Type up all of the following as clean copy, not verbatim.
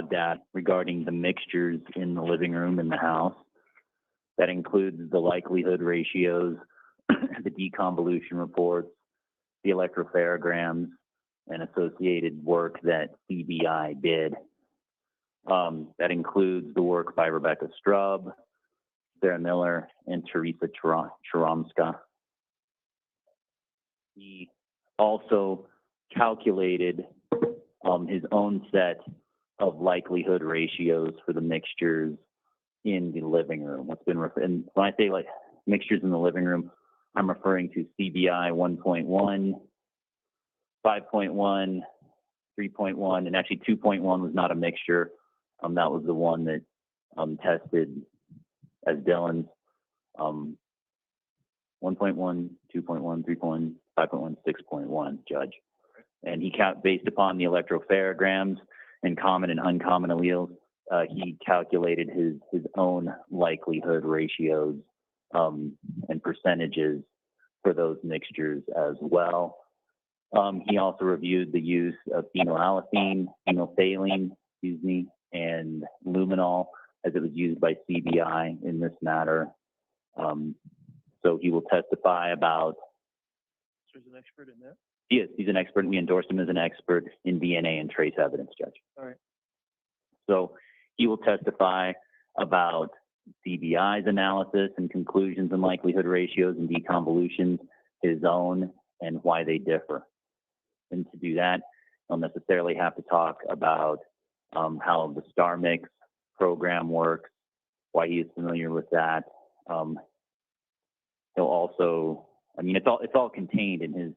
data regarding the mixtures in the living room in the house. That includes the likelihood ratios, the deconvolution reports, the electropherograms, and associated work that CBI did. That includes the work by Rebecca Strub, Sarah Miller, and Teresa Choromska. He also calculated his own set of likelihood ratios for the mixtures in the living room. And when I say like mixtures in the living room, I'm referring to CBI 1.1, 5.1, 3.1, and actually 2.1 was not a mixture. That was the one that tested as Dylan's 1.1, 2.1, 3.1, 5.1, 6.1, Judge. And he based upon the electropherograms and common and uncommon alleles, he calculated his own likelihood ratios and percentages for those mixtures as well. He also reviewed the use of phenylalanine, phenolphthalein, and luminol as it was used by CBI in this matter. So he will testify about. So he's an expert in that? He is. He's an expert. We endorsed him as an expert in DNA and trace evidence, Judge. All right. So he will testify about CBI's analysis and conclusions and likelihood ratios and deconvolutions, his own, and why they differ. And to do that, he'll necessarily have to talk about how the STAR mix program works, why he is familiar with that. He'll also, it's all contained in his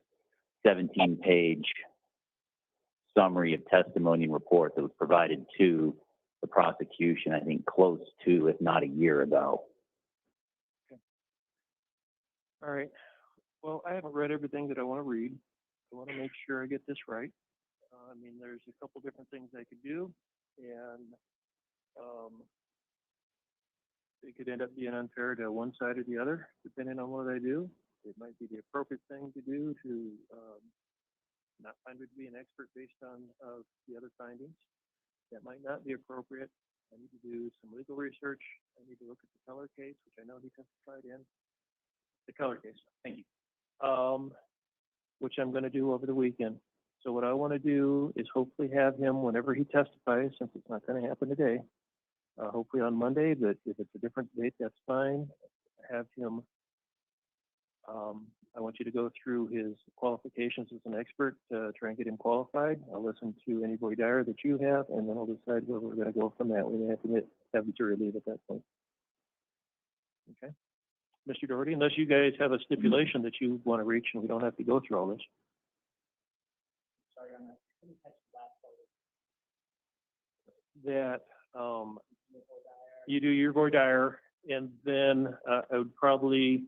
17-page summary of testimony and report that was provided to the prosecution, I think close to, if not a year ago. Okay. All right. Well, I haven't read everything that I want to read. I want to make sure I get this right. There's a couple different things I could do, and it could end up being unfair to one side or the other, depending on what I do. It might be the appropriate thing to do to not find me to be an expert based on the other findings. That might not be appropriate. I need to do some legal research. I need to look at the Keller case, which I know he testified in. The Keller case, thank you. Which I'm going to do over the weekend. So what I want to do is hopefully have him whenever he testifies, since it's not going to happen today, hopefully on Monday, but if it's a different date, that's fine. Have him, I want you to go through his qualifications as an expert to try and get him qualified. I'll listen to any voir dire that you have, and then I'll decide where we're going to go from that. We may have to have the jury leave at that point. Okay. Mr. Doherty, unless you guys have a stipulation that you want to reach and we don't have to go through all this. Sorry, I'm not. That you do your voir dire, and then I would probably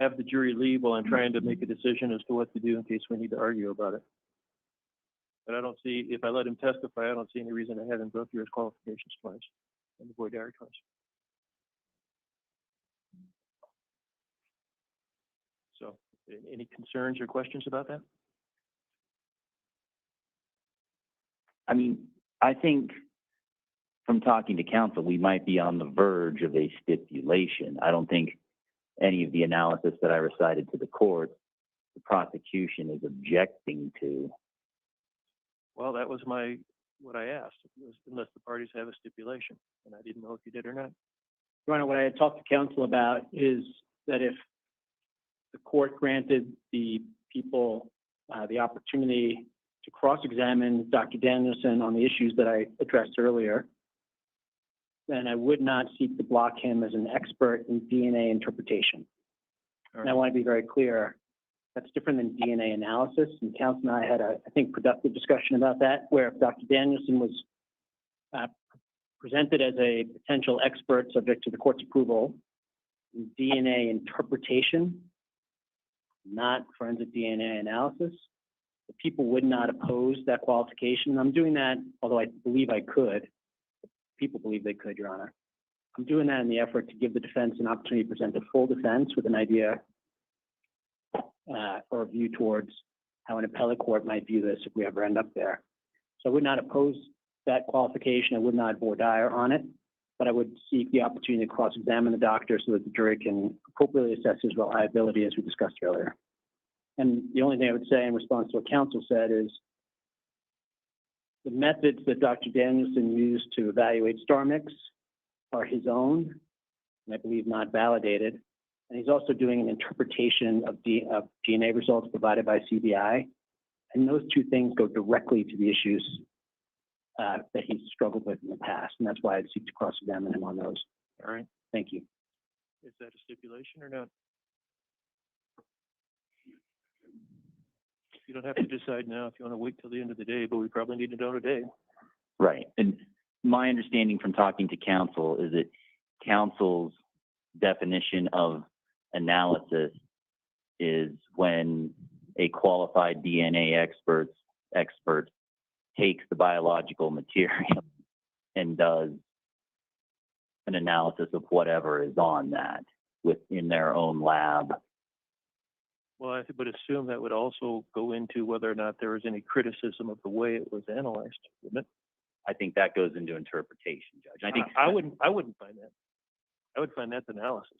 have the jury leave while I'm trying to make a decision as to what to do in case we need to argue about it. But I don't see, if I let him testify, I don't see any reason to have him go through his qualifications twice and the voir dire twice. So, any concerns or questions about that? I think from talking to counsel, we might be on the verge of a stipulation. I don't think any of the analysis that I recited to the court, the prosecution is objecting to. Well, that was what I asked, unless the parties have a stipulation, and I didn't know if you did or not. Your Honor, what I had talked to counsel about is that if the court granted the people the opportunity to cross-examine Dr. Danielson on the issues that I addressed earlier, then I would not seek to block him as an expert in DNA interpretation. Right. And I want to be very clear, that's different than DNA analysis. And counsel and I had I think, productive discussion about that, where if Dr. Danielson was presented as a potential expert subject to the court's approval in DNA interpretation, not forensic DNA analysis, the people would not oppose that qualification. I'm doing that, although I believe I could. People believe they could, Your Honor. I'm doing that in the effort to give the defense an opportunity to present a full defense with an idea or a view towards how an appellate court might view this if we ever end up there. So I would not oppose that qualification, I would not voir dire on it, but I would seek the opportunity to cross-examine the doctor so that the jury can appropriately assess his reliability, as we discussed earlier. And the only thing I would say in response to what counsel said is the methods that Dr. Danielson used to evaluate star mix are his own, and I believe not validated. And he's also doing an interpretation of DNA results provided by CBI. And those two things go directly to the issues that he's struggled with in the past. And that's why I'd seek to cross-examine him on those. All right. Thank you. Is that a stipulation or not? You don't have to decide now if you want to wait till the end of the day, but we probably need to know today. Right. And my understanding from talking to counsel is that counsel's definition of analysis is when a qualified DNA expert takes the biological material and does an analysis of whatever is on that within their own lab. Well, I would assume that would also go into whether or not there was any criticism of the way it was analyzed, wouldn't it? I think that goes into interpretation, Judge. I think I wouldn't find that. I would find that's analysis.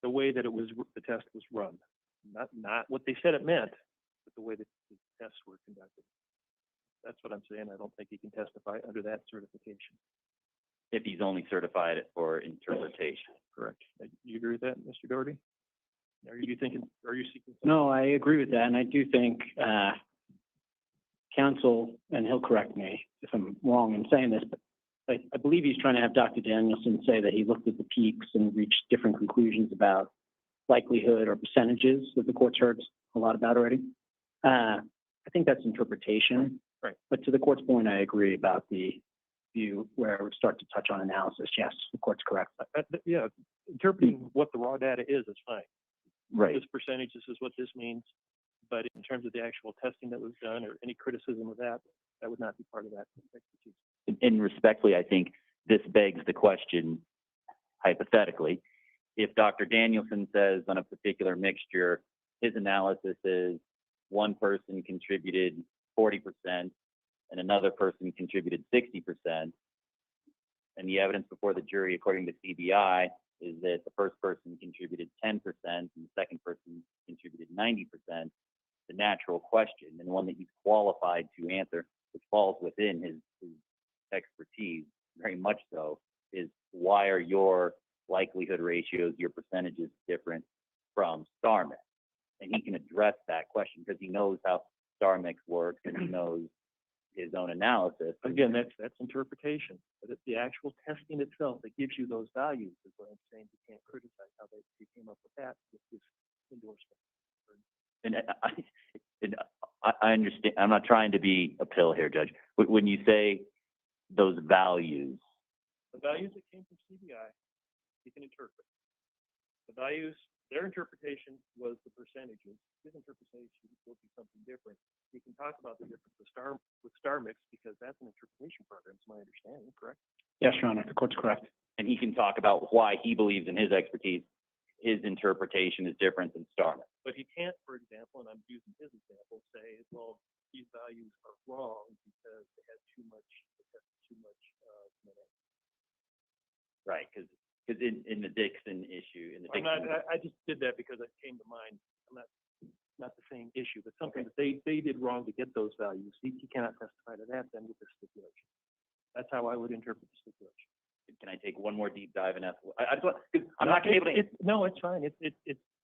The way that the test was run, not what they said it meant, but the way that the tests were conducted. That's what I'm saying. I don't think he can testify under that certification. if he's only certified for interpretation. Correct. You agree with that, Mr. Doherty? Are you seeking? No, I agree with that, and I do think counsel, and he'll correct me if I'm wrong in saying this, but I believe he's trying to have Dr. Danielson say that he looked at the peaks and reached different conclusions about likelihood or percentages that the court's heard a lot about already. I think that's interpretation. Right. But to the court's point, I agree about the view where we start to touch on analysis. Yes, the court's correct. Yeah, interpreting what the raw data is fine. Right. This percentage, this is what this means. But in terms of the actual testing that was done or any criticism of that, that would not be part of that expertise. And respectfully, I think this begs the question, hypothetically, if Dr. Danielson says on a particular mixture, his analysis is one person contributed 40% and another person contributed 60%, and the evidence before the jury, according to CBI, is that the first person contributed 10% and the second person contributed 90%, the natural question, and one that he's qualified to answer, which falls within his expertise, very much so, is why are your likelihood ratios, your percentages different from star mix? And he can address that question because he knows how star mix works and he knows his own analysis. Again, that's interpretation. But it's the actual testing itself that gives you those values is what I'm saying. You can't criticize how they came up with that with this endorsement. And I understand. I'm not trying to be a pill here, Judge. When you say those values, the values that came from CBI, you can interpret. The values, their interpretation was the percentages. His interpretation will be something different. You can talk about the difference with star mix because that's an interpretation program, is my understanding, correct? Yes, Your Honor, the court's correct. and he can talk about why he believes in his expertise, his interpretation is different than star mix. But he can't, for example, and I'm using his example, say, well, these values are wrong because they had too much genetic. Right, because in the Dixon issue, I just did that because it came to mind. I'm not the same issue, but something that they did wrong to get those values. He cannot testify to that then with the stipulation. That's how I would interpret the stipulation. Can I take one more deep dive and ask? I'm not able to. No, it's fine. This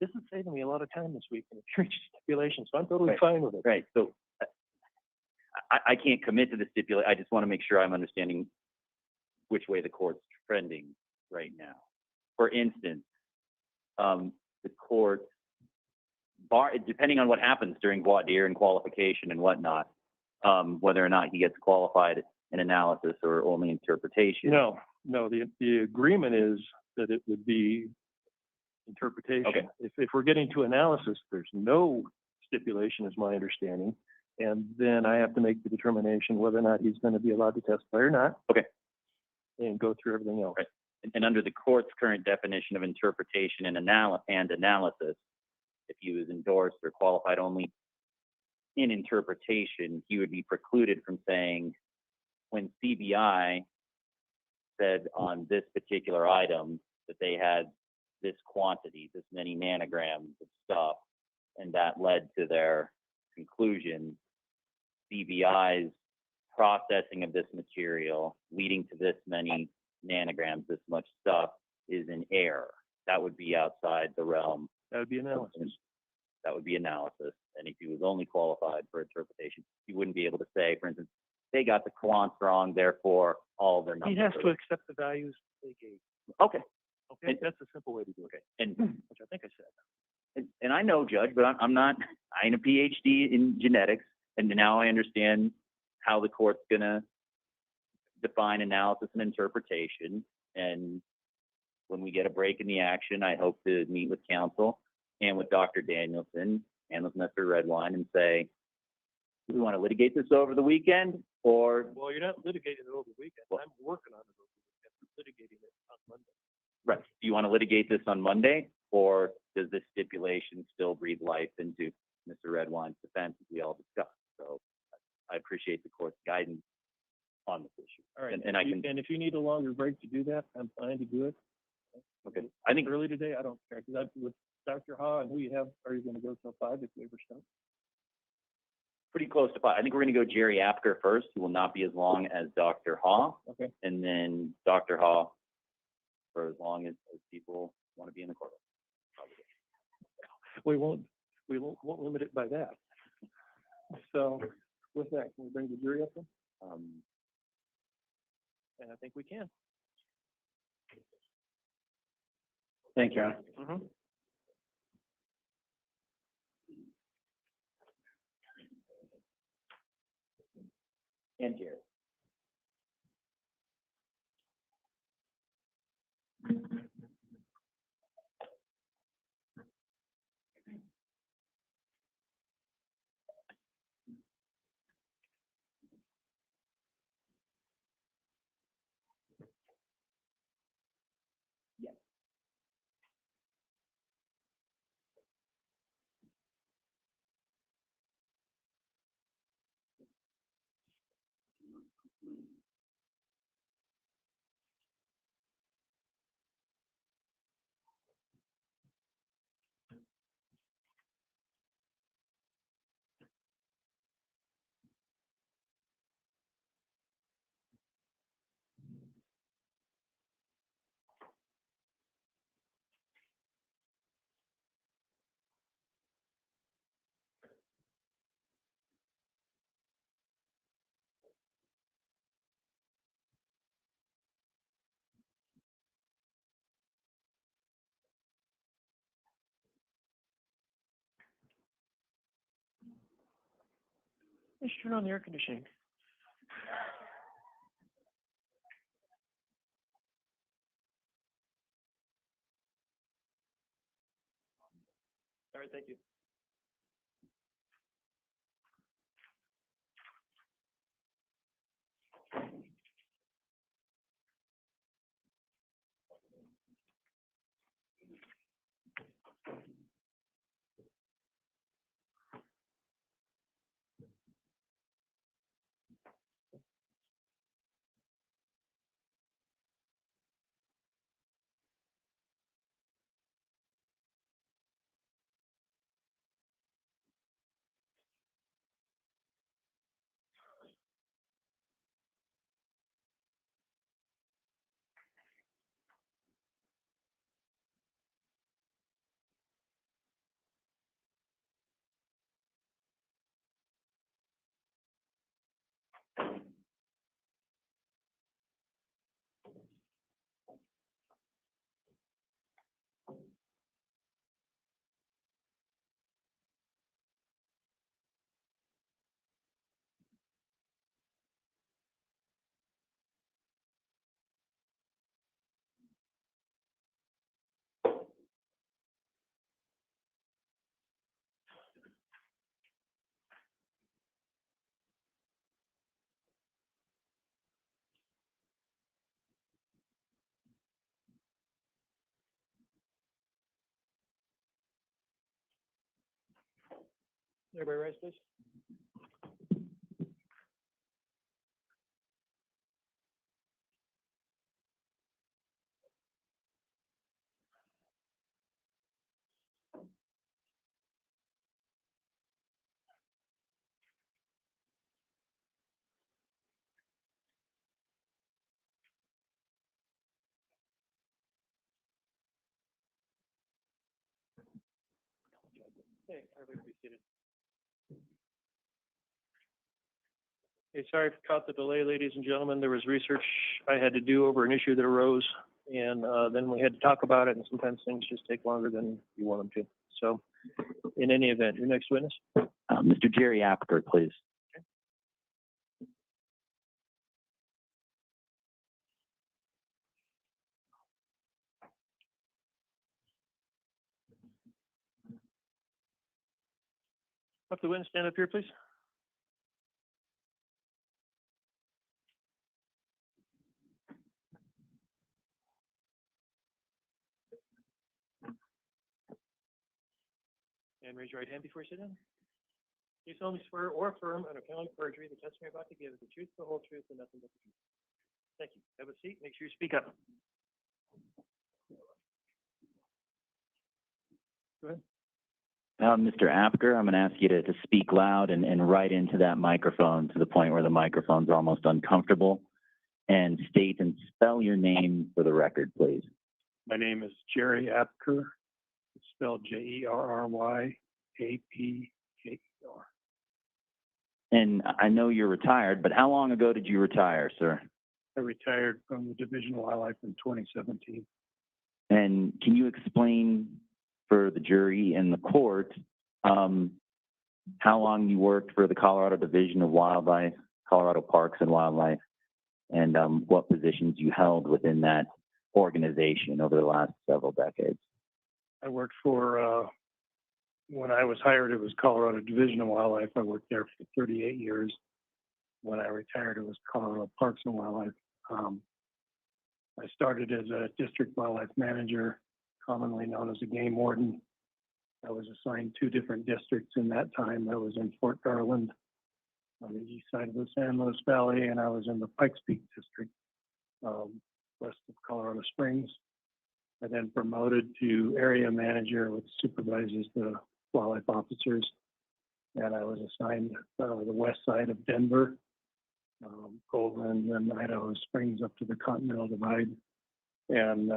is saving me a lot of time this week in the church stipulation, so I'm totally fine with it. Right. So I can't commit to the stipulation. I just want to make sure I'm understanding which way the court's trending right now. For instance, the court, depending on what happens during voir dire and qualification and whatnot, whether or not he gets qualified in analysis or only interpretation. No, the agreement is that it would be interpretation. Okay. If we're getting to analysis, there's no stipulation, is my understanding, and then I have to make the determination whether or not he's going to be allowed to testify or not. Okay. And go through everything else. Right. And under the court's current definition of interpretation and analysis, if he was endorsed or qualified only in interpretation, he would be precluded from saying when CBI said on this particular item that they had this quantity, this many nanograms of stuff, and that led to their conclusion, CBI's processing of this material leading to this many nanograms, this much stuff, is in error. That would be outside the realm. That would be analysis. That would be analysis. And if he was only qualified for interpretation, he wouldn't be able to say, for instance, they got the quants wrong, therefore all their numbers. He has to accept the values they gave. Okay. Okay, that's a simple way to do it. And Which I think I said. and I know, Judge, but I'm not. I ain't a PhD in genetics, and now I understand how the court's gonna define analysis and interpretation. And when we get a break in the action, I hope to meet with counsel and with Dr. Danielson and with Mr. Redwine and say, do we want to litigate this over the weekend, or Well, you're not litigating it over the weekend. I'm working on it over the weekend. I'm litigating it on Monday. right? Do you want to litigate this on Monday, or does this stipulation still breathe life into Mr. Redwine's defense, as we all discussed? So I appreciate the court's guidance on this issue. All right. And I can. And if you need a longer break to do that, I'm fine to do it. Okay. I think Early today, I don't care, because with Dr. Ha and who you have, are you going to go till 5 if you ever start? pretty close to 5. I think we're going to go Jerry Apker first, who will not be as long as Dr. Ha, Okay. and then Dr. Ha for as long as people want to be in the courtroom. We won't limit it by that. So with that, can we bring the jury up then? And I think we can. Thank you, Your Honor. Mm-hmm. And Jerry. Let's turn on the air conditioning. All right, thank you. Everybody rise, please. Okay, everybody be seated. Okay, sorry for the delay, ladies and gentlemen. There was research I had to do over an issue that arose, and then we had to talk about it, and sometimes things just take longer than you want them to. So, in any event, your next witness? Mr. Jerry Apker, please. Have the witness stand up here, please. And raise your right hand before you sit down. You solemnly swear or affirm under penalty of perjury the testimony you're about to give is the truth, the whole truth, and nothing but the truth. Thank you. Have a seat. Make sure you speak up. Go ahead. Mr. Apker, I'm going to ask you to speak loud and right into that microphone to the point where the microphone's almost uncomfortable, and state and spell your name for the record, please. My name is Jerry Apker. It's spelled Jerryapker. And I know you're retired, but how long ago did you retire, sir? I retired from the Division of Wildlife in 2017. And can you explain for the jury and the court how long you worked for the Colorado Division of Wildlife, Colorado Parks and Wildlife, and what positions you held within that organization over the last several decades? I worked for, when I was hired, it was Colorado Division of Wildlife. I worked there for 38 years. When I retired, it was Colorado Parks and Wildlife. I started as a district wildlife manager, commonly known as a game warden. I was assigned 2 different districts in that time. I was in Fort Garland on the east side of the San Luis Valley, and I was in the Pikes Peak district, west of Colorado Springs. I then promoted to area manager, which supervises the wildlife officers. And I was assigned the west side of Denver, Goldland, and Idaho Springs up to the Continental Divide, and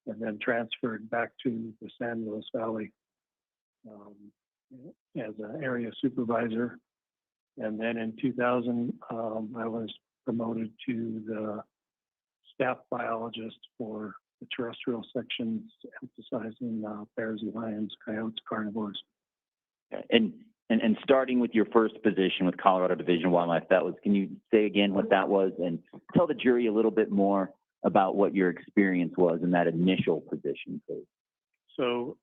then transferred back to the San Luis Valley as an area supervisor. And then in 2000, I was promoted to the staff biologist for the terrestrial sections, emphasizing bears, lions, coyotes, carnivores. And starting with your first position with Colorado Division of Wildlife, can you say again what that was and tell the jury a little bit more about what your experience was in that initial position, please? So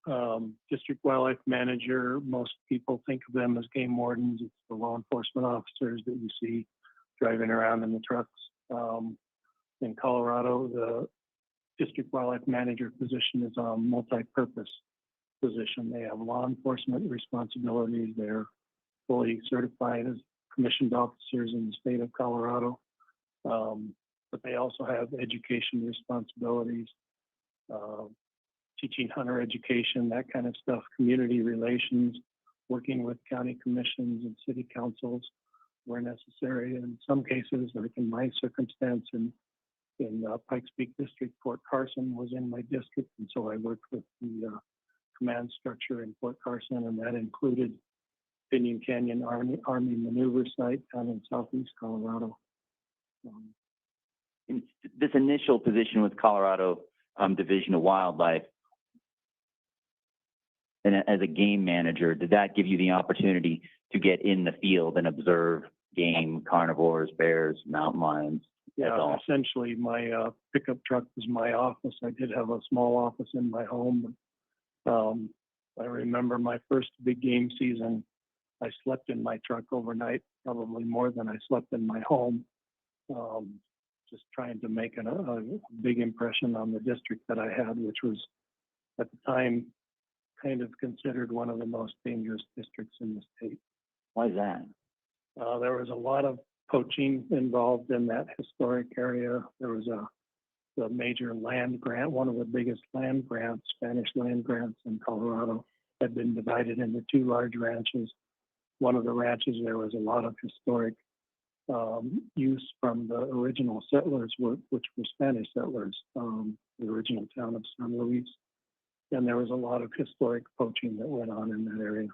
district wildlife manager, most people think of them as game wardens. It's the law enforcement officers that you see driving around in the trucks. In Colorado, the district wildlife manager position is a multi-purpose position. They have law enforcement responsibilities. They're fully certified as commissioned officers in the state of Colorado. But they also have education responsibilities, teaching hunter education, that kind of stuff, community relations, working with county commissions and city councils where necessary. In some cases, like in my circumstance, in Pikes Peak District, Fort Carson was in my district, and so I worked with the command structure in Fort Carson, and that included Pinyon Canyon Army Maneuver Site down in southeast Colorado. In this initial position with Colorado Division of Wildlife, and as a game manager, did that give you the opportunity to get in the field and observe game, carnivores, bears, mountain lions? Yeah, essentially my pickup truck was my office. I did have a small office in my home. I remember my first big game season, I slept in my truck overnight, probably more than I slept in my home, just trying to make a big impression on the district that I had, which was at the time kind of considered one of the most dangerous districts in the state. Why is that? There was a lot of poaching involved in that historic area. There was a major land grant, one of the biggest land grants, Spanish land grants in Colorado, had been divided into 2 large ranches. One of the ranches, there was a lot of historic use from the original settlers, which were Spanish settlers, the original town of San Luis. and there was a lot of historic poaching that went on in that area.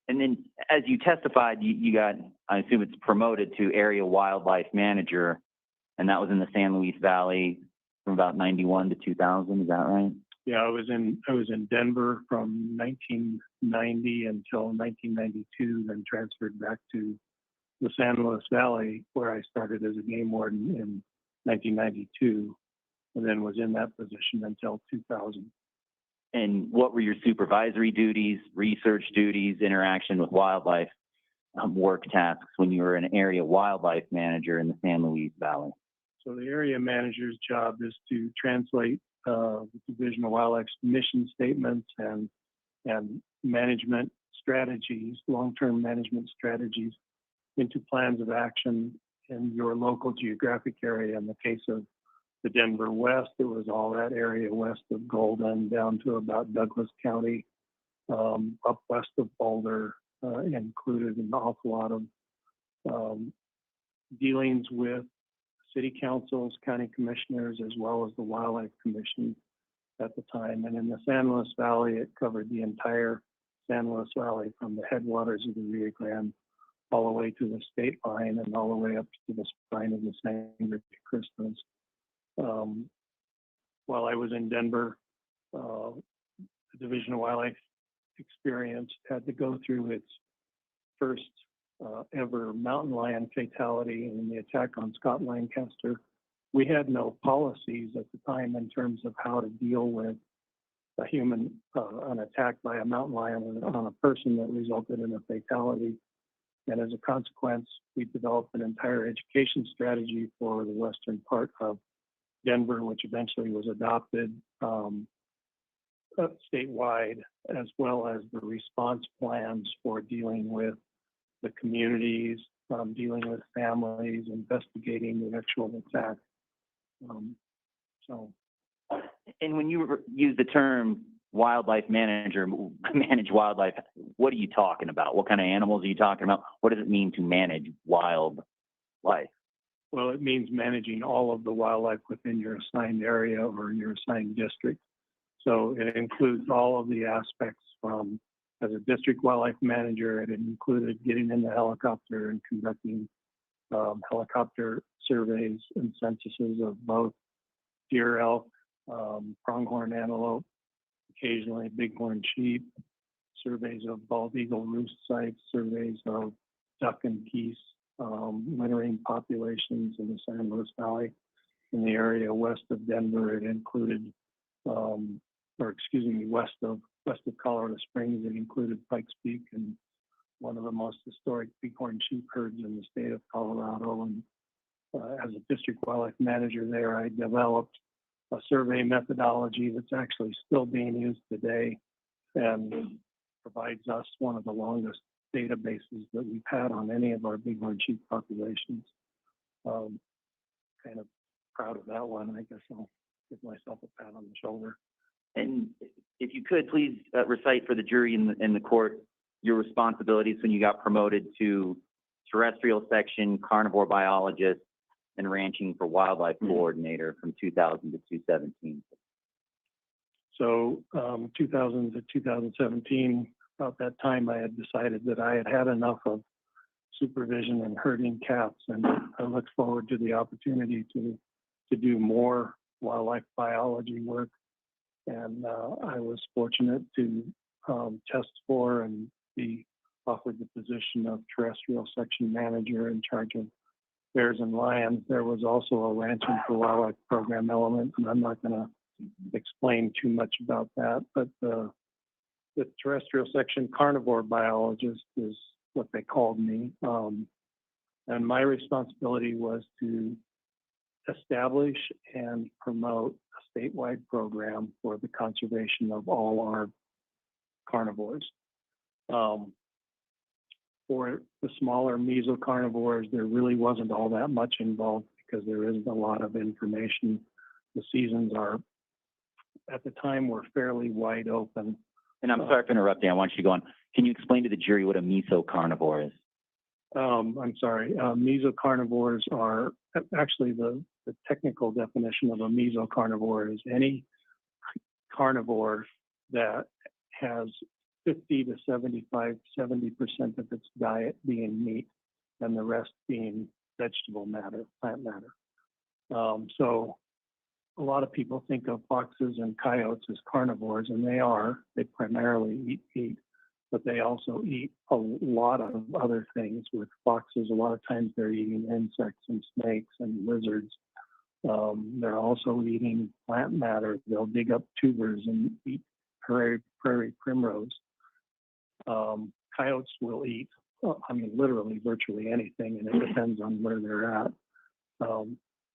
And then, as you testified, you got, I assume it's promoted to area wildlife manager, and that was in the San Luis Valley from about 91 to 2000. Is that right? Yeah, I was in Denver from 1990 until 1992, then transferred back to the San Luis Valley, where I started as a game warden in 1992, and then was in that position until 2000. And what were your supervisory duties, research duties, interaction with wildlife work tasks when you were an area wildlife manager in the San Luis Valley? So the area manager's job is to translate the Division of Wildlife's mission statements and management strategies, long-term management strategies, into plans of action in your local geographic area. In the case of the Denver West, it was all that area west of Golden down to about Douglas County, up west of Boulder, included an awful lot of dealings with city councils, county commissioners, as well as the wildlife commission at the time. And in the San Luis Valley, it covered the entire San Luis Valley from the headwaters of the Rio Grande all the way to the state line and all the way up to the spine of the Sangre de Cristos. While I was in Denver, the Division of Wildlife experience had to go through its first ever mountain lion fatality in the attack on Scott Lancaster. We had no policies at the time in terms of how to deal with a human, an attack by a mountain lion on a person that resulted in a fatality. And as a consequence, we developed an entire education strategy for the western part of Denver, which eventually was adopted statewide, as well as the response plans for dealing with the communities, dealing with families, investigating the actual attack. And when you use the term wildlife manager, manage wildlife, what are you talking about? What kind of animals are you talking about? What does it mean to manage wildlife? Well, it means managing all of the wildlife within your assigned area or your assigned district. So it includes all of the aspects from, as a district wildlife manager, it included getting in the helicopter and conducting helicopter surveys and censuses of both deer, elk, pronghorn antelope, occasionally bighorn sheep, surveys of bald eagle roost sites, surveys of duck and geese, wintering populations in the San Luis Valley. In the area west of Denver, it included, west of Colorado Springs, it included Pikes Peak and one of the most historic bighorn sheep herds in the state of Colorado. And as a district wildlife manager there, I developed a survey methodology that's actually still being used today and provides us one of the longest databases that we've had on any of our bighorn sheep populations. Kind of proud of that one. I guess I'll give myself a pat on the shoulder. And if you could, please recite for the jury and the court your responsibilities when you got promoted to terrestrial section, carnivore biologist, and ranching for wildlife coordinator from 2000 to 2017. So 2000 to 2017, about that time, I had decided that I had had enough of supervision and herding cats, and I looked forward to the opportunity to do more wildlife biology work. And I was fortunate to test for and be offered the position of terrestrial section manager in charge of bears and lions. There was also a ranching for wildlife program element, and I'm not going to explain too much about that, but the terrestrial section carnivore biologist is what they called me. And my responsibility was to establish and promote a statewide program for the conservation of all our carnivores. For the smaller mesocarnivores, there really wasn't all that much involved because there isn't a lot of information. The seasons are, at the time, were fairly wide open. And I'm sorry for interrupting. I want you to go on. Can you explain to the jury what a mesocarnivore is? I'm sorry. Mesocarnivores are actually the technical definition of a mesocarnivore is any carnivore that has 50 to 75, 70% of its diet being meat and the rest being vegetable matter, plant matter. So a lot of people think of foxes and coyotes as carnivores, and they are. They primarily eat meat, but they also eat a lot of other things. With foxes, a lot of times they're eating insects and snakes and lizards. They're also eating plant matter. They'll dig up tubers and eat prairie primrose. Coyotes will eat, literally virtually anything, and it depends on where they're at.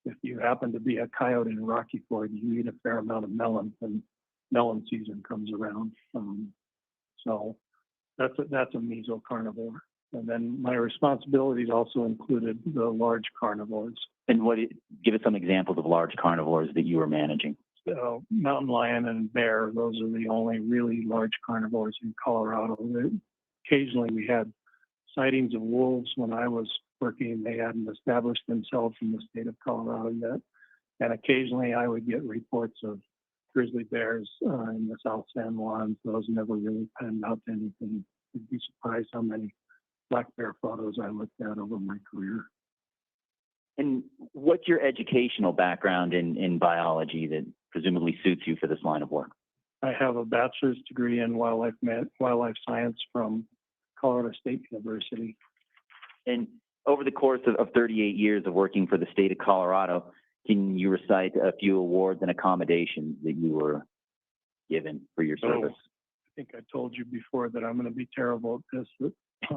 If you happen to be a coyote in Rocky Ford, you eat a fair amount of melon, and melon season comes around. So that's a mesocarnivore. And then my responsibilities also included the large carnivores. And give us some examples of large carnivores that you were managing. So mountain lion and bear, those are the only really large carnivores in Colorado. Occasionally we had sightings of wolves when I was working. They hadn't established themselves in the state of Colorado yet. And occasionally I would get reports of grizzly bears in the South San Juan. Those never really panned out to anything. You'd be surprised how many black bear photos I looked at over my career. And what's your educational background in biology that presumably suits you for this line of work? I have a bachelor's degree in wildlife science from Colorado State University. And over the course of 38 years of working for the state of Colorado, can you recite a few awards and accommodations that you were given for your service? I think I told you before that I'm going to be terrible at this.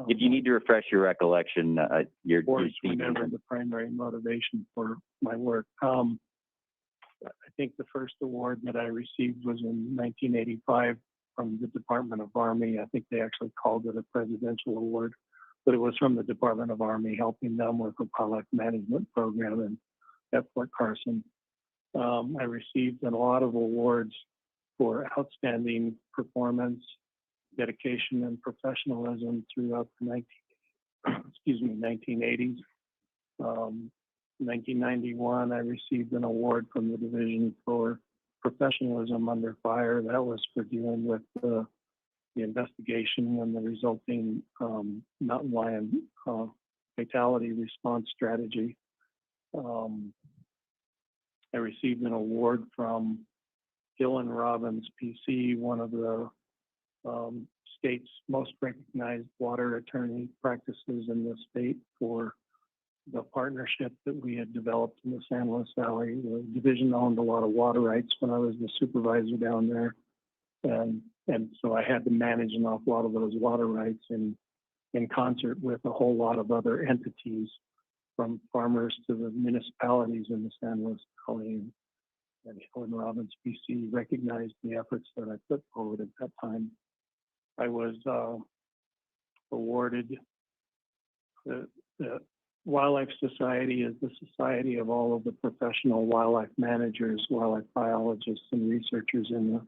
If you need to refresh your recollection, you're speaking. Never the primary motivation for my work. I think the first award that I received was in 1985 from the Department of Army. I think they actually called it a presidential award, but it was from the Department of Army, helping them with a wildlife management program at Fort Carson. I received a lot of awards for outstanding performance, dedication, and professionalism throughout the 1980s. 1991, I received an award from the Division for Professionalism Under Fire. That was for dealing with the investigation and the resulting mountain lion fatality response strategy. I received an award from Dylan Robbins, PC, one of the state's most recognized water attorney practices in the state, for the partnership that we had developed in the San Luis Valley. The division owned a lot of water rights when I was the supervisor down there. And so I had to manage an awful lot of those water rights in concert with a whole lot of other entities, from farmers to the municipalities in the San Luis Valley. And Dylan Robbins, PC, recognized the efforts that I put forward at that time. I was awarded the Wildlife Society is the society of all of the professional wildlife managers, wildlife biologists, and researchers in the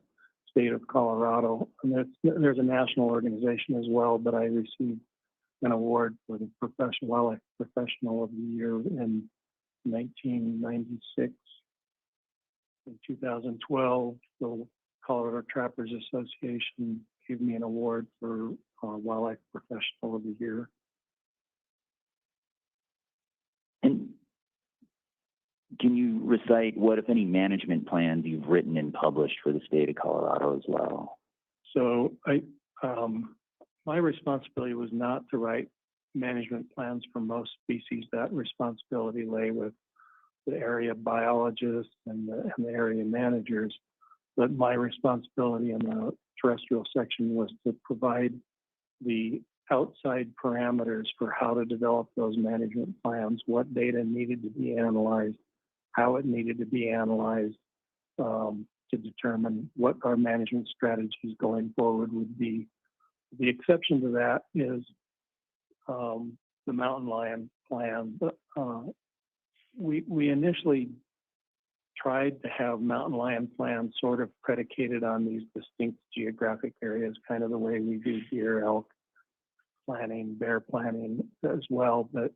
state of Colorado. And there's a national organization as well, but I received an award for the Wildlife Professional of the Year in 1996. In 2012, the Colorado Trappers Association gave me an award for Wildlife Professional of the Year. And can you recite what, if any, management plans you've written and published for the state of Colorado as well? So my responsibility was not to write management plans for most species. That responsibility lay with the area biologists and the area managers. But my responsibility in the terrestrial section was to provide the outside parameters for how to develop those management plans, what data needed to be analyzed, how it needed to be analyzed, to determine what our management strategies going forward would be. The exception to that is the mountain lion plan. We initially tried to have mountain lion plans sort of predicated on these distinct geographic areas, kind of the way we do deer, elk planning, bear planning as well. But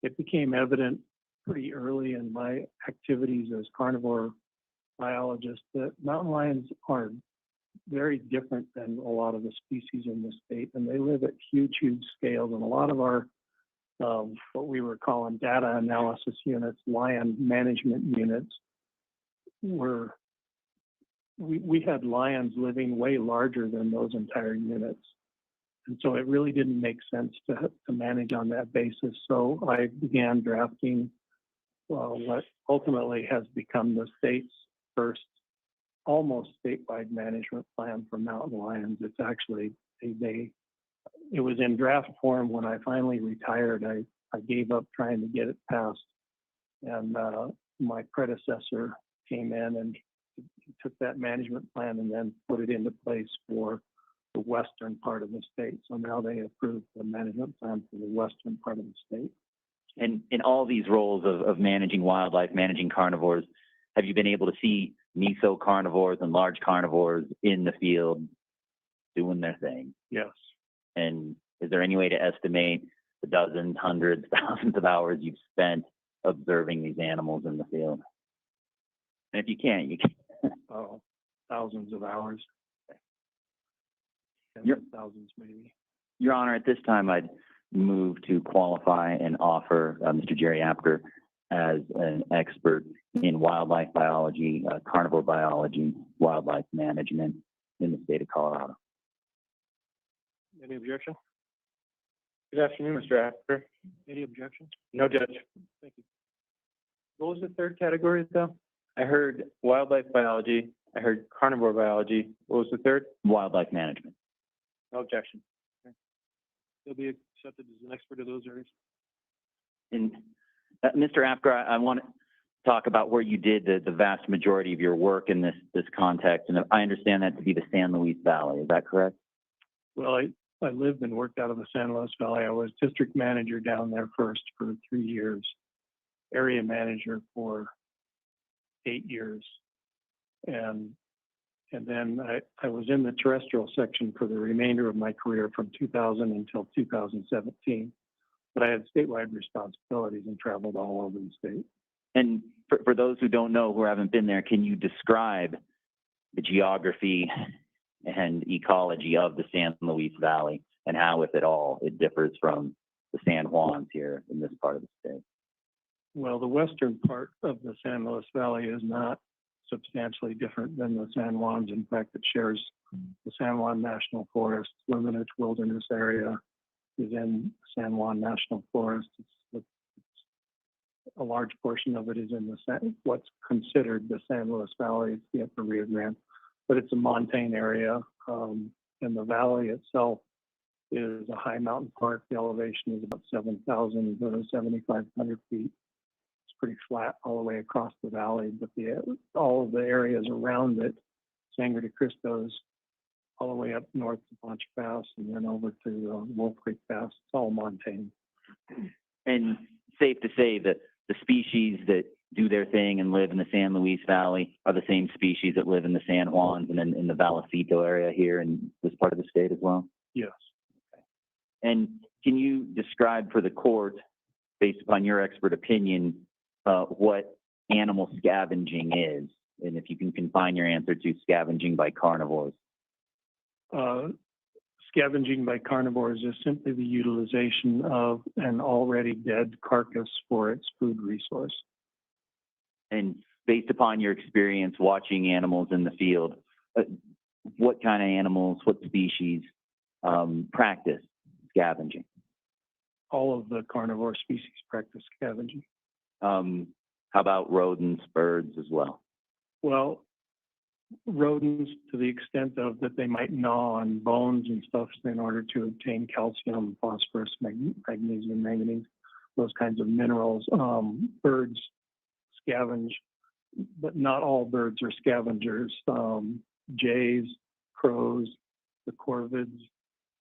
it became evident pretty early in my activities as carnivore biologist that mountain lions are very different than a lot of the species in the state, and they live at huge, huge scales. And a lot of our what we were calling data analysis units, lion management units, we had lions living way larger than those entire units. And so it really didn't make sense to manage on that basis. So I began drafting what ultimately has become the state's first almost statewide management plan for mountain lions. It's actually, it was in draft form when I finally retired. I gave up trying to get it passed. And my predecessor came in and took that management plan and then put it into place for the western part of the state. So now they approved the management plan for the western part of the state. And in all these roles of managing wildlife, managing carnivores, have you been able to see meso carnivores and large carnivores in the field doing their thing? Yes. And is there any way to estimate the dozens, hundreds, thousands of hours you've spent observing these animals in the field? And if you can't, you can. Oh, thousands of hours. Thousands maybe. Your Honor, at this time, I'd move to qualify and offer Mr. Jerry Apter as an expert in wildlife biology, carnivore biology, wildlife management in the state of Colorado. Any objection? Good afternoon, Mr. Apter. Any objection? No, Judge. Thank you. What was the third category, though? I heard wildlife biology. I heard carnivore biology. What was the third? Wildlife management. No objection. He'll be accepted as an expert in those areas. And Mr. Apter, I want to talk about where you did the vast majority of your work in this context. And I understand that to be the San Luis Valley. Is that correct? Well, I lived and worked out of the San Luis Valley. I was district manager down there first for 3 years, area manager for 8 years. And then I was in the terrestrial section for the remainder of my career from 2000 until 2017. But I had statewide responsibilities and traveled all over the state. And for those who don't know, who haven't been there, can you describe the geography and ecology of the San Luis Valley and how, if at all, it differs from the San Juans here in this part of the state? Well, the western part of the San Luis Valley is not substantially different than the San Juans. In fact, it shares the San Juan National Forest. Limited wilderness area is in San Juan National Forest. A large portion of it is in what's considered the San Luis Valley. It's the upper Rio Grande, but it's a montane area. And the valley itself is a high mountain park. The elevation is about 7,000 to 7,500 feet. It's pretty flat all the way across the valley, but all of the areas around it, Sangre de Cristos, all the way up north to Poncha Pass and then over to Wolf Creek Pass. It's all montane. And safe to say that the species that do their thing and live in the San Luis Valley are the same species that live in the San Juans and in the Vallecito area here in this part of the state as well? Yes. And can you describe for the court, based upon your expert opinion, what animal scavenging is? And if you can confine your answer to scavenging by carnivores. Scavenging by carnivores is simply the utilization of an already dead carcass for its food resource. And based upon your experience watching animals in the field, what kind of animals, what species practice scavenging? All of the carnivore species practice scavenging. How about rodents, birds as well? Well, rodents, to the extent of that they might gnaw on bones and stuff in order to obtain calcium, phosphorus, magnesium, manganese, those kinds of minerals. Birds scavenge, but not all birds are scavengers. Jays, crows, the corvids,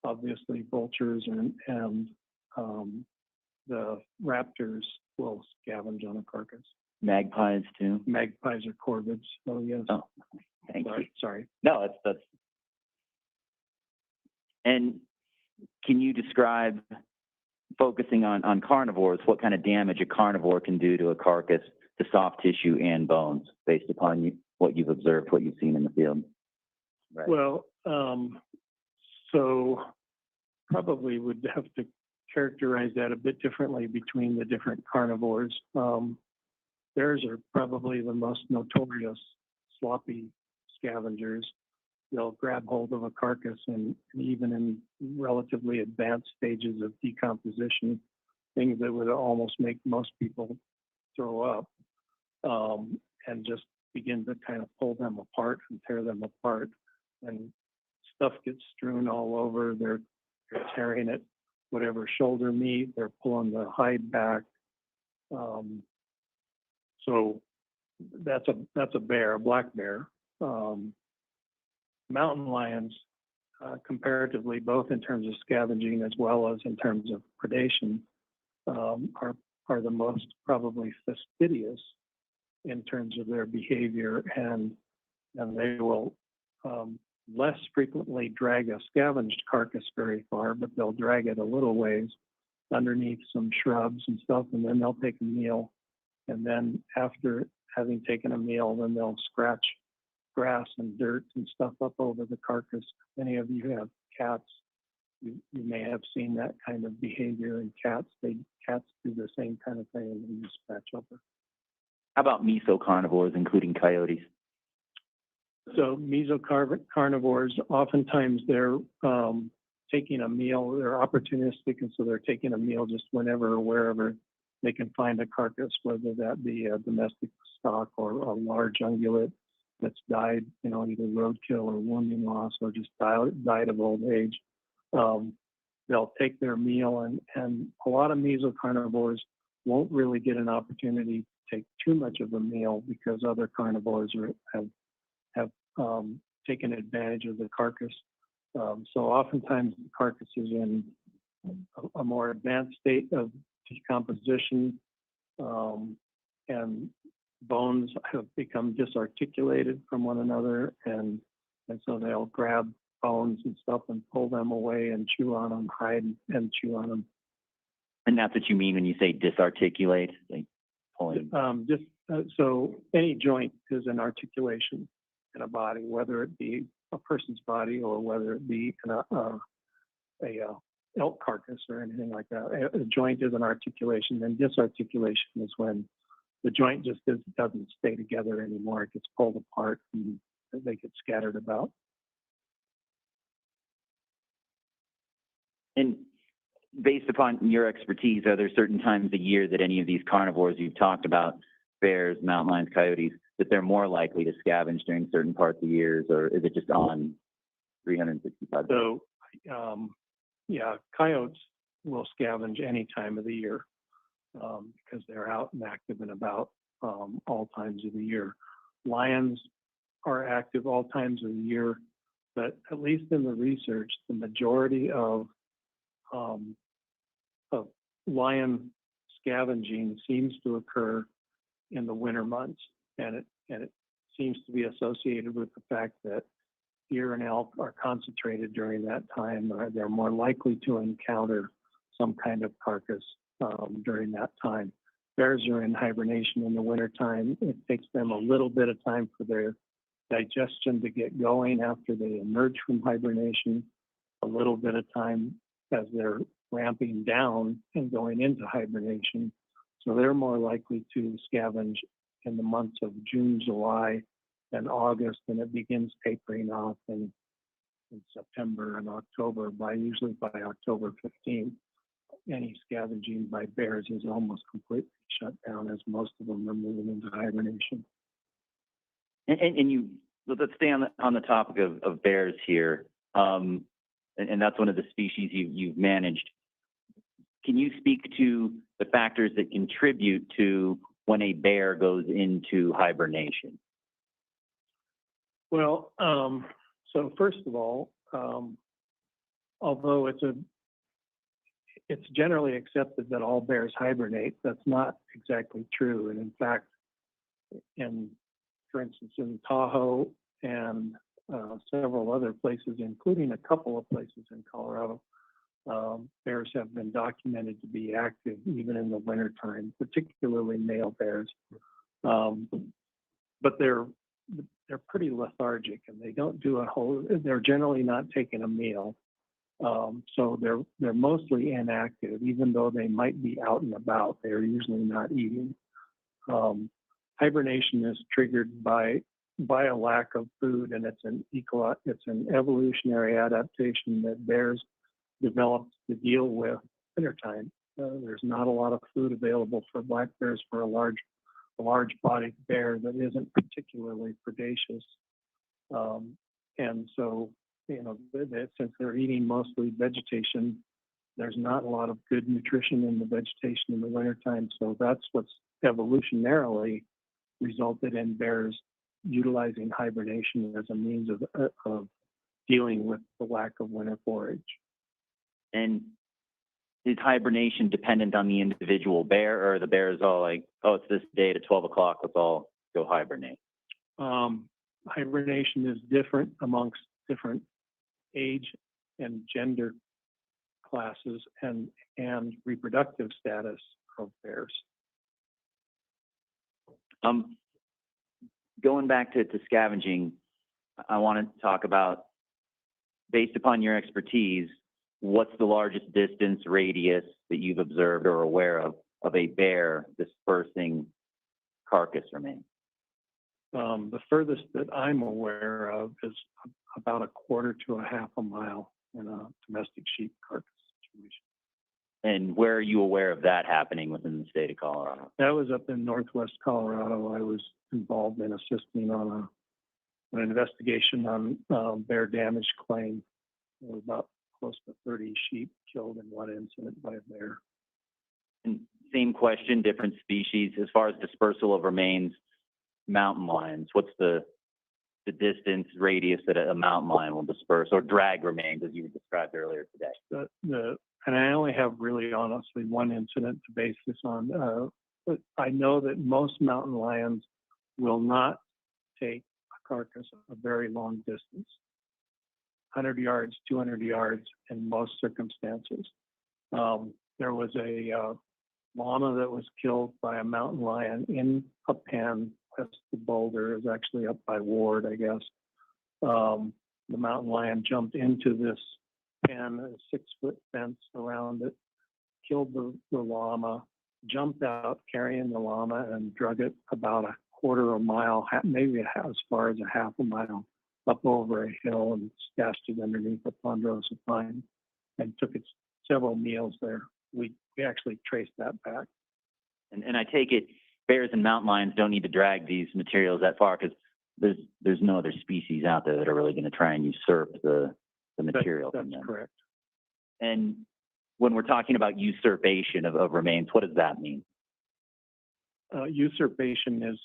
obviously vultures, and the raptors will scavenge on a carcass. Magpies too? Magpies are corvids, so yes. Oh, thank you. Sorry. No, that's. And can you describe, focusing on carnivores, what kind of damage a carnivore can do to a carcass, to soft tissue and bones, based upon what you've observed, what you've seen in the field. Right. Well, so probably would have to characterize that a bit differently between the different carnivores. Bears are probably the most notorious sloppy scavengers. They'll grab hold of a carcass and even in relatively advanced stages of decomposition, things that would almost make most people throw up, and just begin to kind of pull them apart and tear them apart. And stuff gets strewn all over. They're tearing at whatever shoulder meat. They're pulling the hide back. So that's a bear, a black bear. Mountain lions, comparatively, both in terms of scavenging as well as in terms of predation, are the most probably fastidious in terms of their behavior, and they will less frequently drag a scavenged carcass very far, but they'll drag it a little ways underneath some shrubs and stuff, and then they'll take a meal. And then after having taken a meal, then they'll scratch grass and dirt and stuff up over the carcass. Many of you have cats. You may have seen that kind of behavior in cats. Cats do the same kind of thing and they just scratch over. How about mesocarnivores, including coyotes? So mesocarnivores, oftentimes they're taking a meal. They're opportunistic, and so they're taking a meal just whenever or wherever they can find a carcass, whether that be a domestic stock or a large ungulate that's died, either roadkill or wounding loss or just died of old age. They'll take their meal, and a lot of mesocarnivores won't really get an opportunity to take too much of a meal because other carnivores have taken advantage of the carcass. So oftentimes the carcass is in a more advanced state of decomposition, and bones have become disarticulated from one another, and so they'll grab bones and stuff and pull them away and chew on them, hide and chew on them. And that's what you mean when you say disarticulate, like pulling? So any joint is an articulation in a body, whether it be a person's body or whether it be a elk carcass or anything like that. A joint is an articulation, and disarticulation is when the joint just doesn't stay together anymore. It gets pulled apart and they get scattered about. And based upon your expertise, are there certain times a year that any of these carnivores you've talked about, bears, mountain lions, coyotes, that they're more likely to scavenge during certain parts of the years, or is it just on 365 days? So, coyotes will scavenge any time of the year because they're out and active and about all times of the year. Lions are active all times of the year, but at least in the research, the majority of lion scavenging seems to occur in the winter months, and it seems to be associated with the fact that deer and elk are concentrated during that time. They're more likely to encounter some kind of carcass during that time. Bears are in hibernation in the wintertime. It takes them a little bit of time for their digestion to get going after they emerge from hibernation, a little bit of time as they're ramping down and going into hibernation. So they're more likely to scavenge in the months of June, July, and August, and it begins tapering off in September and October. Usually by October 15th, any scavenging by bears is almost completely shut down, as most of them are moving into hibernation. And let's stay on the topic of bears here, and that's one of the species you've managed. Can you speak to the factors that contribute to when a bear goes into hibernation? Well, so first of all, although it's generally accepted that all bears hibernate, that's not exactly true. And in fact, for instance, in Tahoe and several other places, including a couple of places in Colorado, bears have been documented to be active even in the wintertime, particularly male bears. But they're pretty lethargic and they don't do a whole, they're generally not taking a meal. So they're mostly inactive, even though they might be out and about, they're usually not eating. Hibernation is triggered by a lack of food, and it's an evolutionary adaptation that bears developed to deal with wintertime. There's not a lot of food available for black bears for a large-bodied bear that isn't particularly predaceous. And so, since they're eating mostly vegetation, there's not a lot of good nutrition in the vegetation in the wintertime. So that's what's evolutionarily resulted in bears utilizing hibernation as a means of dealing with the lack of winter forage. And is hibernation dependent on the individual bear, or the bear is all like, oh, it's this day at 12 o'clock, let's all go hibernate? Hibernation is different amongst different age and gender classes and reproductive status of bears. Going back to scavenging, I want to talk about, based upon your expertise, what's the largest distance radius that you've observed or aware of a bear dispersing carcass remains? The furthest that I'm aware of is about a quarter to a half a mile in a domestic sheep carcass situation. And where are you aware of that happening within the state of Colorado? That was up in northwest Colorado. I was involved in assisting on an investigation on bear damage claim. There was about close to 30 sheep killed in one incident by a bear. And same question, different species. As far as dispersal of remains, mountain lions, what's the distance radius that a mountain lion will disperse or drag remains, as you described earlier today? And I only have really honestly one incident to base this on. But I know that most mountain lions will not take a carcass a very long distance, 100 yards, 200 yards in most circumstances. There was a llama that was killed by a mountain lion in a pen west of Boulder. It was actually up by Ward, I guess. The mountain lion jumped into this pen, a 6-foot fence around it, killed the llama, jumped out carrying the llama and drug it about a quarter of a mile, maybe as far as a half a mile, up over a hill and stashed it underneath a ponderosa pine and took it several meals there. We actually traced that back. And I take it bears and mountain lions don't need to drag these materials that far because there's no other species out there that are really going to try and usurp the material from them. That's correct. And when we're talking about usurpation of remains, what does that mean? Usurpation is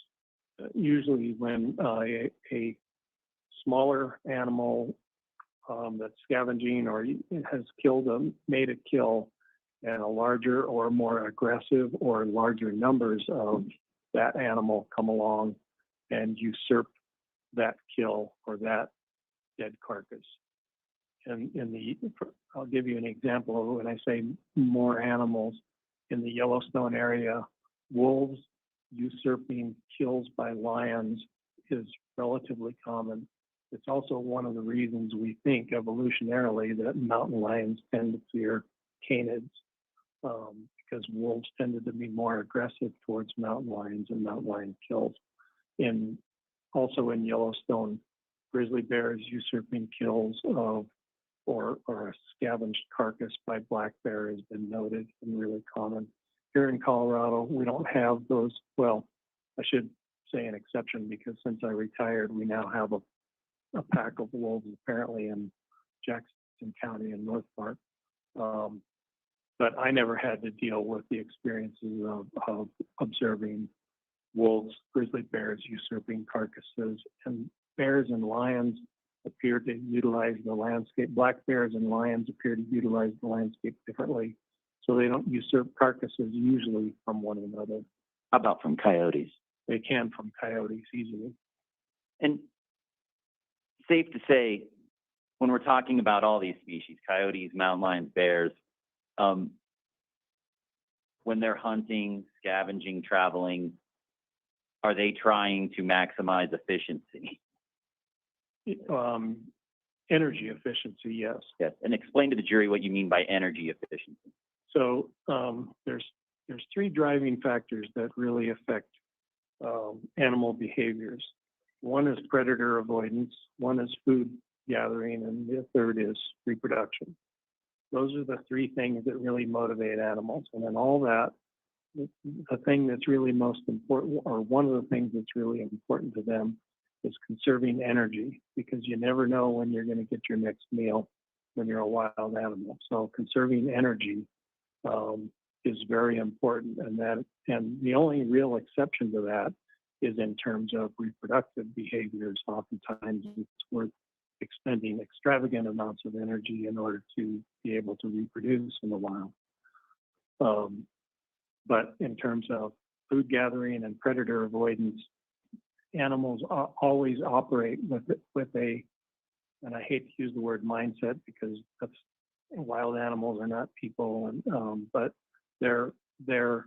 usually when a smaller animal that's scavenging or has made a kill, and a larger or more aggressive or larger numbers of that animal come along and usurp that kill or that dead carcass. And I'll give you an example of when I say more animals in the Yellowstone area, wolves usurping kills by lions is relatively common. It's also one of the reasons we think evolutionarily that mountain lions tend to fear canids, because wolves tended to be more aggressive towards mountain lions and mountain lion kills. Also in Yellowstone, grizzly bears usurping kills of or a scavenged carcass by black bear has been noted and really common. Here in Colorado, we don't have those. Well, I should say an exception because since I retired, we now have a pack of wolves apparently in Jackson County in North Park. But I never had to deal with the experiences of observing wolves, grizzly bears usurping carcasses, and bears and lions appear to utilize the landscape. Black bears and lions appear to utilize the landscape differently, so they don't usurp carcasses usually from one another. How about from coyotes? They can from coyotes easily. And safe to say, when we're talking about all these species, coyotes, mountain lions, bears, when they're hunting, scavenging, traveling, are they trying to maximize efficiency? Energy efficiency, yes. Yes, and explain to the jury what you mean by energy efficiency. So there's three driving factors that really affect animal behaviors. One is predator avoidance, one is food gathering, and the third is reproduction. Those are the three things that really motivate animals. And then all that, the thing that's really most important, or one of the things that's really important to them, is conserving energy, because you never know when you're going to get your next meal when you're a wild animal. So conserving energy is very important, and the only real exception to that is in terms of reproductive behaviors. Oftentimes, it's worth expending extravagant amounts of energy in order to be able to reproduce in the wild. But in terms of food gathering and predator avoidance, animals always operate with a, and I hate to use the word mindset because wild animals are not people, but their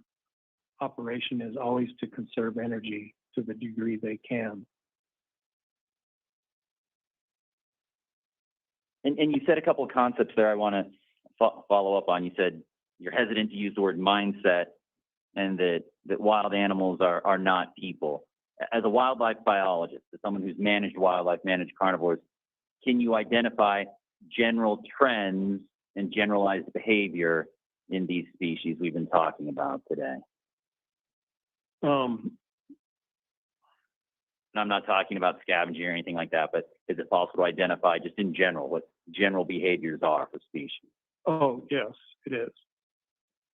operation is always to conserve energy to the degree they can. And you said a couple of concepts there I want to follow up on. You said you're hesitant to use the word mindset, and that wild animals are not people. As a wildlife biologist, as someone who's managed wildlife, managed carnivores, can you identify general trends and generalized behavior in these species we've been talking about today? And I'm not talking about scavenging or anything like that, but is it possible to identify just in general what general behaviors are for species? Oh, yes, it is.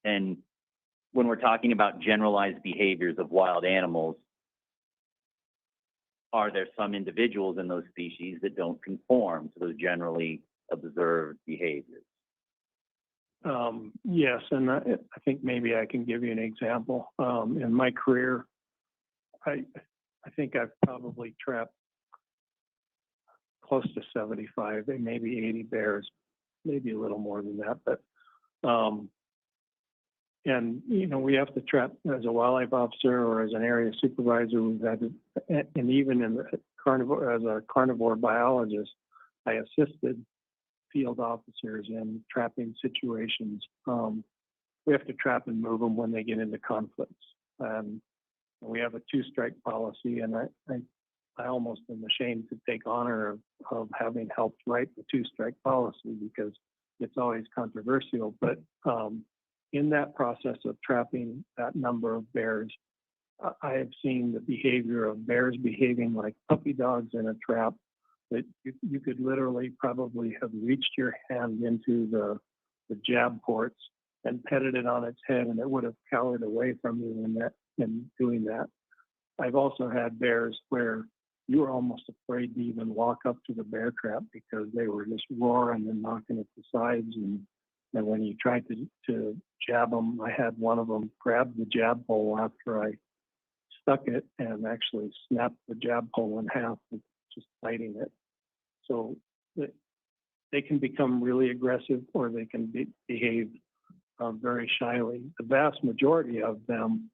And when we're talking about generalized behaviors of wild animals, are there some individuals in those species that don't conform to those generally observed behaviors? Yes, and I think maybe I can give you an example. In my career, I think I've probably trapped close to 75, maybe 80 bears, maybe a little more than that. But and we have to trap as a wildlife officer or as an area supervisor. We've had to, and even in the carnivore, as a carnivore biologist, I assisted field officers in trapping situations. We have to trap and move them when they get into conflicts. We have a 2-strike policy, and I almost am ashamed to take honor of having helped write the 2-strike policy because it's always controversial. But in that process of trapping that number of bears, I have seen the behavior of bears behaving like puppy dogs in a trap, that you could literally probably have reached your hand into the jab ports and petted it on its head, and it would have cowered away from you in doing that. I've also had bears where you were almost afraid to even walk up to the bear trap because they were just roaring and knocking at the sides. And when you tried to jab them, I had one of them grab the jab pole after I stuck it and actually snapped the jab pole in half with just biting it. So they can become really aggressive, or they can behave very shyly. The vast majority of them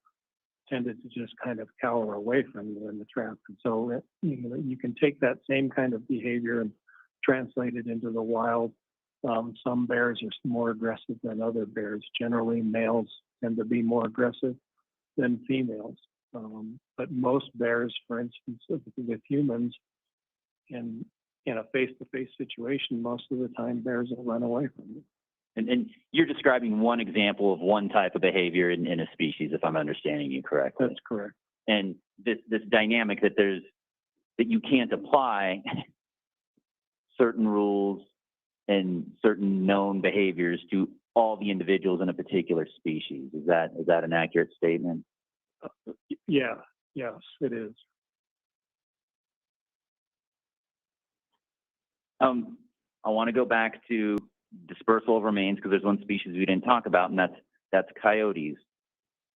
tended to just kind of cower away from you in the trap. And so you can take that same kind of behavior and translate it into the wild. Some bears are more aggressive than other bears. Generally, males tend to be more aggressive than females. But most bears, for instance, with humans, in a face-to-face situation, most of the time bears will run away from you. And you're describing one example of one type of behavior in a species, if I'm understanding you correctly. That's correct. And this dynamic that you can't apply certain rules and certain known behaviors to all the individuals in a particular species. Is that an accurate statement? Yeah, yes, it is. I want to go back to dispersal of remains because there's one species we didn't talk about, and that's coyotes.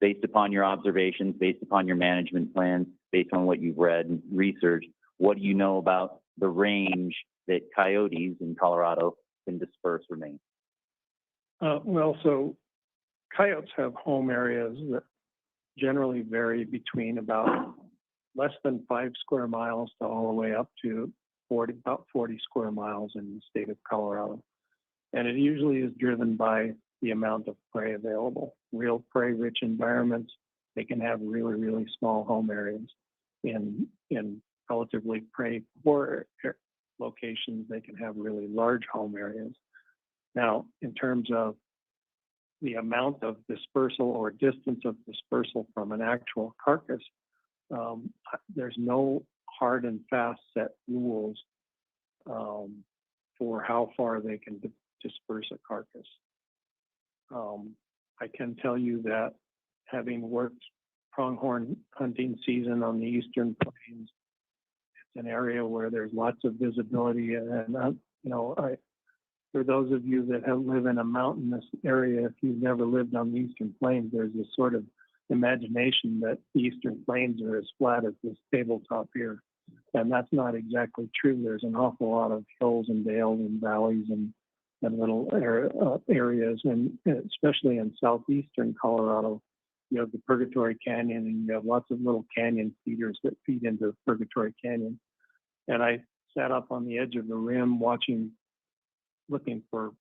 Based upon your observations, based upon your management plans, based on what you've read and researched, what do you know about the range that coyotes in Colorado can disperse remains? So coyotes have home areas that generally vary between about less than 5 square miles to all the way up to about 40 square miles in the state of Colorado. And it usually is driven by the amount of prey available. Real prey-rich environments, they can have really, really small home areas. In relatively prey-poor locations, they can have really large home areas. Now, in terms of the amount of dispersal or distance of dispersal from an actual carcass, there's no hard and fast set rules for how far they can disperse a carcass. I can tell you that having worked pronghorn hunting season on the eastern plains, it's an area where there's lots of visibility, and for those of you that live in a mountainous area, if you've never lived on the eastern plains, there's this sort of imagination that the eastern plains are as flat as this tabletop here, and that's not exactly true. There's an awful lot of hills and dales and valleys and little areas, and especially in southeastern Colorado, you have the Purgatory Canyon, and you have lots of little canyon feeders that feed into Purgatory Canyon. And I sat up on the edge of the rim looking for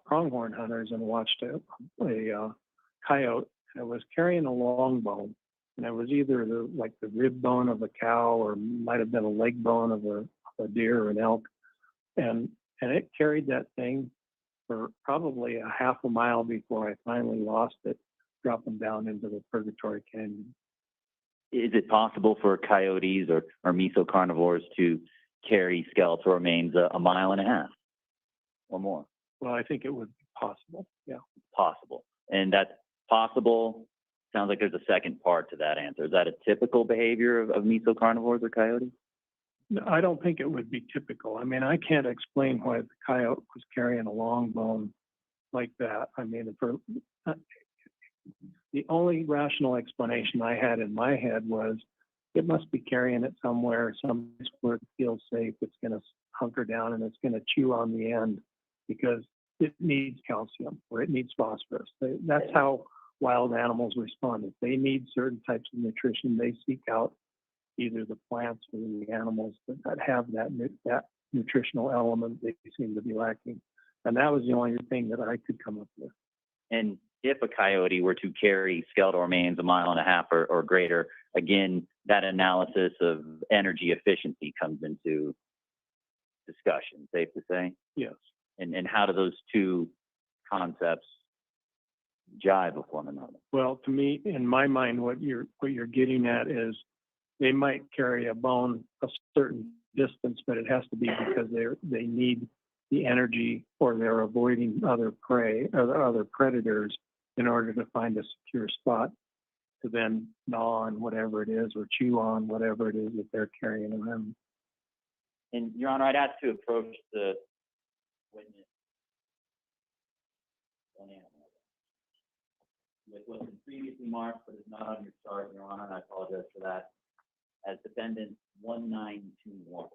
pronghorn hunters, and watched a coyote that was carrying a long bone, and it was either the rib bone of a cow, or might have been a leg bone of a deer or an elk, and it carried that thing for probably a half a mile before I finally lost it, dropping down into the Purgatory Canyon. Is it possible for coyotes or mesocarnivores to carry skeletal remains a mile and a half or more? Well, I think it would be possible, yeah. Possible. And that's possible. Sounds like there's a second part to that answer. Is that a typical behavior of mesocarnivores or coyotes? No, I don't think it would be typical. I mean, I can't explain why the coyote was carrying a long bone like that. I mean, the only rational explanation I had in my head was it must be carrying it somewhere, someplace where it feels safe. It's going to hunker down and it's going to chew on the end because it needs calcium or it needs phosphorus. That's how wild animals respond. If they need certain types of nutrition, they seek out either the plants or the animals that have that nutritional element they seem to be lacking. And that was the only thing that I could come up with. And if a coyote were to carry skeletal remains a mile and a half or greater, again, that analysis of energy efficiency comes into discussion, safe to say? Yes. And how do those two concepts jive with one another? Well, to me, in my mind, what you're getting at is they might carry a bone a certain distance, but it has to be because they need the energy, or they're avoiding other prey or other predators in order to find a secure spot to then gnaw on whatever it is or chew on whatever it is that they're carrying around. And Your Honor, I'd ask to approach the witness with what's been previously marked, but is not on your chart, Your Honor, and I apologize for that, as defendant 1921.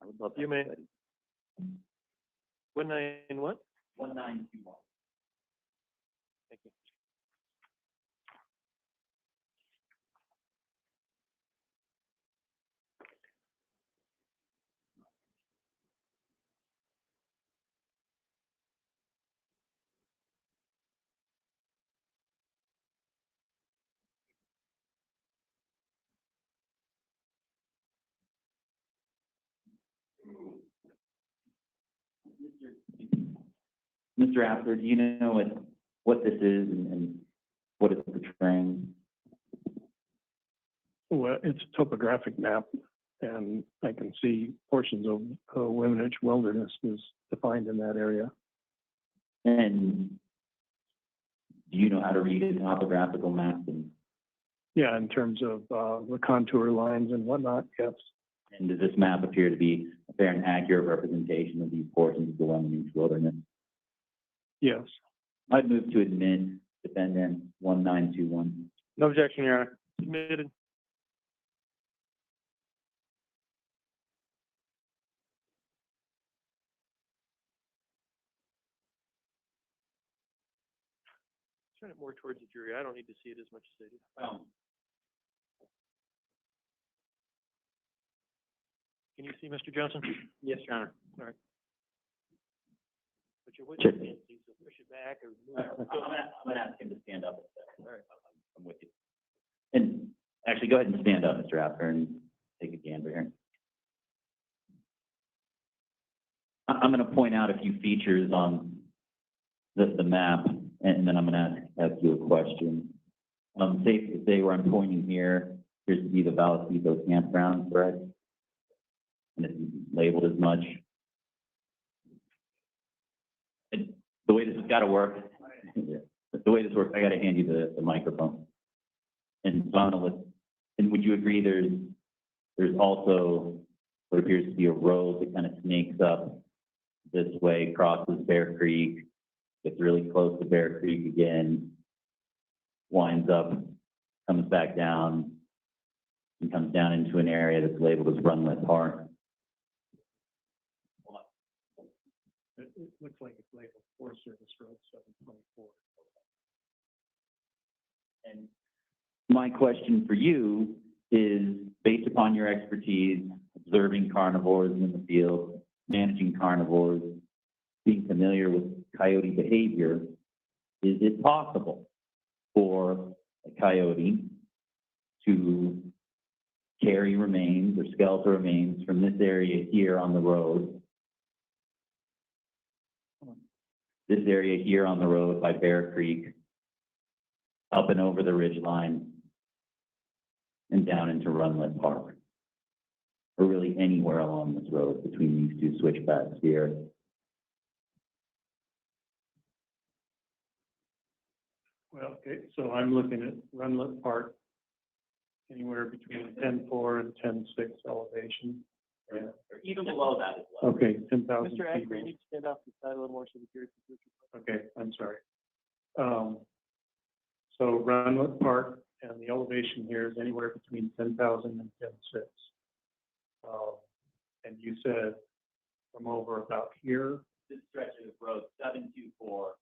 I would love that. You may. 19 what? 1921. Thank you. Mr. Appler, do you know what this is and what it's portraying? Well, it's a topographic map, and I can see portions of Wimminich Wilderness is defined in that area. And do you know how to read a topographical map? Yeah, in terms of the contour lines and whatnot, yes. And does this map appear to be a fair and accurate representation of these portions of the Wimminich Wilderness? Yes. I'd move to admit defendant 1921. No objection, Your Honor. Submitted. Turn it more towards the jury. I don't need to see it as much as they do. Can you see Mr. Johnson? Yes, Your Honor. All right. But your Sure. witness can't see, so push it back or move I'm it. gonna ask him to stand up. All right. I'm with you. And actually, go ahead and stand up, Mr. Apter, and take a gander here. I'm gonna point out a few features on the map, and then I'm gonna ask you a question. Safe to say where I'm pointing here appears to be the Vallecito campground, correct? And it's labeled as much. And the way this has gotta work, the way this works, I gotta hand you the microphone. And so I'm gonna and would you agree there's also what appears to be a road that kind of snakes up this way, crosses Bear Creek, gets really close to Bear Creek again, winds up, comes back down, and comes down into an area that's labeled as Runlet Park. It looks like it's labeled Forest Service Road 724. And my question for you is, based upon your expertise, observing carnivores in the field, managing carnivores, being familiar with coyote behavior, is it possible for a coyote to carry remains or skeletal remains from this area here on the road, this area here on the road by Bear Creek, up and over the ridge line, and down into Runlet Park, or really anywhere along this road between these two switchbacks here? Well, okay, so I'm looking at Runlet Park, anywhere between 10.4 and 10.6 elevation. Or even below that as well. Okay, 10,000 Mr. Agnew, feet. you need to stand off the side a little more so we can hear you. Okay, I'm sorry. So Runlet Park, and the elevation here is anywhere between 10,000 and 10.6. And you said from over about here. This stretch of road 724.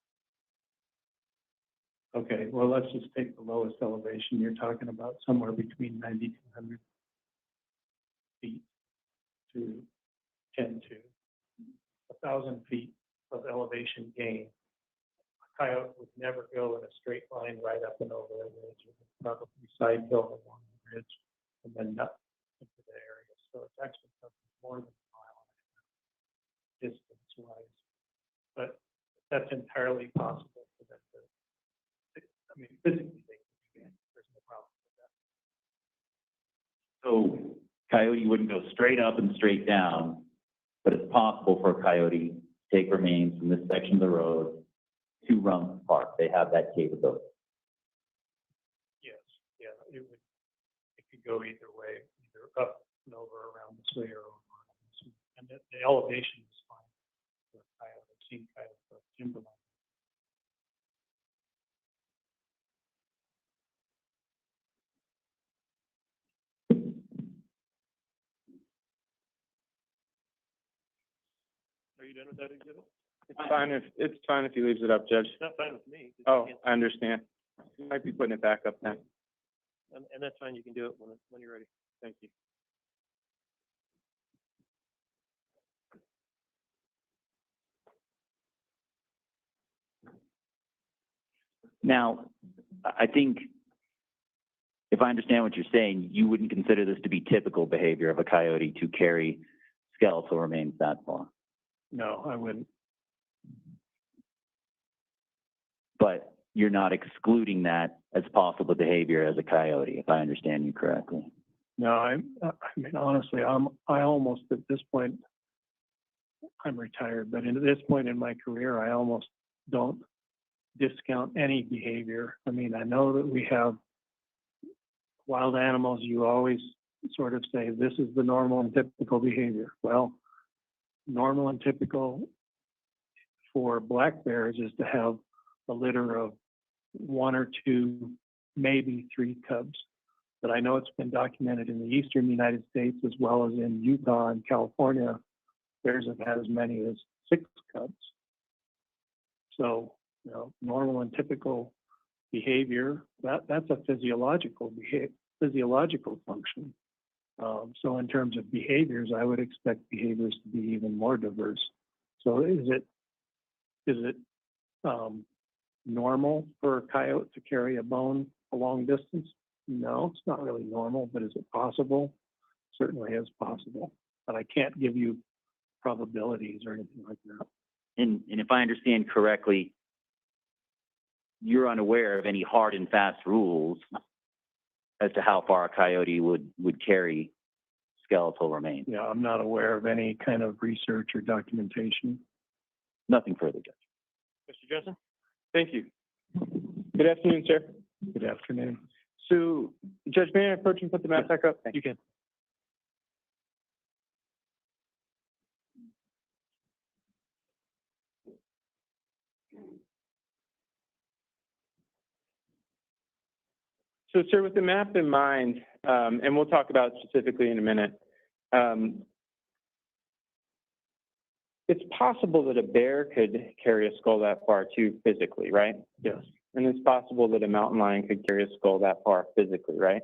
Okay, well, let's just take the lowest elevation. You're talking about somewhere between 9,200 feet to 10 to 1,000 feet of elevation gain. A coyote would never go in a straight line right up and over the ridge. It would probably side hill along the ridge and then up into the area. So it's actually something more than a mile and a half distance wise. But that's entirely possible for them to, I mean, physically they can do that. There's no problem with that. So coyote wouldn't go straight up and straight down, but it's possible for a coyote to take remains from this section of the road to Runlet Park. They have that capability. Yes, yeah, it could go either way, either up and over around this way or over around this way. And the elevation is fine for a coyote. I've seen coyotes go timberline. Are you done with that exhibit? It's fine if he leaves it up, Judge. It's not fine with me. 'cause Oh, you can't- I understand. You might be putting it back up then. And that's fine, you can do it when you're ready. Thank you. Now, I think, if I understand what you're saying, you wouldn't consider this to be typical behavior of a coyote to carry skeletal remains that far. No, I wouldn't. But you're not excluding that as possible behavior as a coyote, if I understand you correctly. No, I mean, honestly, I almost, at this point, I'm retired, but at this point in my career, I almost don't discount any behavior. I mean, I know that we have wild animals, you always sort of say, this is the normal and typical behavior. Well, normal and typical for black bears is to have a litter of 1 or 2, maybe 3 cubs. But I know it's been documented in the eastern United States as well as in Utah and California. Bears have had as many as 6 cubs. So, you know, normal and typical behavior, that's a physiological function. So in terms of behaviors, I would expect behaviors to be even more diverse. So is it normal for a coyote to carry a bone a long distance? No, it's not really normal, but is it possible? Certainly is possible, but I can't give you probabilities or anything like that. And if I understand correctly, you're unaware of any hard and fast rules as to how far a coyote would carry skeletal remains. Yeah, I'm not aware of any kind of research or documentation. Nothing further, Judge. Mr. Johnson? Thank you. Good afternoon, sir. Good afternoon. So, Judge, may I approach and put the map back up? You can. So, sir, with the map in mind, and we'll talk about it specifically in a minute, it's possible that a bear could carry a skull that far too physically, right? Yes. And it's possible that a mountain lion could carry a skull that far physically, right?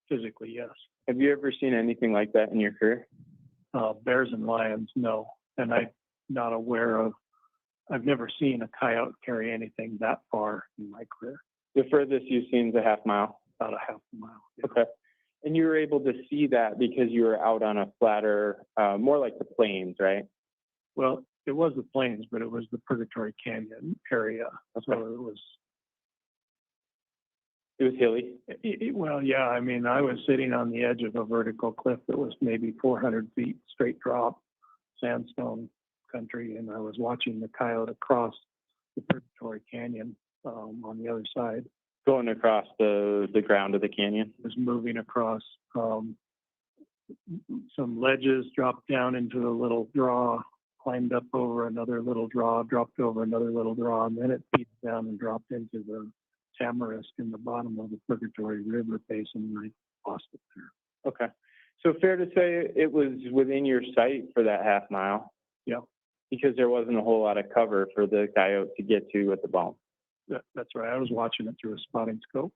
Physically, yes. Have you ever seen anything like that in your career? Bears and lions, no. And I'm not aware of, I've never seen a coyote carry anything that far in my career, The furthest you've seen is a half mile. about a half a mile. Yeah. Okay. And you were able to see that because you were out on a flatter, more like the plains, right? Well, it was the plains, but it was the Purgatory Canyon area. So it was, It was hilly. well, yeah, I mean, I was sitting on the edge of a vertical cliff that was maybe 400 feet straight drop, sandstone country, and I was watching the coyote across the Purgatory Canyon on the other side. Going across the ground of the canyon. It was moving across some ledges, dropped down into a little draw, climbed up over another little draw, dropped over another little draw, and then it peaked down and dropped into the tamarisk in the bottom of the Purgatory River basin, and I lost it there. Okay. So fair to say it was within your sight for that half mile? Yeah. Because there wasn't a whole lot of cover for the coyote to get to at the bone. That's right. I was watching it through a spotting scope.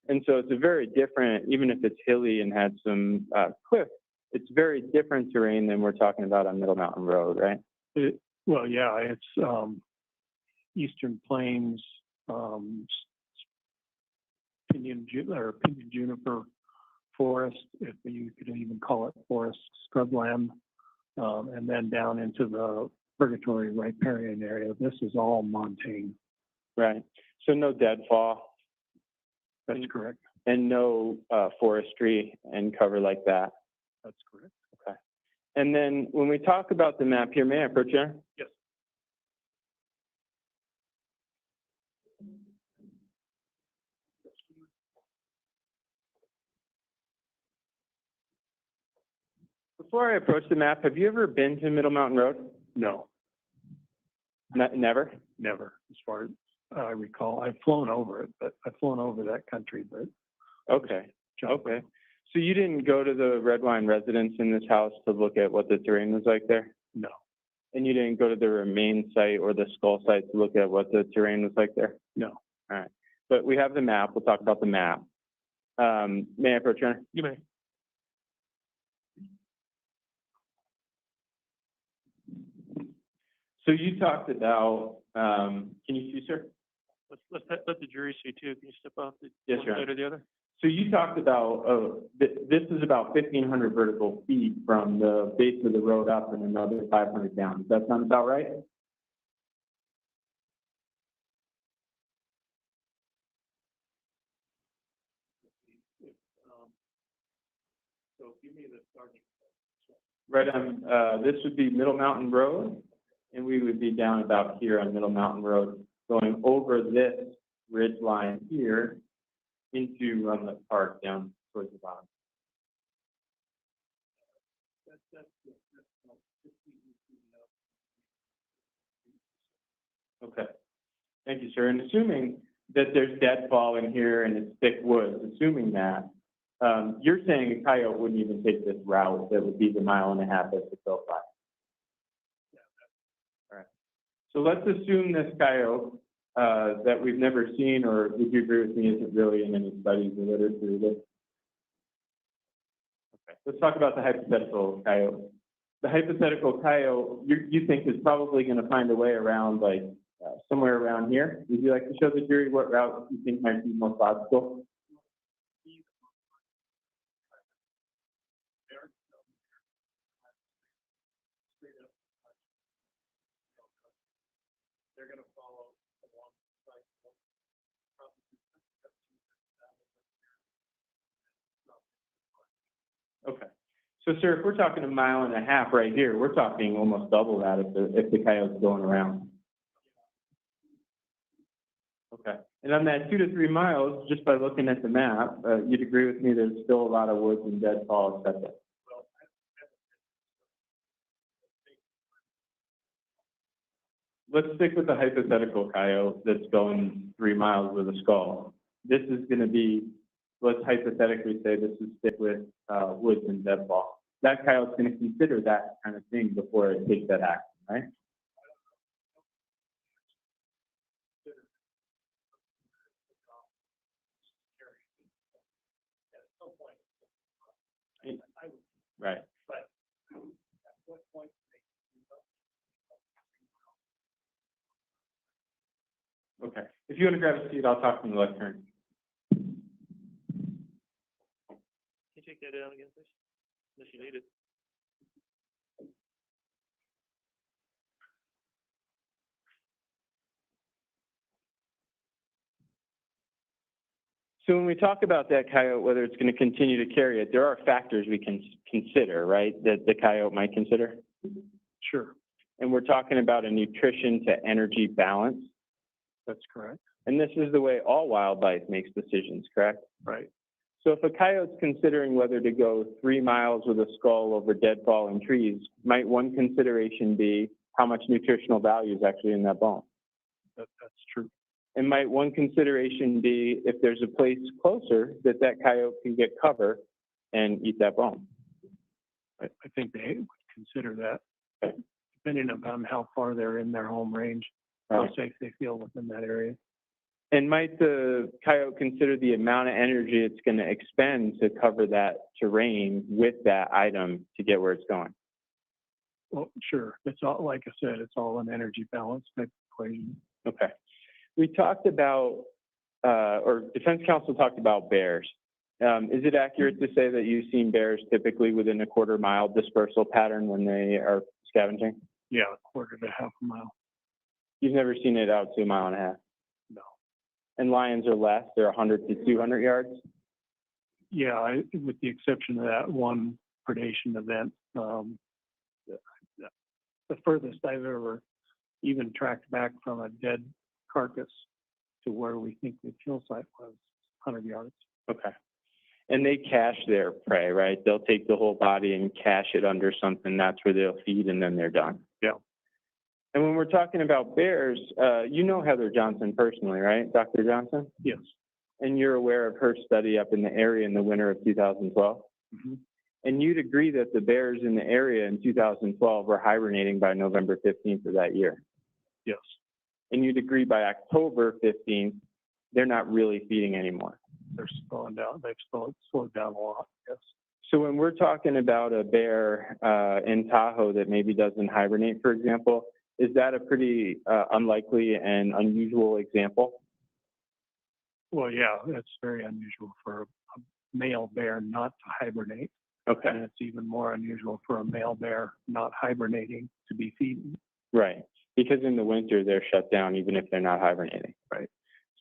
And so it's a very different, even if it's hilly and had some cliff, it's very different terrain than we're talking about on Middle Mountain Road, right? Well, yeah, it's Eastern Plains, pinyon juniper forest, if you could even call it forest, scrubland, and then down into the Purgatory riparian area. This is all montane. Right. So no deadfall. That's correct. And no forestry and cover like that. That's correct. Okay. And then when we talk about the map here, may I approach you? Yes. Before I approach the map, have you ever been to Middle Mountain Road? No, Never? never, as far as I recall. I've flown over it, but I've flown over that country, but Okay. Okay. So you didn't go to the Redwine residence in this house to look at what the terrain was like there? no, And you didn't go to the remain site or the skull site to look at what the terrain was like there? no. All right. But we have the map. We'll talk about the map. May I approach, Your Honor? You may. So you talked about, can you see, sir? Let the jury see too. Can you step off the Yes, one Your side Honor. or the other? So you talked about, this is about 1,500 vertical feet from the base of the road up and another 500 down. Does that sound about right? So give me the starting. Right on, this would be Middle Mountain Road, and we would be down about here on Middle Mountain Road, going over this ridge line here into the park down towards the bottom. Okay. Thank you, sir. And assuming that there's deadfall in here and it's thick woods, assuming that, you're saying a coyote wouldn't even take this route that would be the 1.5 miles that the go by. All right. So let's assume this coyote that we've never seen, or would you agree with me, isn't really in any studies or literature? Okay. let's talk about the hypothetical coyote. The hypothetical coyote, you think is probably going to find a way around, like, somewhere around here. Would you like to show the jury what route you think might be most logical? They're gonna follow along the side. Okay. So, sir, if we're talking 1.5 miles right here, we're talking almost double that if the coyote's going around. Okay. And on that 2 to 3 miles, just by looking at the map, you'd agree with me there's still a lot of woods and deadfall, et cetera. Let's stick with the hypothetical coyote that's going 3 miles with a skull. This is going to be, let's hypothetically say this is stick with woods and deadfall. That coyote's going to consider that kind of thing before it takes that action, right? Right. Okay. If you want to grab a seat, I'll talk from the lectern. Can you take that down again, please? Unless you need it. So when we talk about that coyote, whether it's going to continue to carry it, there are factors we can consider, right, that the coyote might consider? Sure, And we're talking about a nutrition to energy balance. that's correct. And this is the way all wildlife makes decisions, correct? Right. So if a coyote's considering whether to go 3 miles with a skull over dead fallen trees, might one consideration be how much nutritional value is actually in that bone? That's true. And might one consideration be if there's a place closer that that coyote can get cover and eat that bone? I think they would consider that, depending upon how far they're in their home range, how safe they feel within that area. And might the coyote consider the amount of energy it's going to expend to cover that terrain with that item to get where it's going? Well, sure. It's all, like I said, it's all an energy balance type equation. Okay. We talked about, or Defense Counsel talked about bears. Is it accurate to say that you've seen bears typically within a 1/4 mile dispersal pattern when they are scavenging? Yeah, 1/4 to 1/2 mile. You've never seen it out to 1.5 miles? No. And lions are less, they're 100 to 200 yards? Yeah, with the exception of that one predation event, the furthest I've ever even tracked back from a dead carcass to where we think the kill site was 100 yards. Okay. And they cache their prey, right? They'll take the whole body and cache it under something. That's where they'll feed, and then they're done. Yeah. And when we're talking about bears, you know Heather Johnson personally, right, Dr. Johnson? Yes. And you're aware of her study up in the area in the winter of 2012? Mm-hmm. And you'd agree that the bears in the area in 2012 were hibernating by November 15th of that year? Yes. And you'd agree by October 15th, they're not really feeding anymore? They're slowing down. They've slowed down a lot, yes. So when we're talking about a bear in Tahoe that maybe doesn't hibernate, for example, is that a pretty unlikely and unusual example? Well, yeah, it's very unusual for a male bear not to hibernate. Okay. And it's even more unusual for a male bear not hibernating to be feeding. Right. Because in the winter, they're shut down even if they're not hibernating. Right.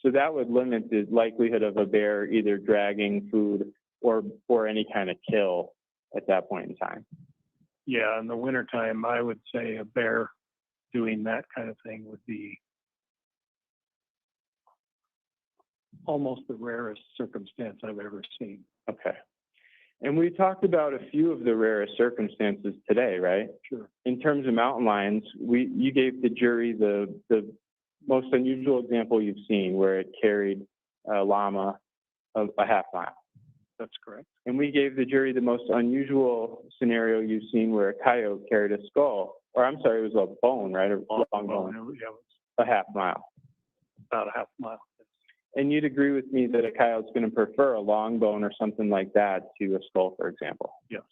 So that would limit the likelihood of a bear either dragging food or any kind of kill at that point in time. Yeah, in the wintertime, I would say a bear doing that kind of thing would be almost the rarest circumstance I've ever seen. Okay. And we talked about a few of the rarest circumstances today, right? Sure. In terms of mountain lions, you gave the jury the most unusual example you've seen where it carried a llama a 1/2 mile. That's correct. And we gave the jury the most unusual scenario you've seen where a coyote carried a skull, or I'm sorry, it was a bone, right? A long bone. Yeah, it was a 1/2 mile. about a 1/2 mile. And you'd agree with me that a coyote's going to prefer a long bone or something like that to a skull, for example? Yes.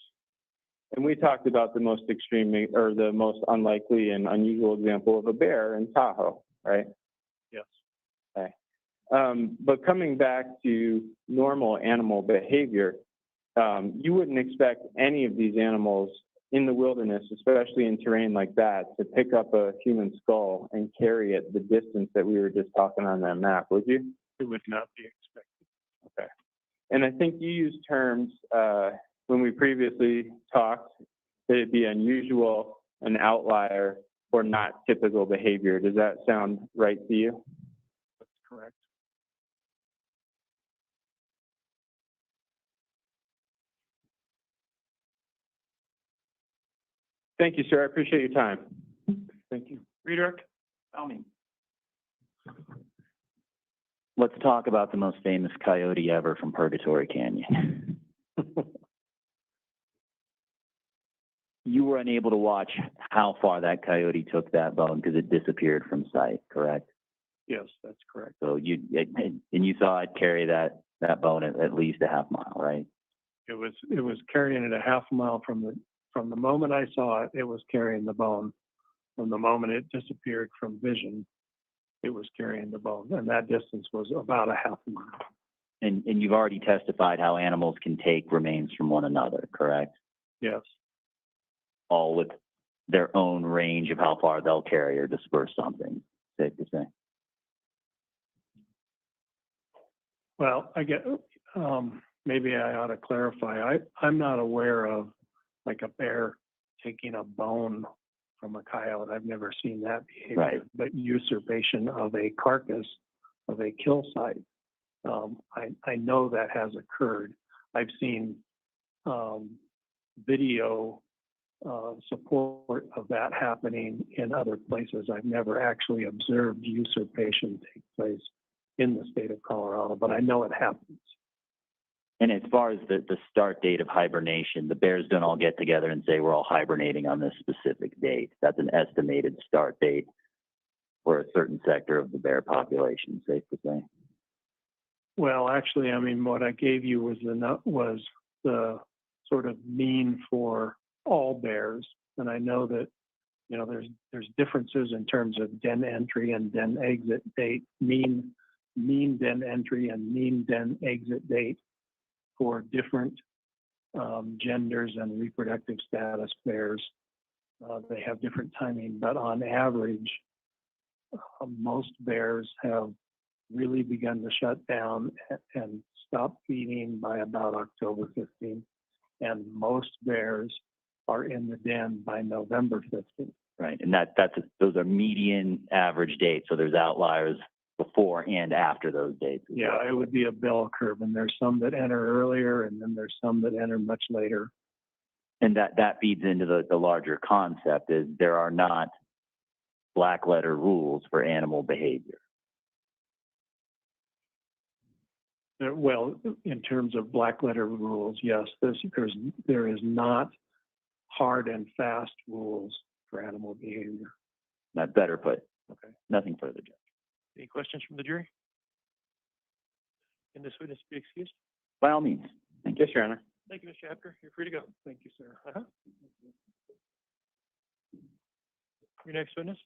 And we talked about the most extreme or the most unlikely and unusual example of a bear in Tahoe, right? Yes. Okay. But coming back to normal animal behavior, you wouldn't expect any of these animals in the wilderness, especially in terrain like that, to pick up a human skull and carry it the distance that we were just talking on that map, would you? It would not be expected. Okay. And I think you used terms when we previously talked that it'd be unusual, an outlier, or not typical behavior. Does that sound right to you? That's correct. Thank you, sir. I appreciate your time. Thank you. Redirect? Let's talk about the most famous coyote ever from Purgatory Canyon. You were unable to watch how far that coyote took that bone because it disappeared from sight, correct? Yes, that's correct. So you saw it carry that bone at least a half mile, right? It was carrying it a half mile from the moment I saw it, it was carrying the bone. From the moment it disappeared from vision, it was carrying the bone. And that distance was about a half mile. And you've already testified how animals can take remains from one another, correct? Yes. All with their own range of how far they'll carry or disperse something, safe to say. Well, I get, maybe I ought to clarify. I'm not aware of like a bear taking a bone from a coyote. I've never seen that behavior. Right. But usurpation of a carcass of a kill site, I know that has occurred. I've seen video support of that happening in other places. I've never actually observed usurpation take place in the state of Colorado, but I know it happens. And as far as the start date of hibernation, the bears don't all get together and say we're all hibernating on this specific date. That's an estimated start date for a certain sector of the bear population, safe to say. Well, actually, I mean, what I gave you was the sort of mean for all bears, and I know that there's differences in terms of den entry and den exit date, mean den entry and mean den exit date for different genders and reproductive status bears. They have different timing, but on average, most bears have really begun to shut down and stop feeding by about October 15th. And most bears are in the den by November 15th. Right, and those are median average dates, so there's outliers before and after those dates. Yeah, it would be a bell curve, and there's some that enter earlier, and then there's some that enter much later. And that feeds into the larger concept is there are not black letter rules for animal behavior. Well, in terms of black letter rules, yes, there is not hard and fast rules for animal behavior. Not better put. Okay. Nothing further, Judge. Any questions from the jury? Can this witness be excused? By all means. Thank you. Yes, Your Honor. Thank you, Mr. Apker. You're free to go. Thank you, sir. Your next witness?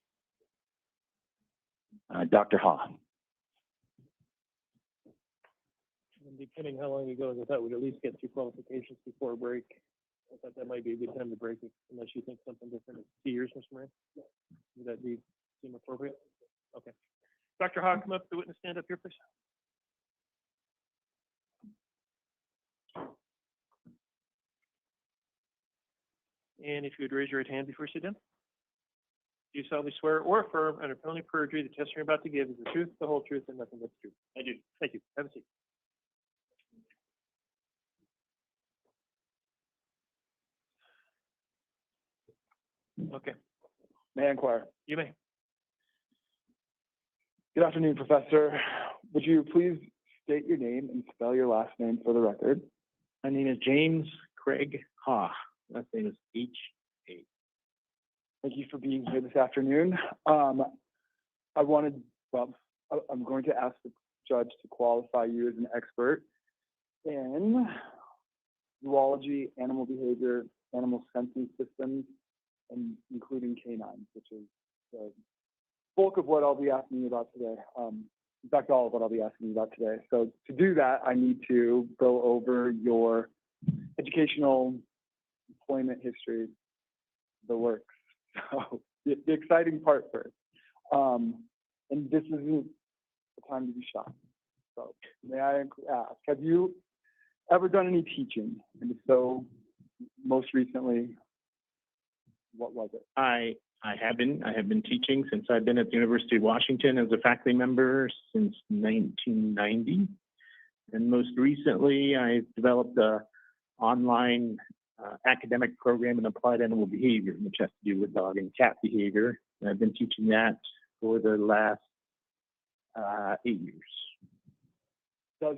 Dr. Ha. And depending how long ago, I thought we'd at least get through qualifications before a break. I thought that might be a good time to break it, unless you think something different. 2 years, Mr. Moran? Would that seem appropriate? Okay. Dr. Ha, come up to the witness stand up here, please. And if you would raise your right hand before you sit down. Do you solemnly swear or affirm under penalty of perjury the testimony you're about to give is the truth, the whole truth, and nothing but the truth? I do. Thank you. Have a seat. Okay, May I inquire? you may. Good afternoon, Professor. Would you please state your name and spell your last name for the record? My name is James Craig Ha. Last name is H.A. Thank you for being here this afternoon. I'm going to ask the judge to qualify you as an expert in zoology, animal behavior, animal sensing systems, and including canines, which is the bulk of what I'll be asking you about today. In fact, all of what I'll be asking you about today. So to do that, I need to go over your educational employment history, the works. So the exciting part first. And this isn't the time to be shy. So may I ask, have you ever done any teaching? And if so, most recently, what was it? I have been teaching since I've been at the University of Washington as a faculty member since 1990. And most recently, I developed a online academic program in applied animal behavior, which has to do with dog and cat behavior. And I've been teaching that for the last 8 years. Does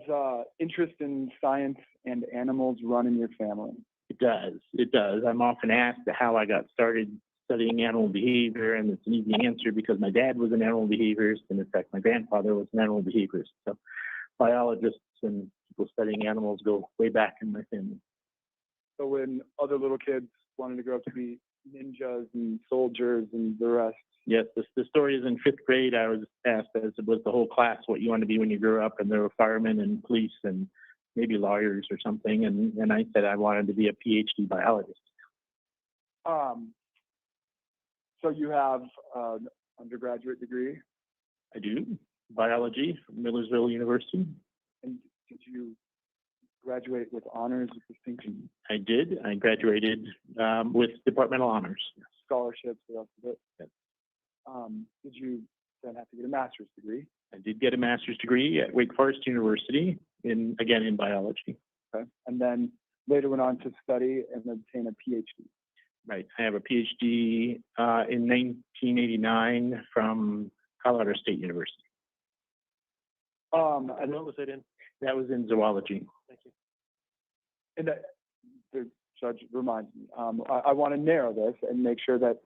interest in science and animals run in your family? It does. It does. I'm often asked how I got started studying animal behavior, and it's an easy answer because my dad was an animal behaviorist, and in fact, my grandfather was an animal behaviorist. So biologists and people studying animals go way back in my family. So when other little kids wanted to grow up to be ninjas and soldiers and the rest? Yes, the story is in 5th grade. I was asked, as it was the whole class, what you want to be when you grew up, and there were firemen and police and maybe lawyers or something, and I said I wanted to be a PhD biologist. So you have an undergraduate degree? I do, biology from Millersville University. And did you graduate with honors with distinction? I did. I graduated with departmental honors. Scholarships, the rest of it? Yes. Did you then have to get a master's degree? I did get a master's degree at Wake Forest University in biology. Okay. And then later went on to study and obtain a PhD. Right. I have a PhD in 1989 from Colorado State University. And what was it in? That was in zoology. Thank you. And the judge reminds me, I want to narrow this and make sure that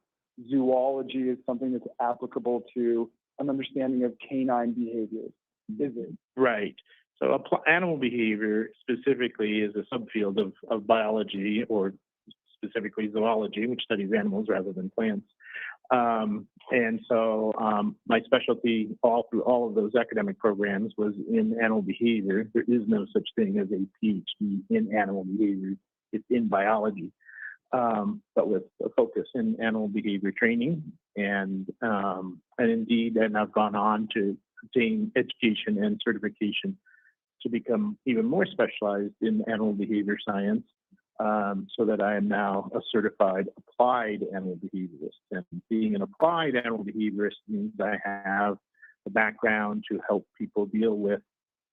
zoology is something that's applicable to an understanding of canine behavior. Is it? Right. So animal behavior specifically is a subfield of biology, or specifically zoology, which studies animals rather than plants. And so my specialty through all of those academic programs was in animal behavior. There is no such thing as a PhD in animal behavior. It's in biology, but with a focus in animal behavior training. And indeed, and I've gone on to obtain education and certification to become even more specialized in animal behavior science, so that I am now a certified applied animal behaviorist. And being an applied animal behaviorist means I have a background to help people deal with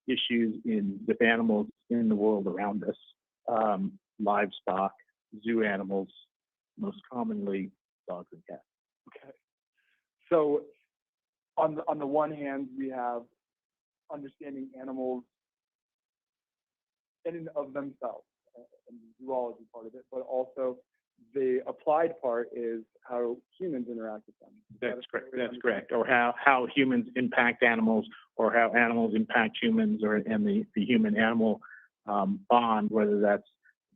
issues with animals in the world around us, livestock, zoo animals, most commonly dogs and cats. Okay. So on the one hand, we have understanding animals in and of themselves, and the zoology part of it, but also the applied part is how humans interact with them. That's correct. That's correct. Or how humans impact animals, or how animals impact humans, and the human-animal bond, whether that's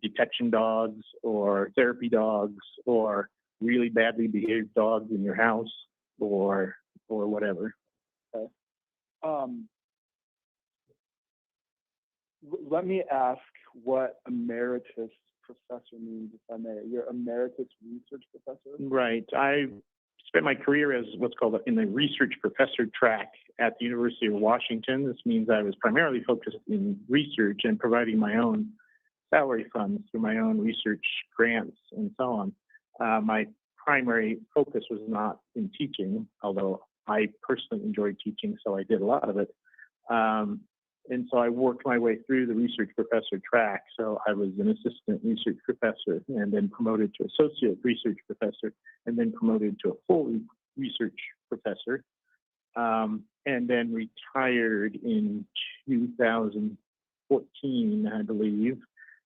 detection dogs or therapy dogs or really badly behaved dogs in your house or whatever. Okay. Let me ask what emeritus professor means, if I may. You're emeritus research professor? Right. I spent my career as what's called in the research professor track at the University of Washington. This means I was primarily focused in research and providing my own salary funds through my own research grants and so on. My primary focus was not in teaching, although I personally enjoyed teaching, so I did a lot of it. And so I worked my way through the research professor track. So I was an assistant research professor and then promoted to associate research professor and then promoted to a full research professor. And then retired in 2014, I believe.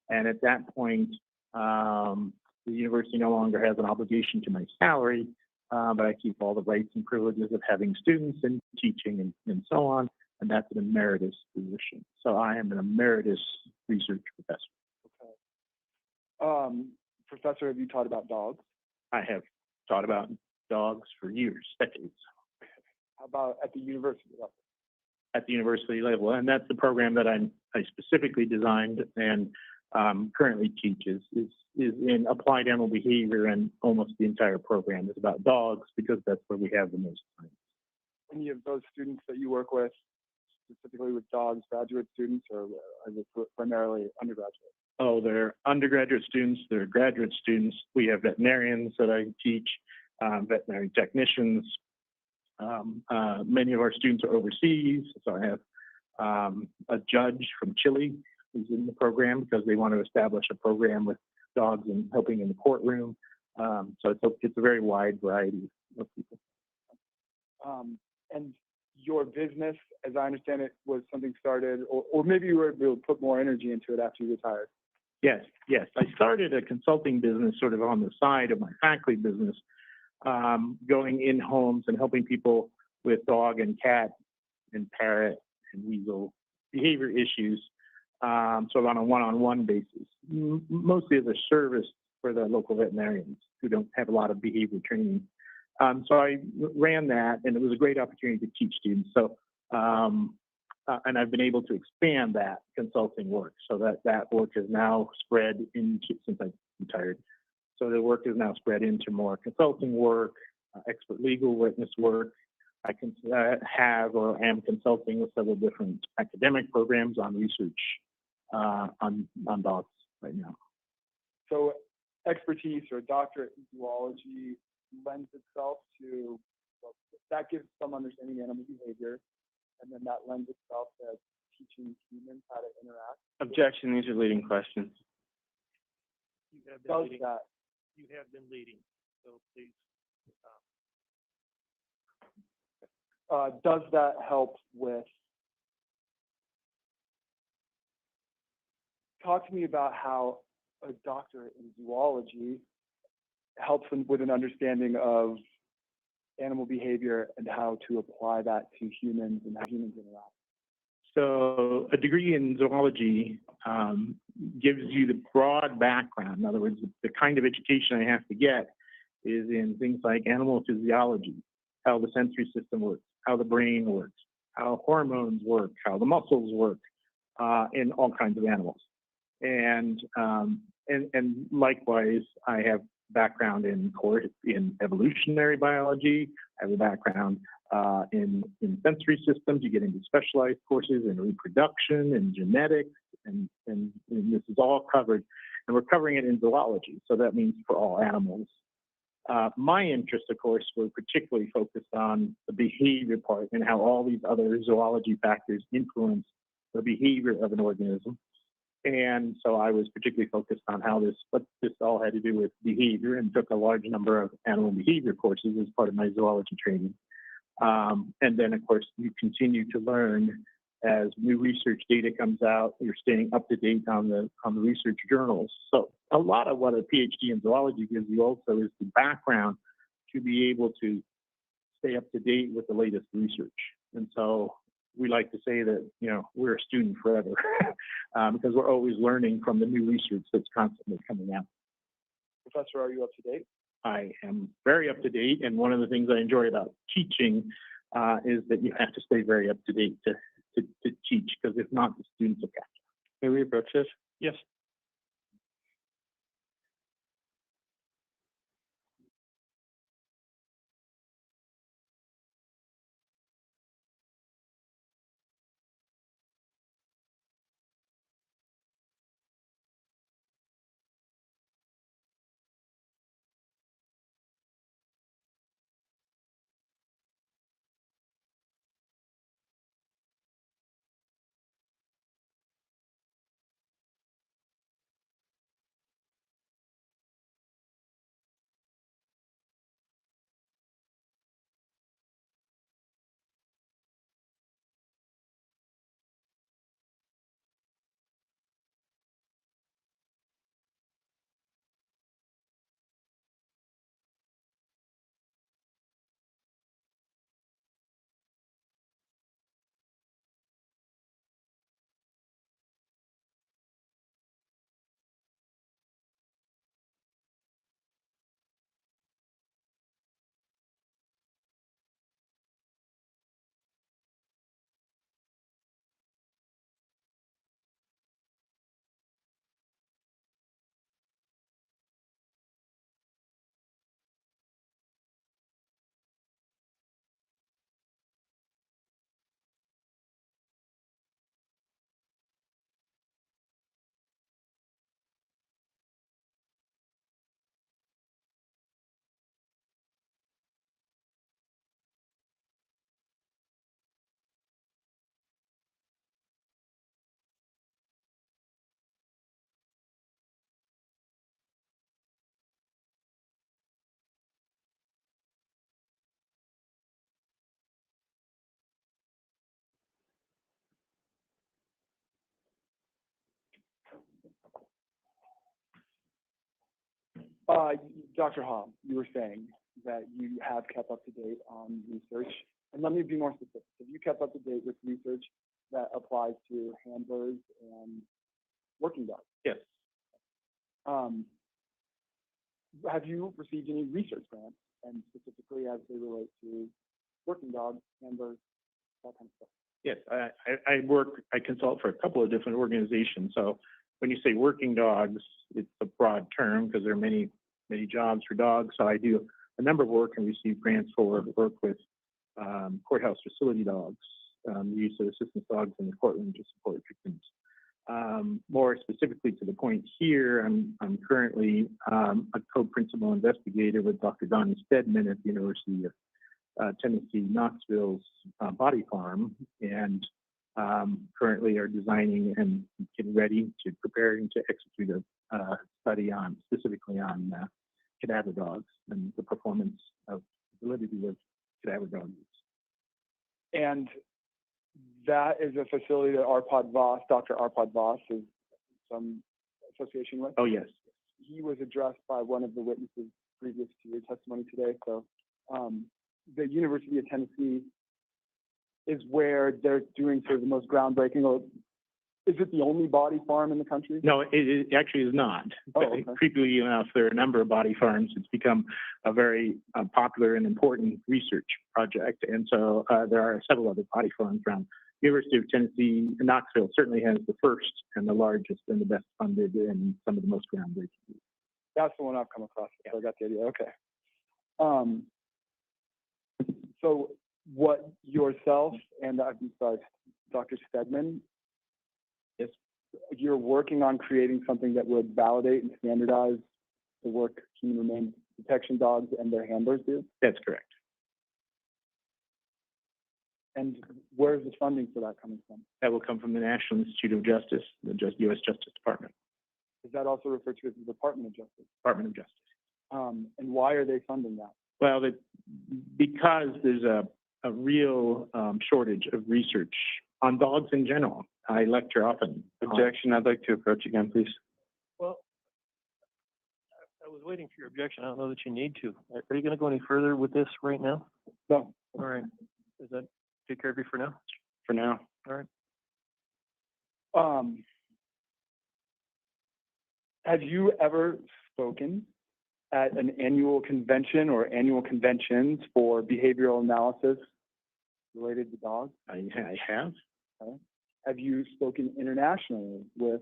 And at that point, the university no longer has an obligation to my salary, but I keep all the rights and privileges of having students and teaching and so on. and that's an emeritus position. So I am an emeritus research professor. Professor, have you taught about dogs? I have taught about dogs for years, decades, How about at the university level? at the university level, and that's the program that I specifically designed and currently teach is in applied animal behavior, and almost the entire program is about dogs because that's where we have the most time. Any of those students that you work with, specifically with dogs, graduate students, or are they primarily undergraduate? Oh, they're undergraduate students, they're graduate students. We have veterinarians that I teach, veterinary technicians. Many of our students are overseas, so I have a judge from Chile who's in the program because they want to establish a program with dogs and helping in the courtroom. So it's a very wide variety of people. And your business, as I understand it, was something started, or maybe you were able to put more energy into it after you retired. Yes. I started a consulting business sort of on the side of my faculty business, going in homes and helping people with dog and cat and parrot and weasel behavior issues, sort of on a one-on-one basis, mostly as a service for the local veterinarians who don't have a lot of behavior training. So I ran that, and it was a great opportunity to teach students. So, and I've been able to expand that consulting work so that work is now spread into, since I retired, so the work is now spread into more consulting work, expert legal witness work. I can have or am consulting with several different academic programs on research on dogs right now. So expertise or doctorate in zoology lends itself to, well, that gives some understanding of animal behavior, and then that lends itself to teaching humans how to interact. Objection, these are leading questions. You have been Does leading. that, You have been leading, so please stop. does that help with, talk to me about how a doctorate in zoology helps them with an understanding of animal behavior and how to apply that to humans and how humans interact. So a degree in zoology gives you the broad background. In other words, the kind of education I have to get is in things like animal physiology, how the sensory system works, how the brain works, how hormones work, how the muscles work in all kinds of animals. And likewise, I have background in evolutionary biology. I have a background in sensory systems. You get into specialized courses in reproduction and genetics, and this is all covered. And we're covering it in zoology, so that means for all animals. My interest, of course, were particularly focused on the behavior part and how all these other zoology factors influence the behavior of an organism. And so I was particularly focused on what this all had to do with behavior, and took a large number of animal behavior courses as part of my zoology training. And then, of course, you continue to learn as new research data comes out. You're staying up to date on the research journals. So a lot of what a PhD in zoology gives you also is the background to be able to stay up to date with the latest research. And so we like to say that, we're a student forever because we're always learning from the new research that's constantly coming out. Professor, are you up to date? I am very up to date, and one of the things I enjoy about teaching is that you have to stay very up to date to teach, because if not, the students will catch up. May we approach this? Yes. Dr. Hall, you were saying that you have kept up to date on research, and let me be more specific. Have you kept up to date with research that applies to handlers and working dogs? Yes. Have you received any research grants, and specifically as they relate to working dogs, handlers, that kind of stuff? Yes, I consult for a couple of different organizations. So when you say working dogs, it's a broad term because there are many jobs for dogs. So I do a number of work and receive grants for work with courthouse facility dogs, the use of assistance dogs in the courtroom to support victims. More specifically to the point here, I'm currently a co-principal investigator with Dr. Donnie Stedman at the University of Tennessee Knoxville's body farm, and currently are designing and getting ready to preparing to execute a study specifically on cadaver dogs and the performance of validity of cadaver dogs. And that is a facility that Dr. Arpad Voss is some association with. Oh, yes. He was addressed by one of the witnesses previous to your testimony today. So the University of Tennessee is where they're doing sort of the most groundbreaking, or is it the only body farm in the country? No, it actually is not. Oh, But okay. creepily enough, there are a number of body farms. It's become a very popular and important research project. And so there are several other body farms around. University of Tennessee, Knoxville certainly has the first and the largest and the best funded and some of the most groundbreaking. That's the one I've come across. Yeah. So I got the idea. Okay. So what yourself and Dr. Stedman, Yes. You're working on creating something that would validate and standardize the work human remains detection dogs and their handlers do? That's correct. And where's the funding for that coming from? That will come from the National Institute of Justice, the U.S. Justice Department. Is that also referred to as the Department of Justice? Department of Justice. And why are they funding that? Well, because there's a real shortage of research on dogs in general. I lecture often. Objection, I'd like to approach again, please. Well, I was waiting for your objection. I don't know that you need to. Are you going to go any further with this right now? No. All right. Does that take care of you for now? For now. All right. Have you ever spoken at an annual convention or annual conventions for behavioral analysis related to dogs? I have. Okay. Have you spoken internationally with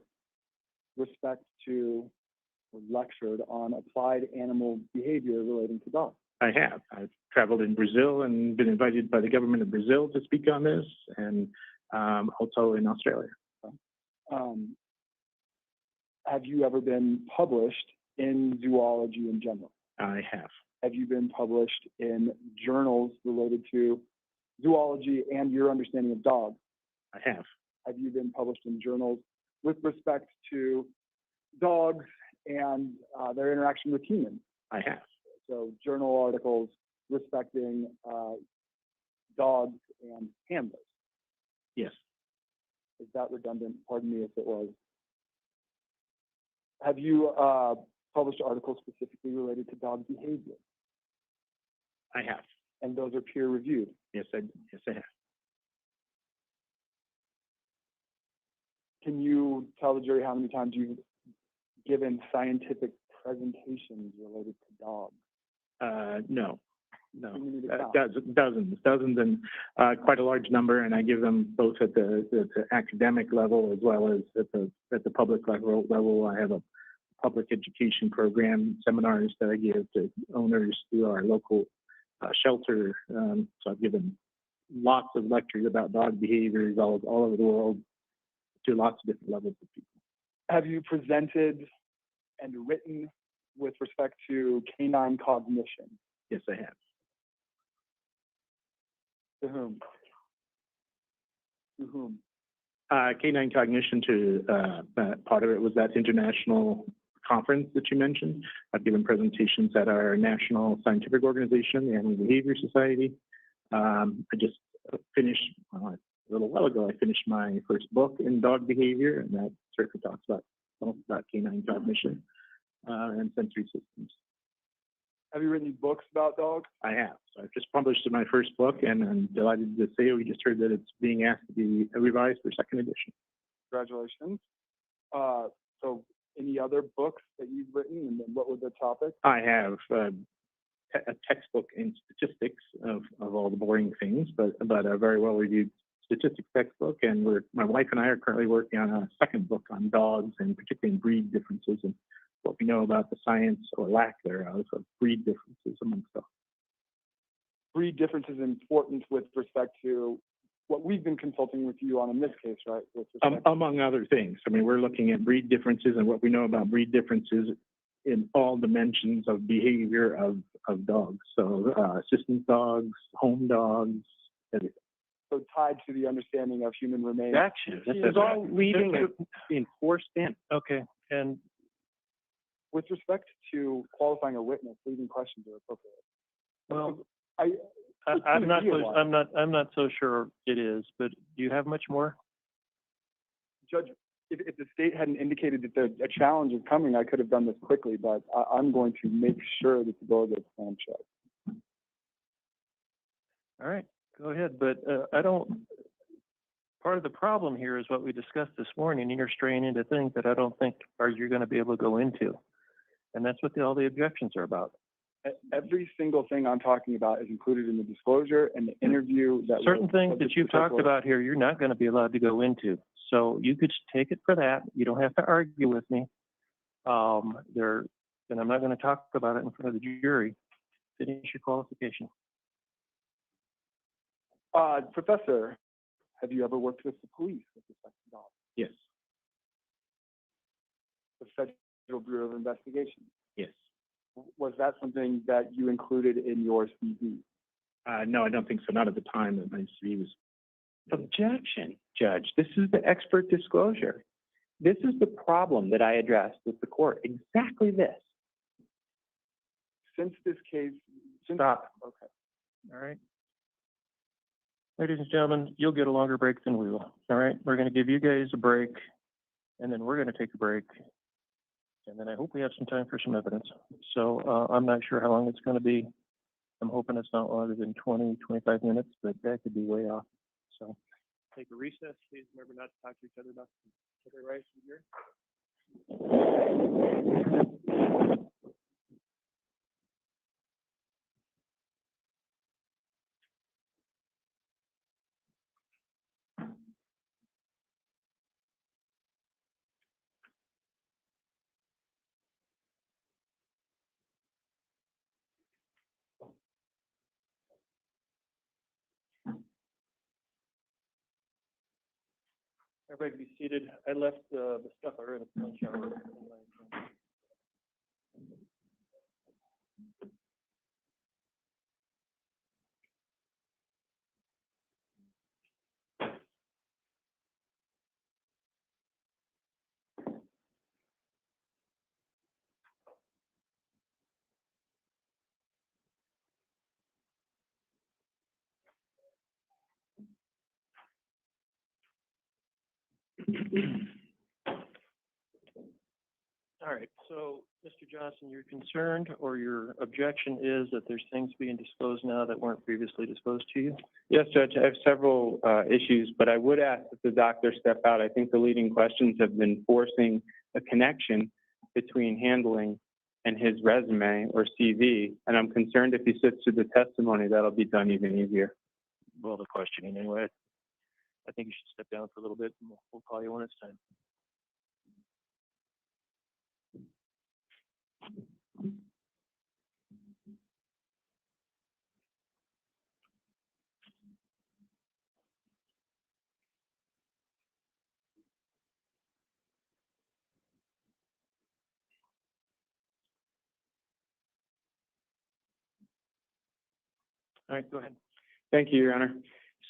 respect to or lectured on applied animal behavior relating to dogs? I have. I've traveled in Brazil and been invited by the government of Brazil to speak on this, and also in Australia. Have you ever been published in zoology in general? I have. Have you been published in journals related to zoology and your understanding of dogs? I have. Have you been published in journals with respect to dogs and their interaction with humans? I have. So journal articles respecting dogs and handlers. Yes. Is that redundant? Pardon me if it was. Have you published articles specifically related to dog behavior? I have. And those are peer reviewed? Yes, I have. Can you tell the jury how many times you've given scientific presentations related to dogs? No. You need to count. Dozens, and quite a large number, and I give them both at the academic level as well as at the public level. I have a public education program, seminars that I give to owners through our local shelter. So I've given lots of lectures about dog behaviors all over the world to lots of different levels of people. Have you presented and written with respect to canine cognition? Yes, I have. To whom? To whom? Canine cognition part of it was that international conference that you mentioned. I've given presentations at our national scientific organization, the Animal Behavior Society. I just finished, a little while ago, I finished my first book in dog behavior, and that certainly talks about canine cognition. and sensory systems. Have you written any books about dogs? I have. So I've just published my first book, and I'm delighted to say we just heard that it's being asked to be revised for second edition. Congratulations. So any other books that you've written, and then what were the topics? I have a textbook in statistics of all the boring things, but a very well-reviewed statistics textbook, and my wife and I are currently working on a second book on dogs, and particularly in breed differences and what we know about the science or lack thereof of breed differences amongst dogs. Breed differences important with respect to what we've been consulting with you on in this case, right? With respect Among other things. I mean, we're looking at breed differences and what we know about breed differences in all dimensions of behavior of dogs. So assistance dogs, home dogs, everything. so tied to the understanding of human remains. Action. This is all leading to being forced in. Okay, and With respect to qualifying a witness, leading questions are appropriate. well, It I'm could not be a so, lot. I'm not so sure it is, but do you have much more? Judge, if the state hadn't indicated that a challenge is coming, I could have done this quickly, but I'm going to make sure that the door gets slammed shut. All right, go ahead, but part of the problem here is what we discussed this morning, and you're straying into things that I don't think you're going to be able to go into. And that's what all the objections are about. Every single thing I'm talking about is included in the disclosure and the interview that Certain things that you've talked about here, you're not going to be allowed to go into. So you could take it for that. You don't have to argue with me. And I'm not going to talk about it in front of the jury. Finish your qualification. Professor, have you ever worked with the police with respect to dogs? Yes. The Federal Bureau of Investigation? Yes. Was that something that you included in your CV? No, I don't think so. Not at the time that my CV was. Objection, Judge. This is the expert disclosure. This is the problem that I addressed with the court. Exactly this. Since this case, Stop. Okay. All right. Ladies and gentlemen, you'll get a longer break than we will. All right. We're going to give you guys a break, and then we're going to take a break. And then I hope we have some time for some evidence. So I'm not sure how long it's going to be. I'm hoping it's not longer than 20, 25 minutes, but that could be way off. So take a recess. Please remember not to talk to each other about the rights here. Everybody be seated. I left the stuff I in the punch shower. All right, so Mr. Johnson, you're concerned or your objection is that there's things being disclosed now that weren't previously disclosed to you? Yes, Judge, I have several issues, but I would ask that the doctor step out. I think the leading questions have been forcing a connection between handling and his resume or CV, and I'm concerned if he sits through the testimony, that'll be done even easier. Well, the questioning anyway. I think you should step down for a little bit and we'll call you when it's time. All right, go ahead. Thank you, Your Honor.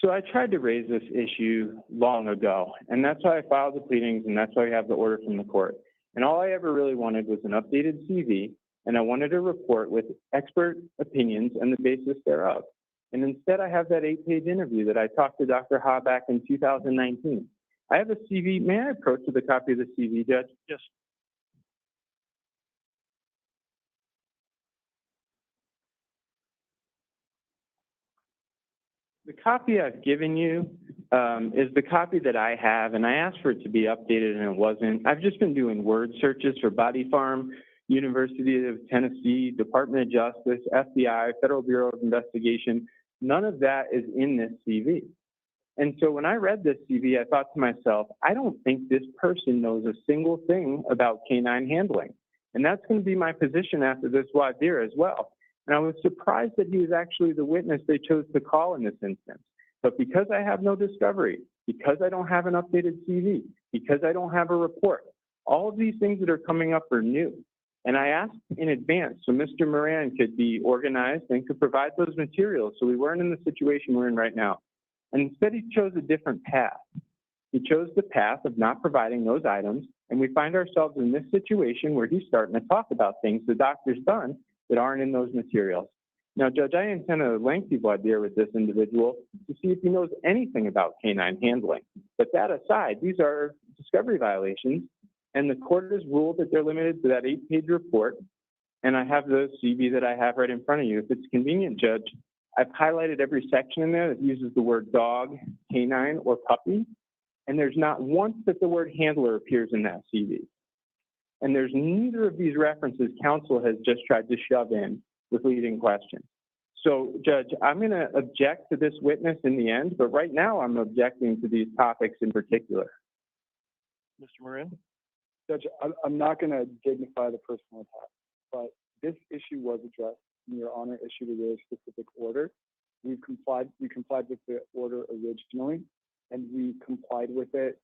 So I tried to raise this issue long ago, and that's why I filed the pleadings, and that's why we have the order from the court. And all I ever really wanted was an updated CV, and I wanted a report with expert opinions and the basis thereof. And instead, I have that 8-page interview that I talked to Dr. Ha back in 2019. I have a CV. May I approach with a copy of the CV, Judge? Yes. The copy I've given you is the copy that I have, and I asked for it to be updated and it wasn't. I've just been doing word searches for Body Farm, University of Tennessee, Department of Justice, FBI, Federal Bureau of Investigation. None of that is in this CV. And so when I read this CV, I thought to myself, I don't think this person knows a single thing about canine handling. And that's going to be my position after this voir dire as well. And I was surprised that he was actually the witness they chose to call in this instance. But because I have no discovery, because I don't have an updated CV, because I don't have a report, all of these things that are coming up are new. And I asked in advance so Mr. Moran could be organized and could provide those materials so we weren't in the situation we're in right now. And instead he chose a different path. He chose the path of not providing those items, and we find ourselves in this situation where he's starting to talk about things the doctor's done that aren't in those materials. Now, Judge, I intend a lengthy voir dire with this individual to see if he knows anything about canine handling. But that aside, these are discovery violations, and the court has ruled that they're limited to that 8-page report, and I have the CV that I have right in front of you. If it's convenient, Judge, I've highlighted every section in there that uses the word dog, canine, or puppy, and there's not once that the word handler appears in that CV. And there's neither of these references counsel has just tried to shove in with leading questions. So, Judge, I'm going to object to this witness in the end, but right now I'm objecting to these topics in particular. Mr. Moran? Judge, I'm not going to dignify the personal attack, but this issue was addressed, and Your Honor issued a very specific order. We complied with the order originally, and we complied with it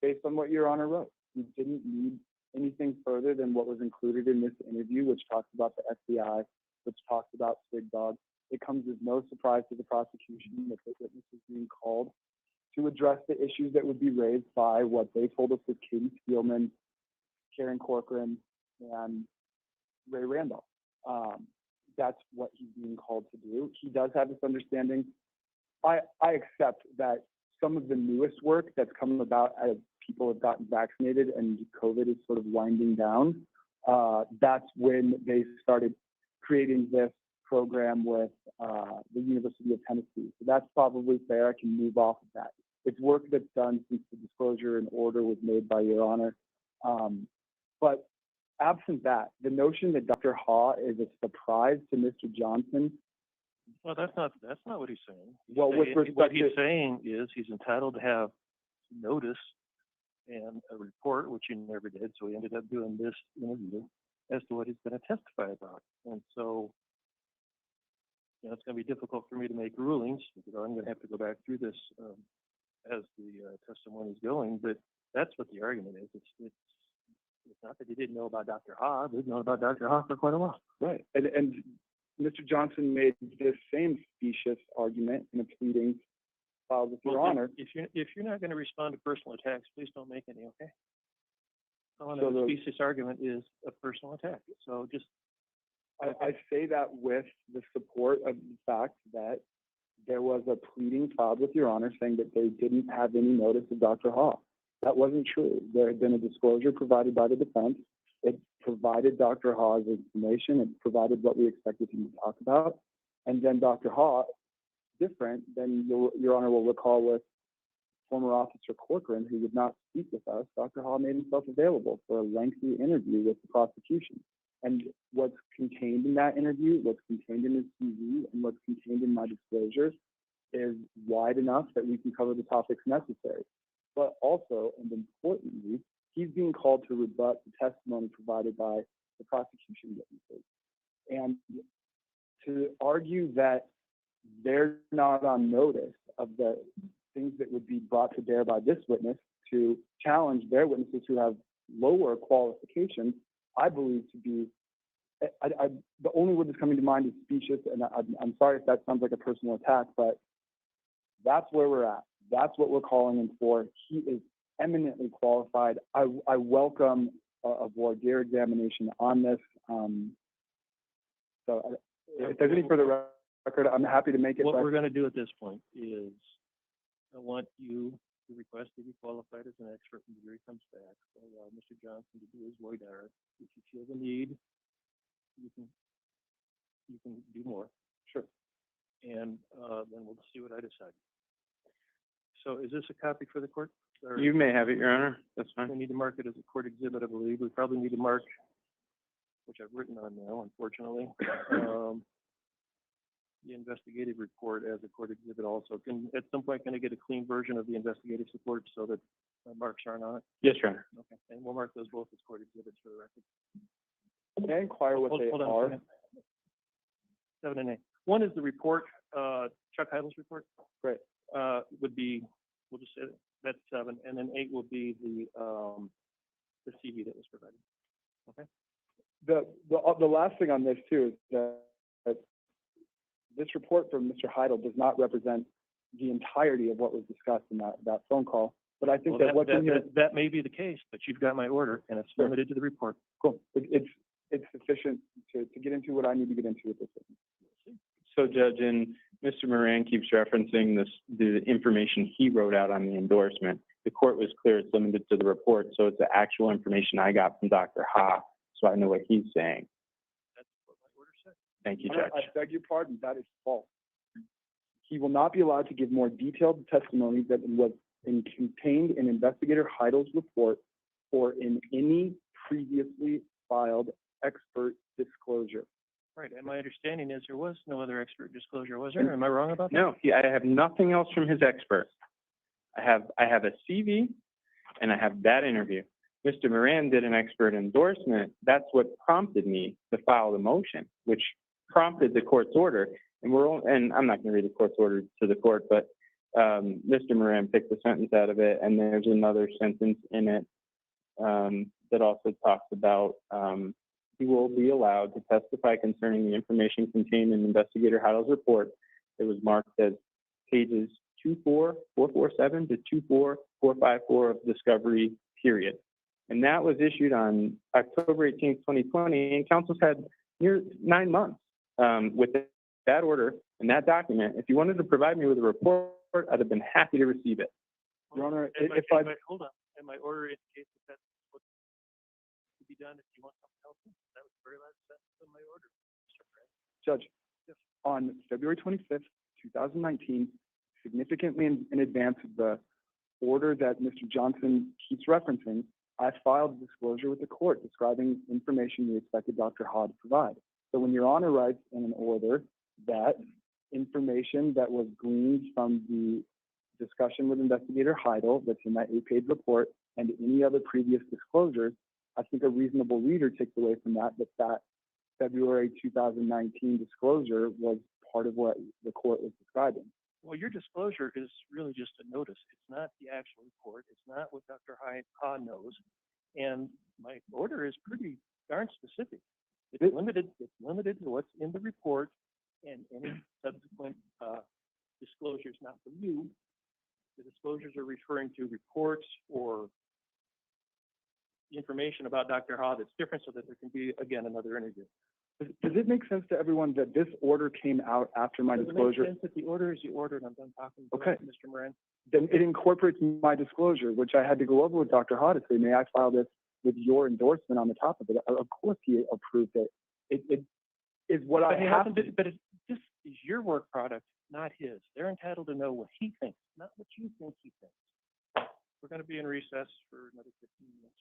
based on what Your Honor wrote. We didn't need anything further than what was included in this interview, which talks about the FBI, which talks about Swig Dog. It comes as no surprise to the prosecution that the witness is being called to address the issues that would be raised by what they told us was Katie Spielman, Karen Corcoran, and Ray Randolph. That's what he's being called to do. He does have this understanding. I accept that some of the newest work that's come about as people have gotten vaccinated and COVID is sort of winding down, that's when they started creating this program with the University of Tennessee. So that's probably fair. I can move off of that. It's work that's done since the disclosure and order was made by Your Honor. But absent that, the notion that Dr. Haw is a surprise to Mr. Johnson. Well, that's not what he's saying. What he's saying is he's entitled to have notice and a report, which he never did. So he ended up doing this interview as to what he's going to testify about. And so, it's going to be difficult for me to make rulings because I'm going to have to go back through this as the testimony is going. But that's what the argument is. It's not that he didn't know about Dr. Haw. He'd known about Dr. Haw for quite a while. Right. And Mr. Johnson made this same specious argument in a pleading filed with Your Honor. If you're not going to respond to personal attacks, please don't make any, okay? So the specious argument is a personal attack. So just I say that with the support of the fact that there was a pleading filed with Your Honor saying that they didn't have any notice of Dr. Haw. That wasn't true. There had been a disclosure provided by the defense. It provided Dr. Haw's information. It provided what we expected him to talk about. And then Dr. Haw, different than Your Honor will recall with former Officer Corcoran, who would not speak with us, Dr. Haw made himself available for a lengthy interview with the prosecution. And what's contained in that interview, what's contained in his CV, and what's contained in my disclosures is wide enough that we can cover the topics necessary. But also, and importantly, he's being called to rebut the testimony provided by the prosecution witnesses. And to argue that they're not on notice of the things that would be brought to bear by this witness to challenge their witnesses who have lower qualifications, I believe to be, the only word that's coming to mind is specious, and I'm sorry if that sounds like a personal attack, but that's where we're at. That's what we're calling him for. He is eminently qualified. I welcome a voir dire examination on this. So if there's any further record, I'm happy to make it. What we're going to do at this point is I want you to request to be qualified as an expert when the jury comes back. So allow Mr. Johnson to do his voir dire. If you feel the need, you can do more. Sure. and, then we'll see what I decide. So is this a copy for the court? Or You may have it, Your Honor. That's we fine. need to mark it as a court exhibit, I believe. We probably need to mark, which I've written on now, unfortunately, the investigative report as a court exhibit also. At some point, can I get a clean version of the investigative report so that marks aren't on it? Yes, Your Honor. Okay, and we'll mark those both as court exhibits for the record. May I inquire what they Hold on a are? second. 7 and 8. One is the report, Chuck Heidel's report. Great. Would be, we'll just say that's 7, and then 8 will be the CV that was provided. Okay. The last thing on this too is that this report from Mr. Heidel does not represent the entirety of what was discussed in that phone call. But I think Well, that what's in here, that may be the case, but you've got my order, and it's Sure. limited to the report. cool. It's sufficient to get into what I need to get into with this. So, Judge, and Mr. Moran keeps referencing the information he wrote out on the endorsement. The court was clear it's limited to the report, so it's the actual information I got from Dr. Ha, so I know what he's saying. That's what my order said. Thank you, I Judge. beg your pardon, that is false. He will not be allowed to give more detailed testimony that was contained in Investigator Heidel's report or in any previously filed expert disclosure. Right, and my understanding is there was no other expert disclosure, was there? Am I wrong about that? No, I have nothing else from his expert. I have a CV and I have that interview. Mr. Moran did an expert endorsement. That's what prompted me to file the motion, which prompted the court's order. And I'm not going to read the court's order to the court, but Mr. Moran picked a sentence out of it, and there's another sentence in it that also talks about he will be allowed to testify concerning the information contained in Investigator Heidel's report. It was marked as pages 24447 to 24454 of discovery period. And that was issued on October 18th, 2020, and council's had near 9 months with that order and that document. If you wanted to provide me with a report, I'd have been happy to receive it. Your Honor, Hold on, and my order indicates that that's what to be done if you want something else. That was the very last sentence of my order, Mr. Moran. Judge, on February 25th, 2019, significantly in advance of the order that Mr. Johnson keeps referencing, I filed a disclosure with the court describing information we expected Dr. Ha to provide. So when Your Honor writes in an order that information that was gleaned from the discussion with Investigator Heidel that's in that 8-page report and any other previous disclosures, I think a reasonable reader takes away from that February 2019 disclosure was part of what the court was describing. Well, your disclosure is really just a notice. It's not the actual report. It's not what Dr. Ha knows. And my order is pretty darn specific. It's limited to what's in the report, and any subsequent disclosures, not from you. The disclosures are referring to reports or information about Dr. Ha that's different, so that there can be, again, another interview. Does it make sense to everyone that this order came out after my disclosure? Does it make sense that the order is the order, and I'm done talking to Okay. Mr. Moran? Then it incorporates my disclosure, which I had to go over with Dr. Ha to say, may I file this with your endorsement on the top of it? Of course he approved it. It is what I have to. But this is your work product, not his. They're entitled to know what he thinks, not what you think he thinks. We're going to be in recess for another 15 minutes.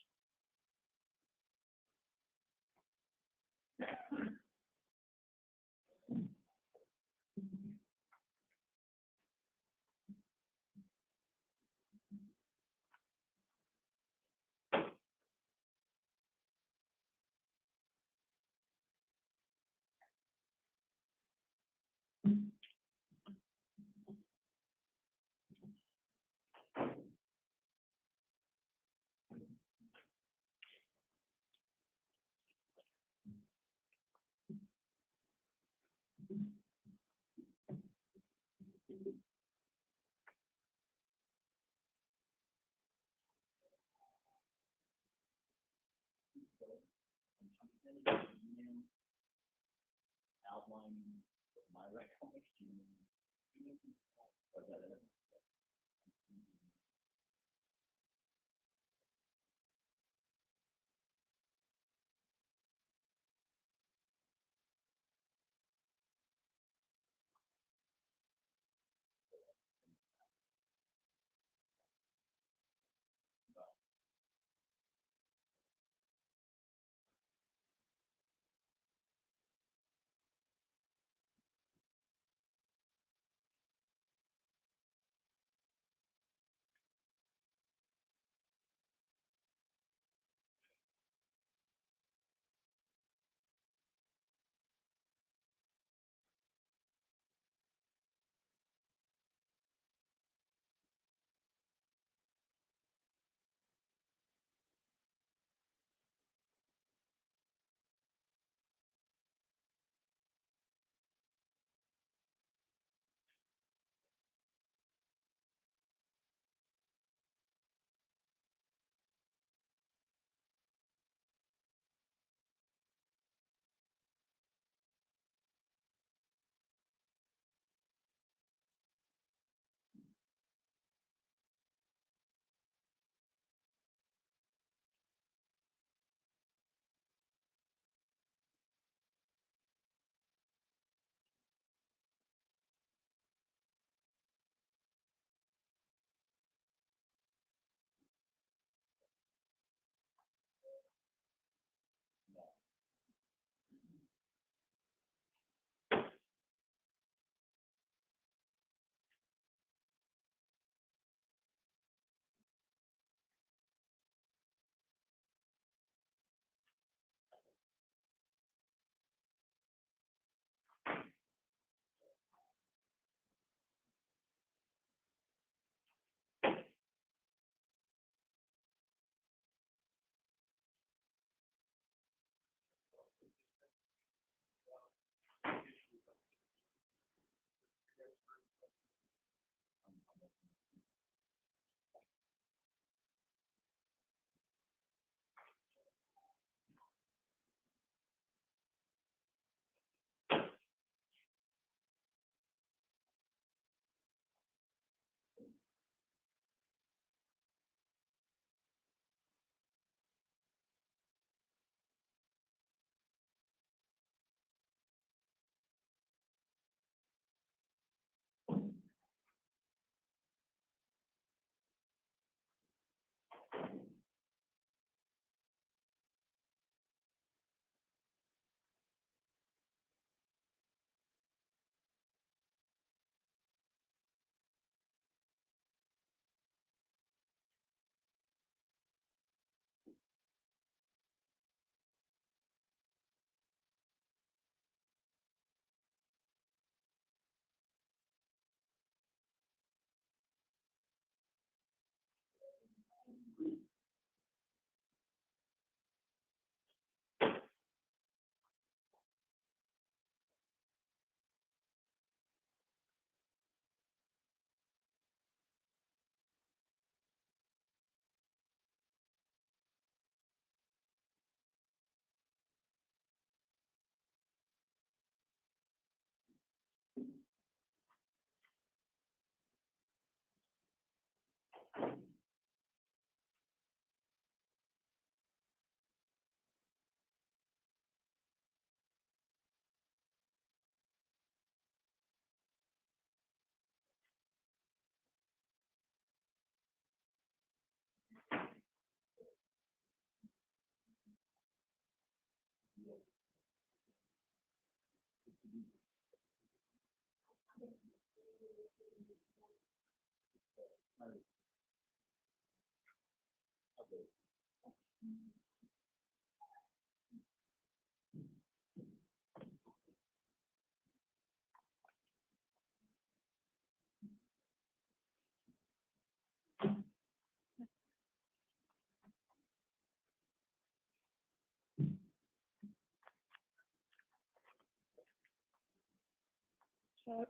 Chuck.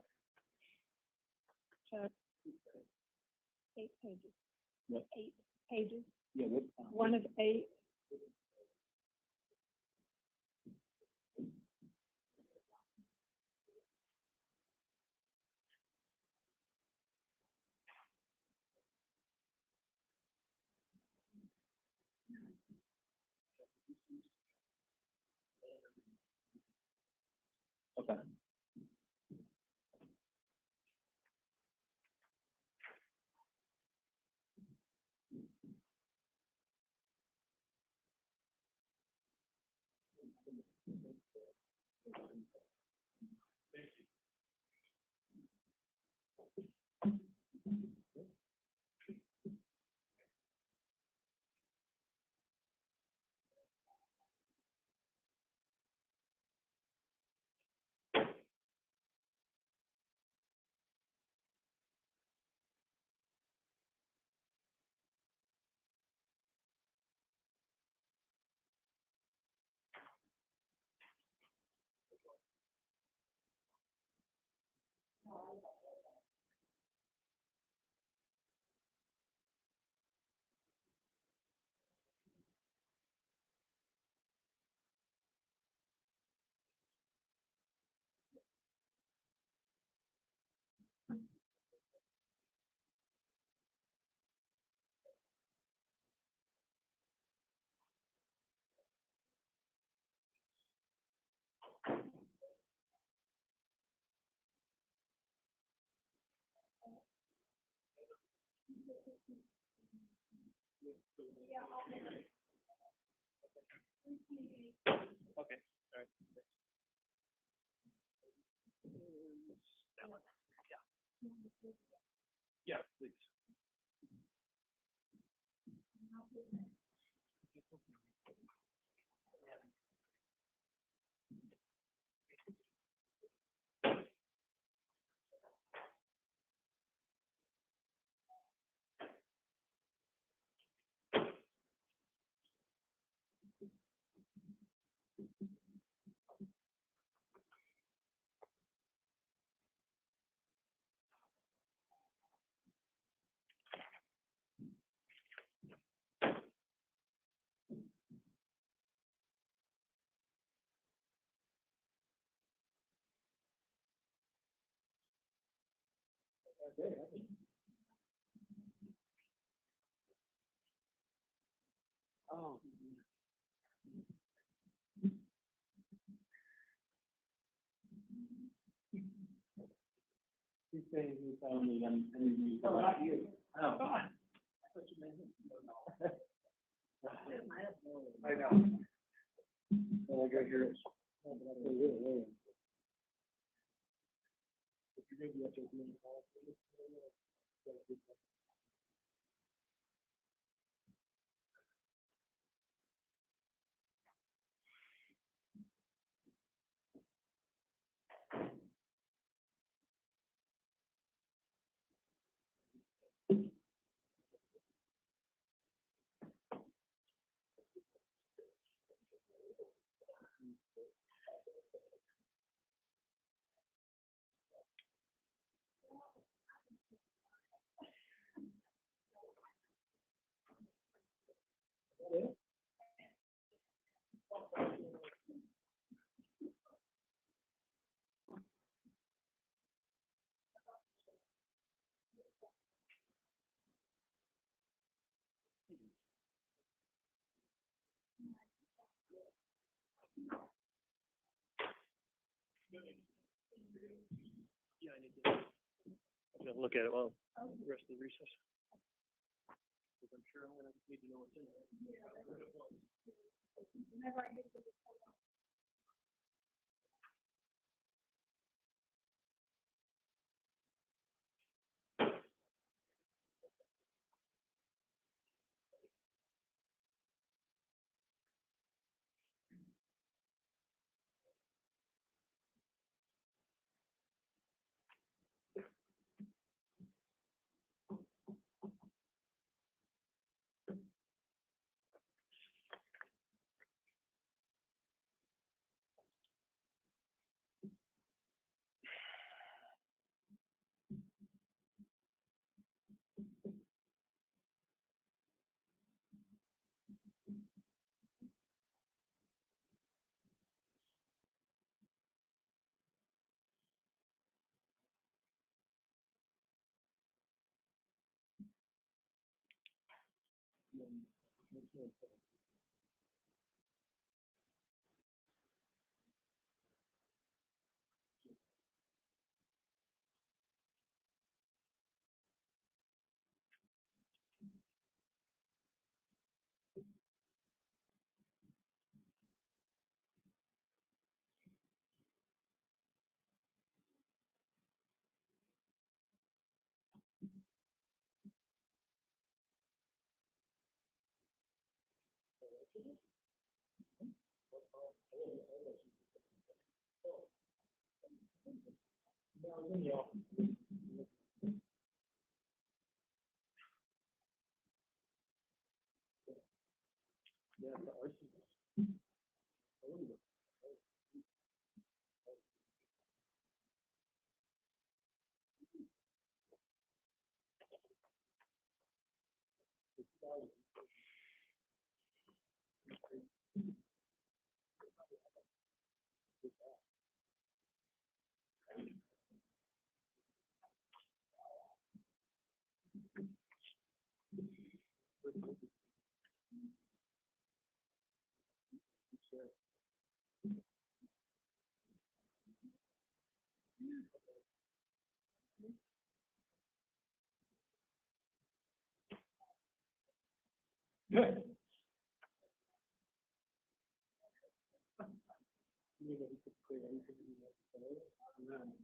Chuck. 8 pages. What? 8 pages. Yeah, what? One of 8. Okay. Okay, all right. That one. Yeah. Yeah, please. Oh. He's saying he's telling me I'm interviewing. Oh, not you. Oh, God. I know. Oh, I got here. Yeah, I need to. I'm gonna look at it while the rest of the recess. Because I'm sure I'm gonna need to know what's in there.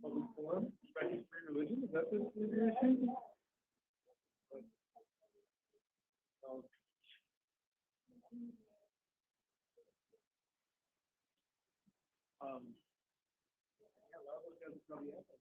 Public forum, respecting free religion, is that the issue? Yeah, a lot of those guys are probably out there.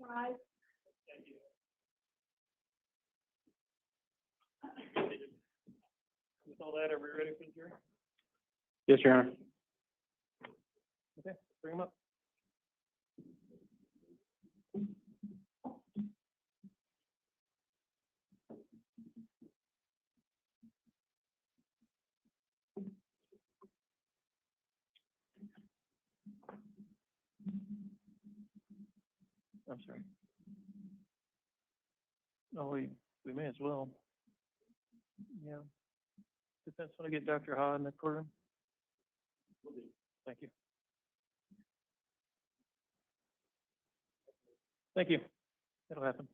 rise. With all that, are we ready for the jury? Yes, Your Honor. Okay, bring them up. I'm sorry. No, we may as well. Yeah. Defense want to get Dr. Ha in the courtroom? Thank you. Thank you. That'll happen.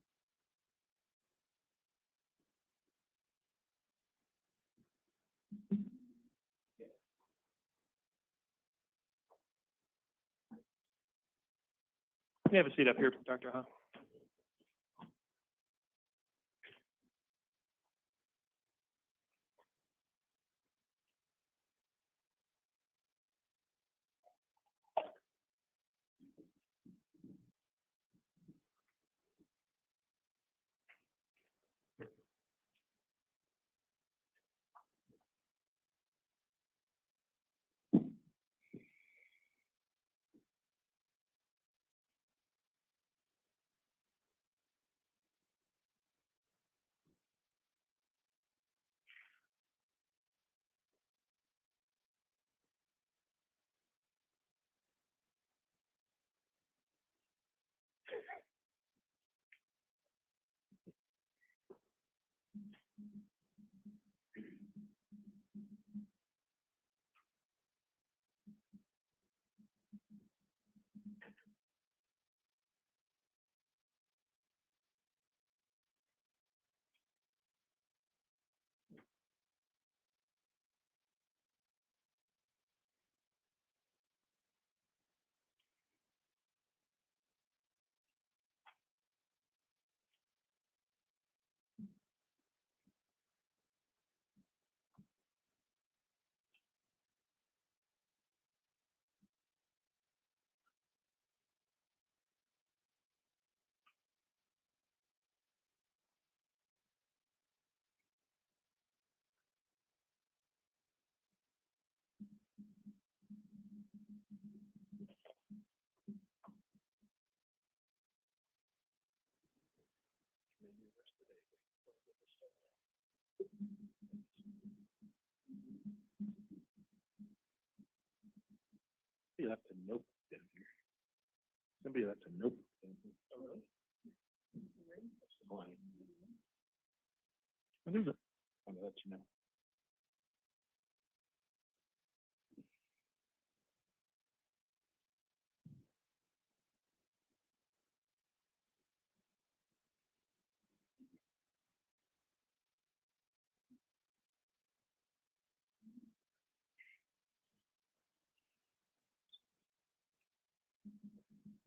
You have a seat up here, Dr. Ha. Somebody left a note down here. Somebody left a note down here. Oh, really? What is it? I'm gonna let you know.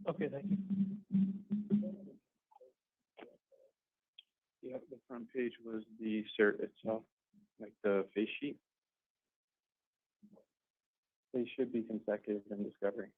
Okay, thank you. Yeah, the front page was the cert itself, like the face sheet. They should be consecutive in discovery.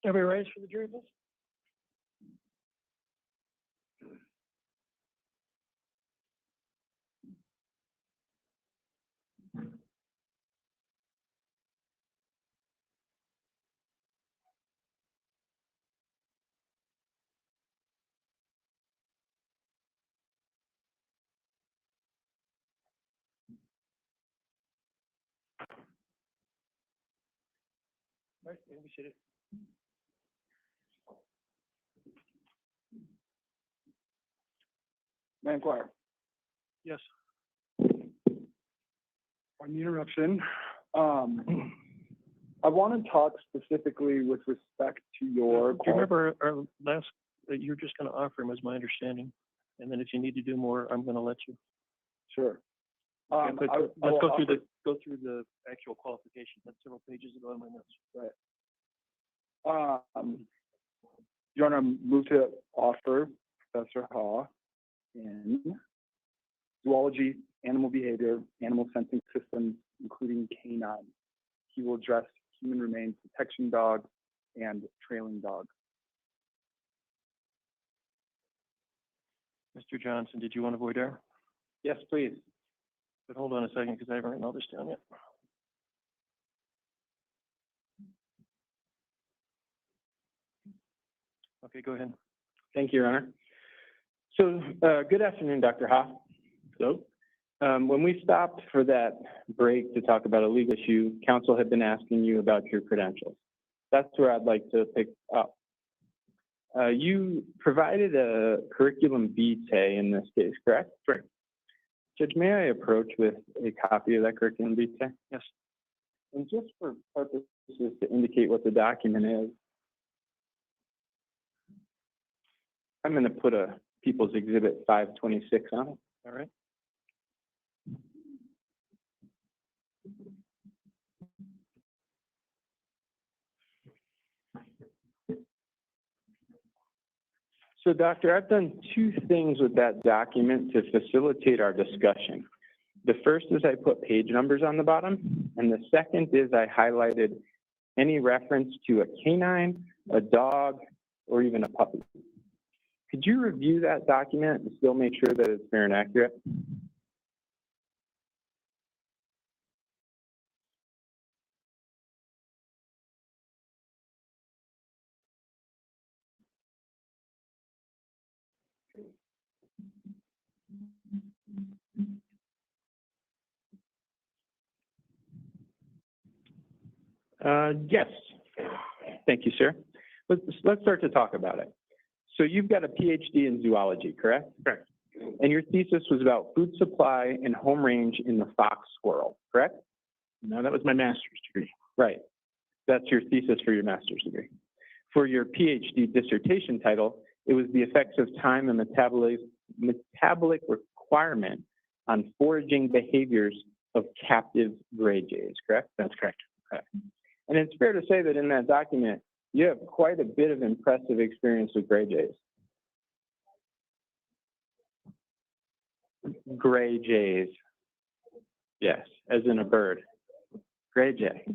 Everybody ready for the jury, please? Right, let me see it. Madam Clerk, Yes. on the interruption, I want to talk specifically with respect to your. Do you remember our last, that you're just gonna offer him, as my understanding? And then if you need to do more, I'm gonna let you. Sure. Okay, but I let's will go through offer- go through the actual qualifications. That's several pages ago in my notes. Your Honor, I move to offer Professor Ha in zoology, animal behavior, animal sensing systems, including canine. He will address human remains detection dogs and trailing dogs. Mr. Johnson, did you want to void error? Yes, please. But hold on a second, because I haven't written all this down yet. Okay, go ahead. Thank you, Your Honor. So, good afternoon, Dr. Ha. So, when we stopped for that break to talk about a legal issue, counsel had been asking you about your credentials. That's where I'd like to pick up. You provided a curriculum vitae in this case, correct? Correct. Judge, may I approach with a copy of that curriculum vitae? Yes. And just for purposes to indicate what the document is, I'm going to put a People's Exhibit 526 on it. All right. So, Doctor, I've done two things with that document to facilitate our discussion. The first is I put page numbers on the bottom, and the second is I highlighted any reference to a canine, a dog, or even a puppy. Could you review that document and still make sure that it's fair and accurate? Yes. Thank you, sir. Let's start to talk about it. So you've got a PhD in zoology, correct? Correct. And your thesis was about food supply and home range in the fox squirrel, correct? No, that was my master's degree. Right. That's your thesis for your master's degree. For your PhD dissertation title, it was the effects of time and metabolic requirement on foraging behaviors of captive gray jays, correct? That's correct. Okay. And it's fair to say that in that document, you have quite a bit of impressive experience with gray jays. Gray jays. Yes, as in a bird. Gray jay.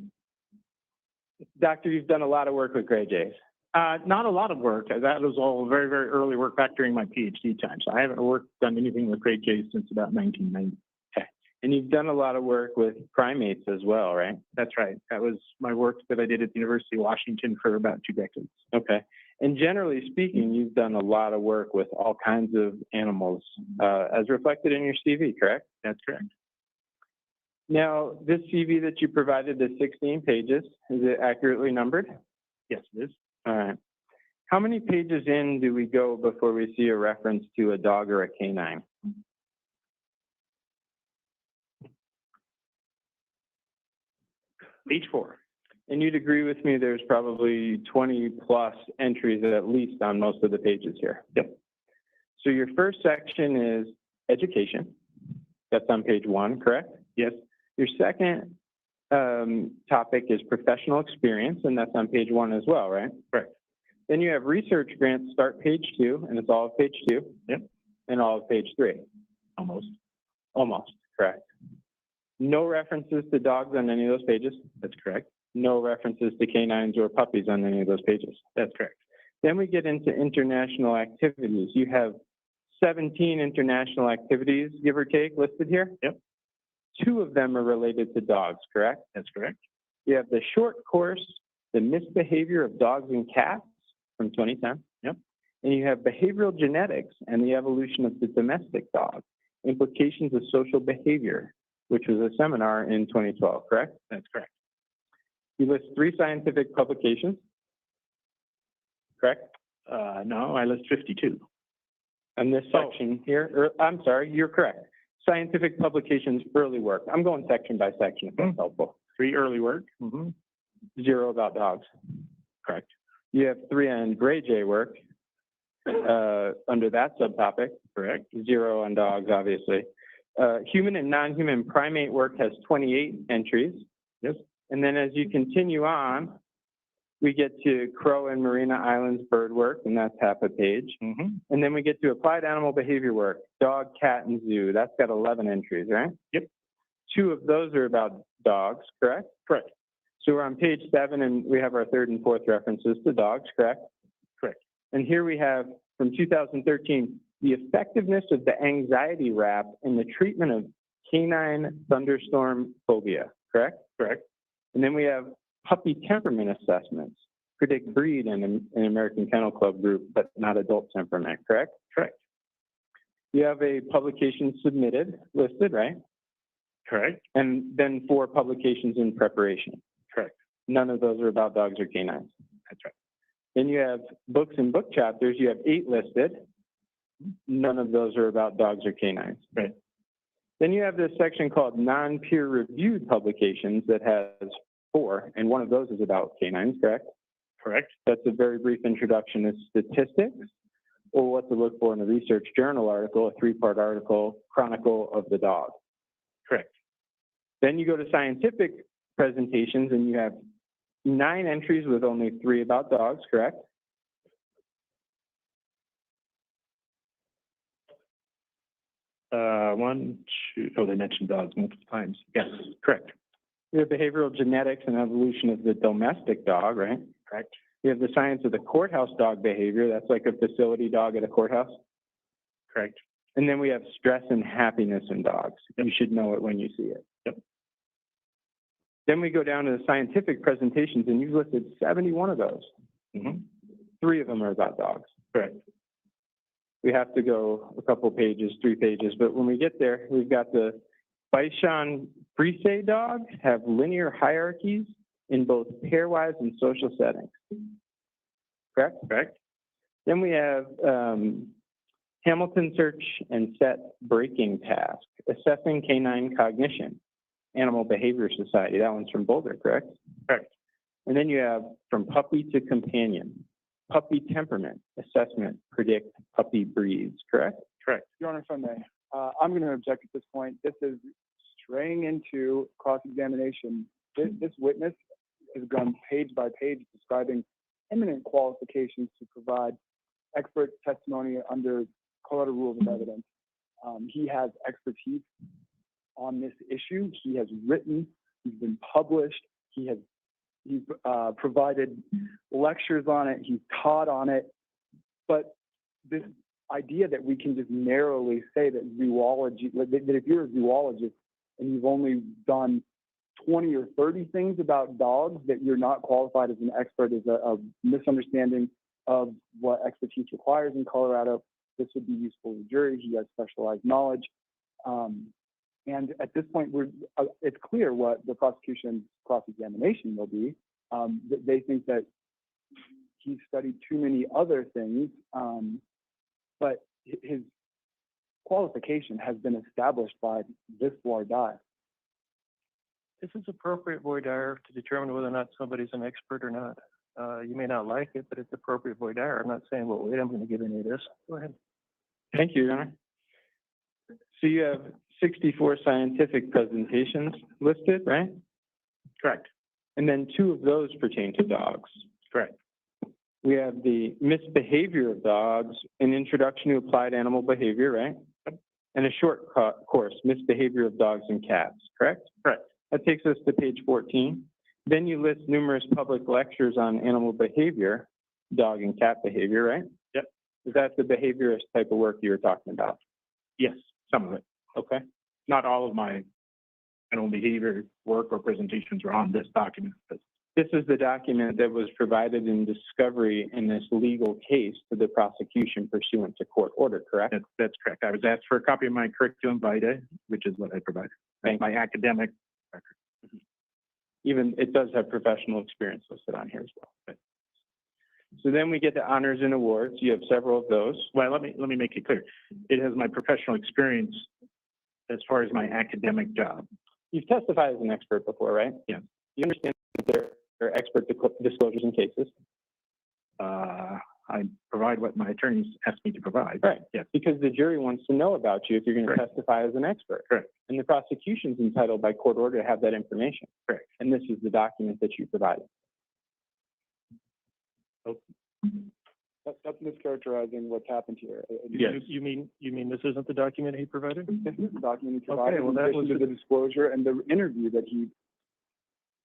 Doctor, you've done a lot of work with gray jays. Not a lot of work. That was all very, very early work back during my PhD time. So I haven't done anything with great jays since about 1990. Okay. And you've done a lot of work with primates as well, right? That's right. That was my work that I did at the University of Washington for about 2 decades. Okay. And generally speaking, you've done a lot of work with all kinds of animals, as reflected in your CV, correct? That's correct. Now, this CV that you provided is 16 pages. Is it accurately numbered? Yes, it is. All right. How many pages in do we go before we see a reference to a dog or a canine? Page 4. And you'd agree with me there's probably 20 plus entries at least on most of the pages here. Yep. So your first section is education. That's on page 1, correct? Yes. Your second topic is professional experience, and that's on page 1 as well, right? Correct. Then you have research grants start page 2, and it's all of page 2. Yep. And all of page 3. Almost. Almost, correct. No references to dogs on any of those pages. That's correct. No references to canines or puppies on any of those pages. That's correct. Then we get into international activities. You have 17 international activities, give or take, listed here. Yep. 2 of them are related to dogs, correct? That's correct. You have the short course, The Misbehavior of Dogs and Cats from 2010. Yep. And you have Behavioral Genetics and the Evolution of the Domestic Dog, Implications of Social Behavior, which was a seminar in 2012, correct? That's correct. You list 3 scientific publications, correct? No, I list 52. And this section here, I'm sorry, you're correct. Scientific publications, early work. I'm going section by section if that's helpful. 3 early work. 0 about dogs. Correct. You have 3 on gray jay work, under that subtopic. Correct. 0 on dogs, obviously. Human and non-human primate work has 28 entries. Yes. And then as you continue on, we get to Crow and Marina Islands bird work, and that's half a page. And then we get to applied animal behavior work, dog, cat, and zoo. That's got 11 entries, right? Yep. 2 of those are about dogs, correct? Correct. So we're on page 7, and we have our 3rd and 4th references to dogs, correct? Correct. And here we have, from 2013, the effectiveness of the anxiety wrap in the treatment of canine thunderstorm phobia, correct? Correct. And then we have puppy temperament assessments, predict breed in an American Kennel Club group, but not adult temperament, correct? Correct. You have a publication submitted listed, right? Correct. And then 4 publications in preparation. Correct. None of those are about dogs or canines. That's right. Then you have books and book chapters. You have 8 listed. None of those are about dogs or canines. Right. Then you have this section called non-peer reviewed publications that has 4, and one of those is about canines, correct? Correct. That's a very brief introduction to statistics, or what to look for in a research journal article, a 3-part article, Chronicle of the Dog. Correct. Then you go to scientific presentations, and you have 9 entries with only 3 about dogs, correct? One, 2, oh, they mentioned dogs multiple times. Yes, correct. We have behavioral genetics and evolution of the domestic dog, right? Correct. We have the science of the courthouse dog behavior. That's like a facility dog at a courthouse. Correct. And then we have stress and happiness in dogs. Yep. You should know it when you see it. Yep. Then we go down to the scientific presentations, and you've listed 71 of those. 3 of them are about dogs. Correct. We have to go a couple pages, 3 pages, but when we get there, we've got the Bichon Frise dog have linear hierarchies in both pairwise and social settings. Correct? Correct. Then we have Hamilton search and set breaking task, assessing canine cognition, Animal Behavior Society. That one's from Boulder, correct? Correct. And then you have from puppy to companion, puppy temperament assessment, predict puppy breeds, correct? Correct. Your Honor, if I may, I'm going to object at this point. This is straying into cross-examination. This witness has gone page by page describing eminent qualifications to provide expert testimony under Colorado Rules of Evidence. He has expertise on this issue. He has written, he's been published, he's provided lectures on it, he's taught on it. But this idea that we can just narrowly say that zoology, that if you're a zoologist and you've only done 20 or 30 things about dogs, that you're not qualified as an expert is a misunderstanding of what expertise requires in Colorado. This would be useful to the jury. He has specialized knowledge. And at this point, it's clear what the prosecution's cross-examination will be. They think that he's studied too many other things, but his qualification has been established by this voir dire. This is appropriate voir dire to determine whether or not somebody's an expert or not. You may not like it, but it's appropriate voir dire. I'm not saying, well, wait, I'm going to give any of this. Go ahead. Thank you, Your Honor. So you have 64 scientific presentations listed, right? Correct. And then 2 of those pertain to dogs. Correct. We have the misbehavior of dogs, an introduction to applied animal behavior, right? And a short course, misbehavior of dogs and cats, correct? Correct. That takes us to page 14. Then you list numerous public lectures on animal behavior, dog and cat behavior, right? Yep. Is that the behaviorist type of work you were talking about? Yes, some of it. Okay. Not all of my animal behavior work or presentations are on this document, but This is the document that was provided in discovery in this legal case to the prosecution pursuant to court order, correct? that's correct. I was asked for a copy of my curriculum vitae, which is what I provided. Thank My academic record. Even, it does have professional experience listed on here as well. But, so then we get to honors and awards. You have several of those. Well, let me make it clear. It has my professional experience as far as my academic job. You've testified as an expert before, right? Yeah. You understand that there are expert disclosures in cases? I provide what my attorneys ask me to provide. Right. Yes. Because the jury wants to know about you if you're going to Correct. testify as an expert. Correct. And the prosecution's entitled by court order to have that information. Correct. And this is the document that you provided. That's mischaracterizing what's happened here. Yes. You mean this isn't the document he provided? This is the document he provided, well, in that addition was to the disclosure and the interview that he,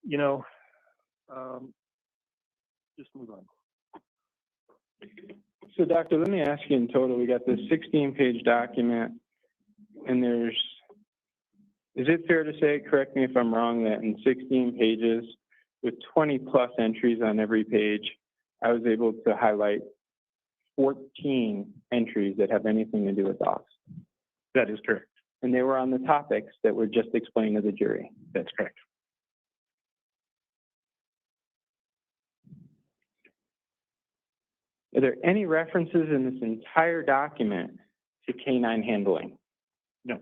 You know, just move on. So, Doctor, let me ask you in total, we got this 16-page document, and is it fair to say, correct me if I'm wrong, that in 16 pages with 20-plus entries on every page, I was able to highlight 14 entries that have anything to do with dogs? That is correct. And they were on the topics that were just explained to the jury. That's correct. Are there any references in this entire document to canine handling? No.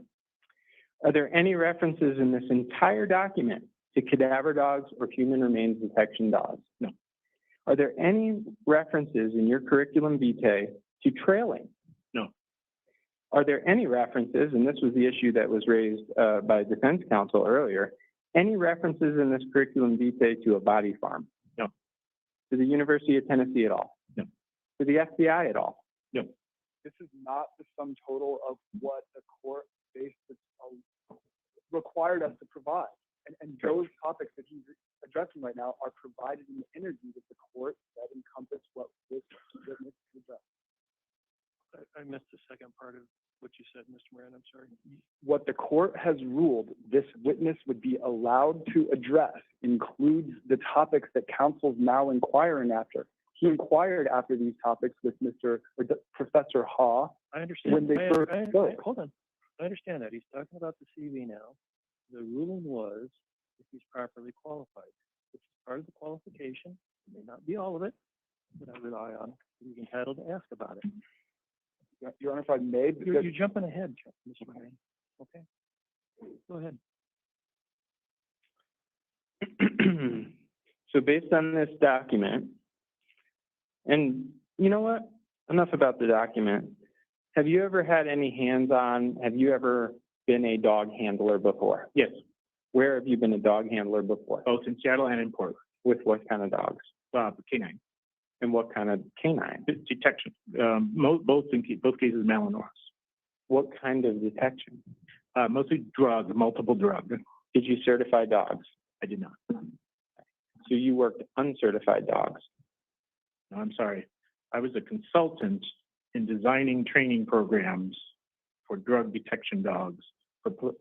Are there any references in this entire document to cadaver dogs or human remains detection dogs? No. Are there any references in your curriculum vitae to trailing? No. Are there any references, and this was the issue that was raised by defense counsel earlier, any references in this curriculum vitae to a body farm? No. To the University of Tennessee at all? No. To the FBI at all? No. this is not the sum total of what the court based required us to provide. And those topics that he's addressing right now are provided in the interview with the court that encompass what this witness addressed. I missed the second part of what you said, Mr. Moran, I'm sorry. What the court has ruled this witness would be allowed to address includes the topics that counsel's now inquiring after. He inquired after these topics with Professor Ha. I understand. When they first spoke. Hold on. I understand that. He's talking about the CV now. The ruling was if he's properly qualified, which is part of the qualification. It may not be all of it, but I rely on he's entitled to ask about it. Your Honor, if I may, You're jumping ahead, Mr. Moran. Okay. Go ahead. So based on this document, and you know what? Enough about the document. Have you ever had any hands-on, have you ever been a dog handler before? Yes, Where have you been a dog handler before? both in Seattle and in Portland. With what kind of dogs? Canine And what kind of canine? detection. Both cases Malinois. What kind of detection? Mostly multiple drugs. Did you certify dogs? I did not. So you worked uncertified dogs. No, I'm sorry. I was a consultant in designing training programs for drug detection dogs for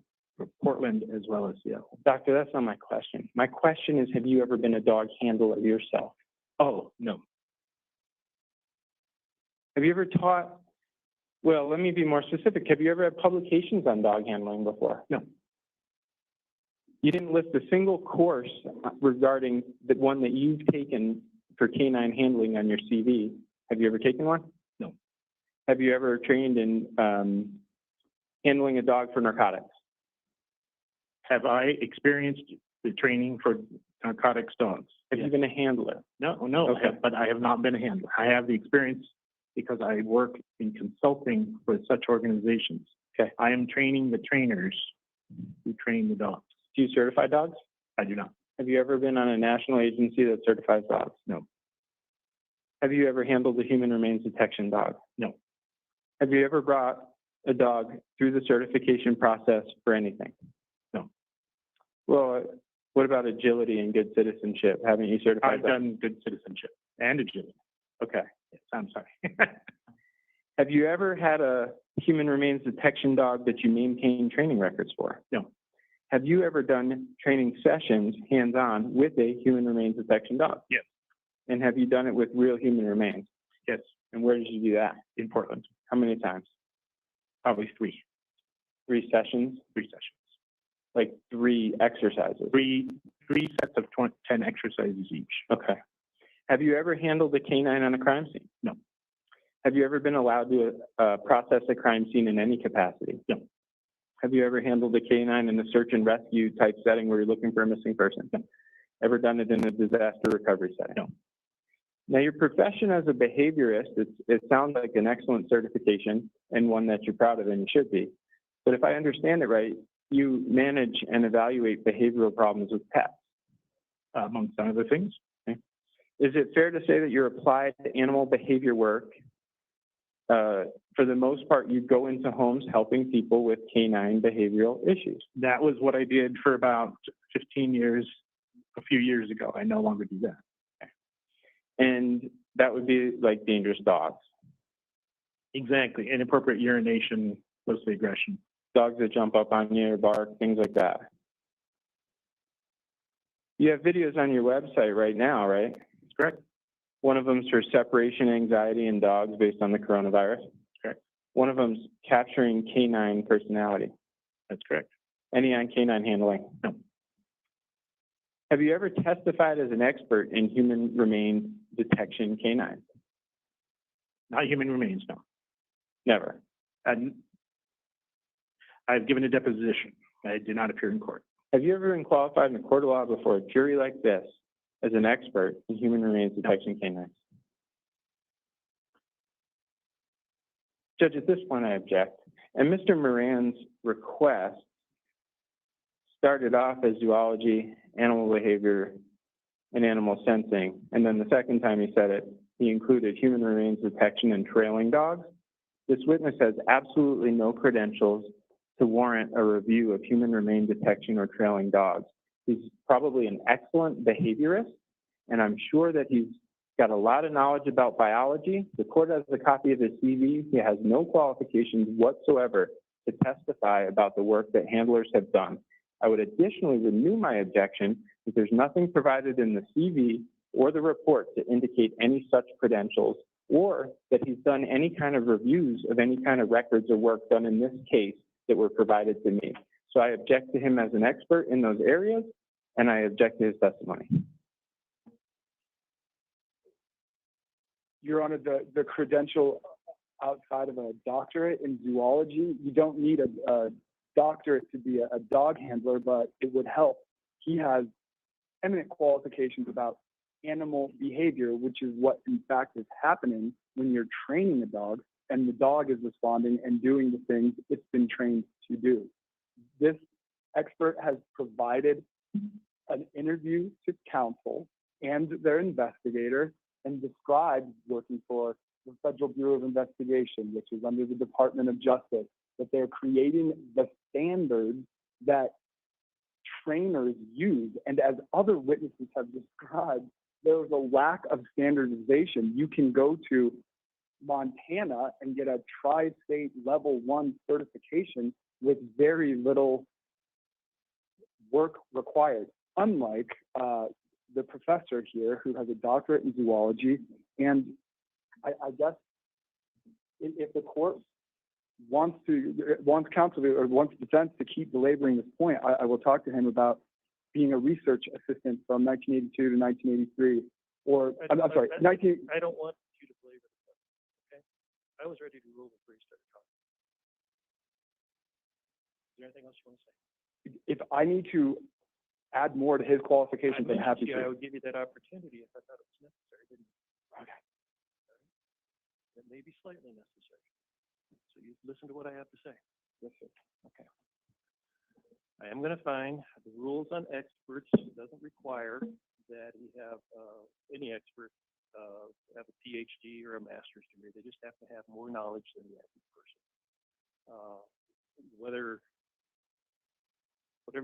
Portland as well as Seattle. Doctor, that's not my question. My question is, have you ever been a dog handler yourself? Oh, no. Have you ever taught, well, let me be more specific. Have you ever had publications on dog handling before? No. You didn't list a single course regarding the one that you've taken for canine handling on your CV. Have you ever taken one? No. Have you ever trained in handling a dog for narcotics? Have I experienced the training for narcotics dogs? Have you been a handler? No, Okay. but I have not been a handler. I have the experience because I work in consulting for such organizations. Okay. I am training the trainers who train the dogs. Do you certify dogs? I do not. Have you ever been on a national agency that certifies dogs? No. Have you ever handled a human remains detection dog? No. Have you ever brought a dog through the certification process for anything? No. Well, what about agility and good citizenship? Haven't you certified I've that? done good citizenship and agility. Okay. Yes, I'm sorry. Have you ever had a human remains detection dog that you maintain training records for? No. Have you ever done training sessions hands-on with a human remains detection dog? Yes. And have you done it with real human remains? Yes, And where did you do that? in Portland. How many times? Probably three 3 sessions? sessions. Like 3 exercises? Three 3 sets of 10 exercises each. Okay. Have you ever handled a canine on a crime scene? No. Have you ever been allowed to process a crime scene in any capacity? No. Have you ever handled a canine in a search and rescue type setting where you're looking for a missing person? No. Ever done it in a disaster recovery setting? No. Now, your profession as a behaviorist, it sounds like an excellent certification and one that you're proud of, and you should be. But if I understand it right, you manage and evaluate behavioral problems with pets. Amongst other things. Is it fair to say that your applied animal behavior work, for the most part, you go into homes helping people with canine behavioral issues? That was what I did for about 15 years, a few years ago. I no longer do that. And that would be like dangerous dogs, Exactly. Inappropriate urination, mostly aggression. dogs that jump up on you or bark, things like that. You have videos on your website right now, right? That's correct. One of them's for separation anxiety in dogs based on the coronavirus. Correct. One of them's capturing canine personality. That's correct. Any on canine handling? No. Have you ever testified as an expert in human remains detection canines? Not human remains, no. Never. And I've given a deposition. I did not appear in court. Have you ever been qualified in a court of law before a jury like this as an expert in human remains detection canines? Judge, at this point I object. And Mr. Moran's request started off as zoology, animal behavior, and animal sensing. And then the second time he said it, he included human remains detection and trailing dogs. This witness has absolutely no credentials to warrant a review of human remain detection or trailing dogs. He's probably an excellent behaviorist, and I'm sure that he's got a lot of knowledge about biology. The court has a copy of his CV. He has no qualifications whatsoever to testify about the work that handlers have done. I would additionally renew my objection that there's nothing provided in the CV or the report to indicate any such credentials, or that he's done any kind of reviews of any kind of records or work done in this case that were provided to me. So I object to him as an expert in those areas, and I object to his testimony. Your Honor, the credential outside of a doctorate in zoology, you don't need a doctorate to be a dog handler, but it would help. He has eminent qualifications about animal behavior, which is what in fact is happening when you're training a dog and the dog is responding and doing the things it's been trained to do. This expert has provided an interview to counsel and their investigator and described working for the Federal Bureau of Investigation, which is under the Department of Justice, that they're creating the standards that trainers use. And as other witnesses have described, there is a lack of standardization. You can go to Montana and get a tri-state level 1 certification with very little work required, unlike the professor here who has a doctorate in zoology. And I guess if the court wants counsel or wants defense to keep belaboring this point, I will talk to him about being a research assistant from 1982 to 1983, or I'm sorry, I don't want you to belabor the point, okay? I was ready to rule before you started talking. Is there anything else you want to say? If I need to add more to his qualifications, I'm happy I to. would give you that opportunity if I thought it was necessary, didn't I? Okay. It may be slightly necessary. So you listen to what I have to say. Yes, sir. Okay. I am going to find the rules on experts doesn't require that he have any expert have a PhD or a master's degree. They just have to have more knowledge than the average person. Whatever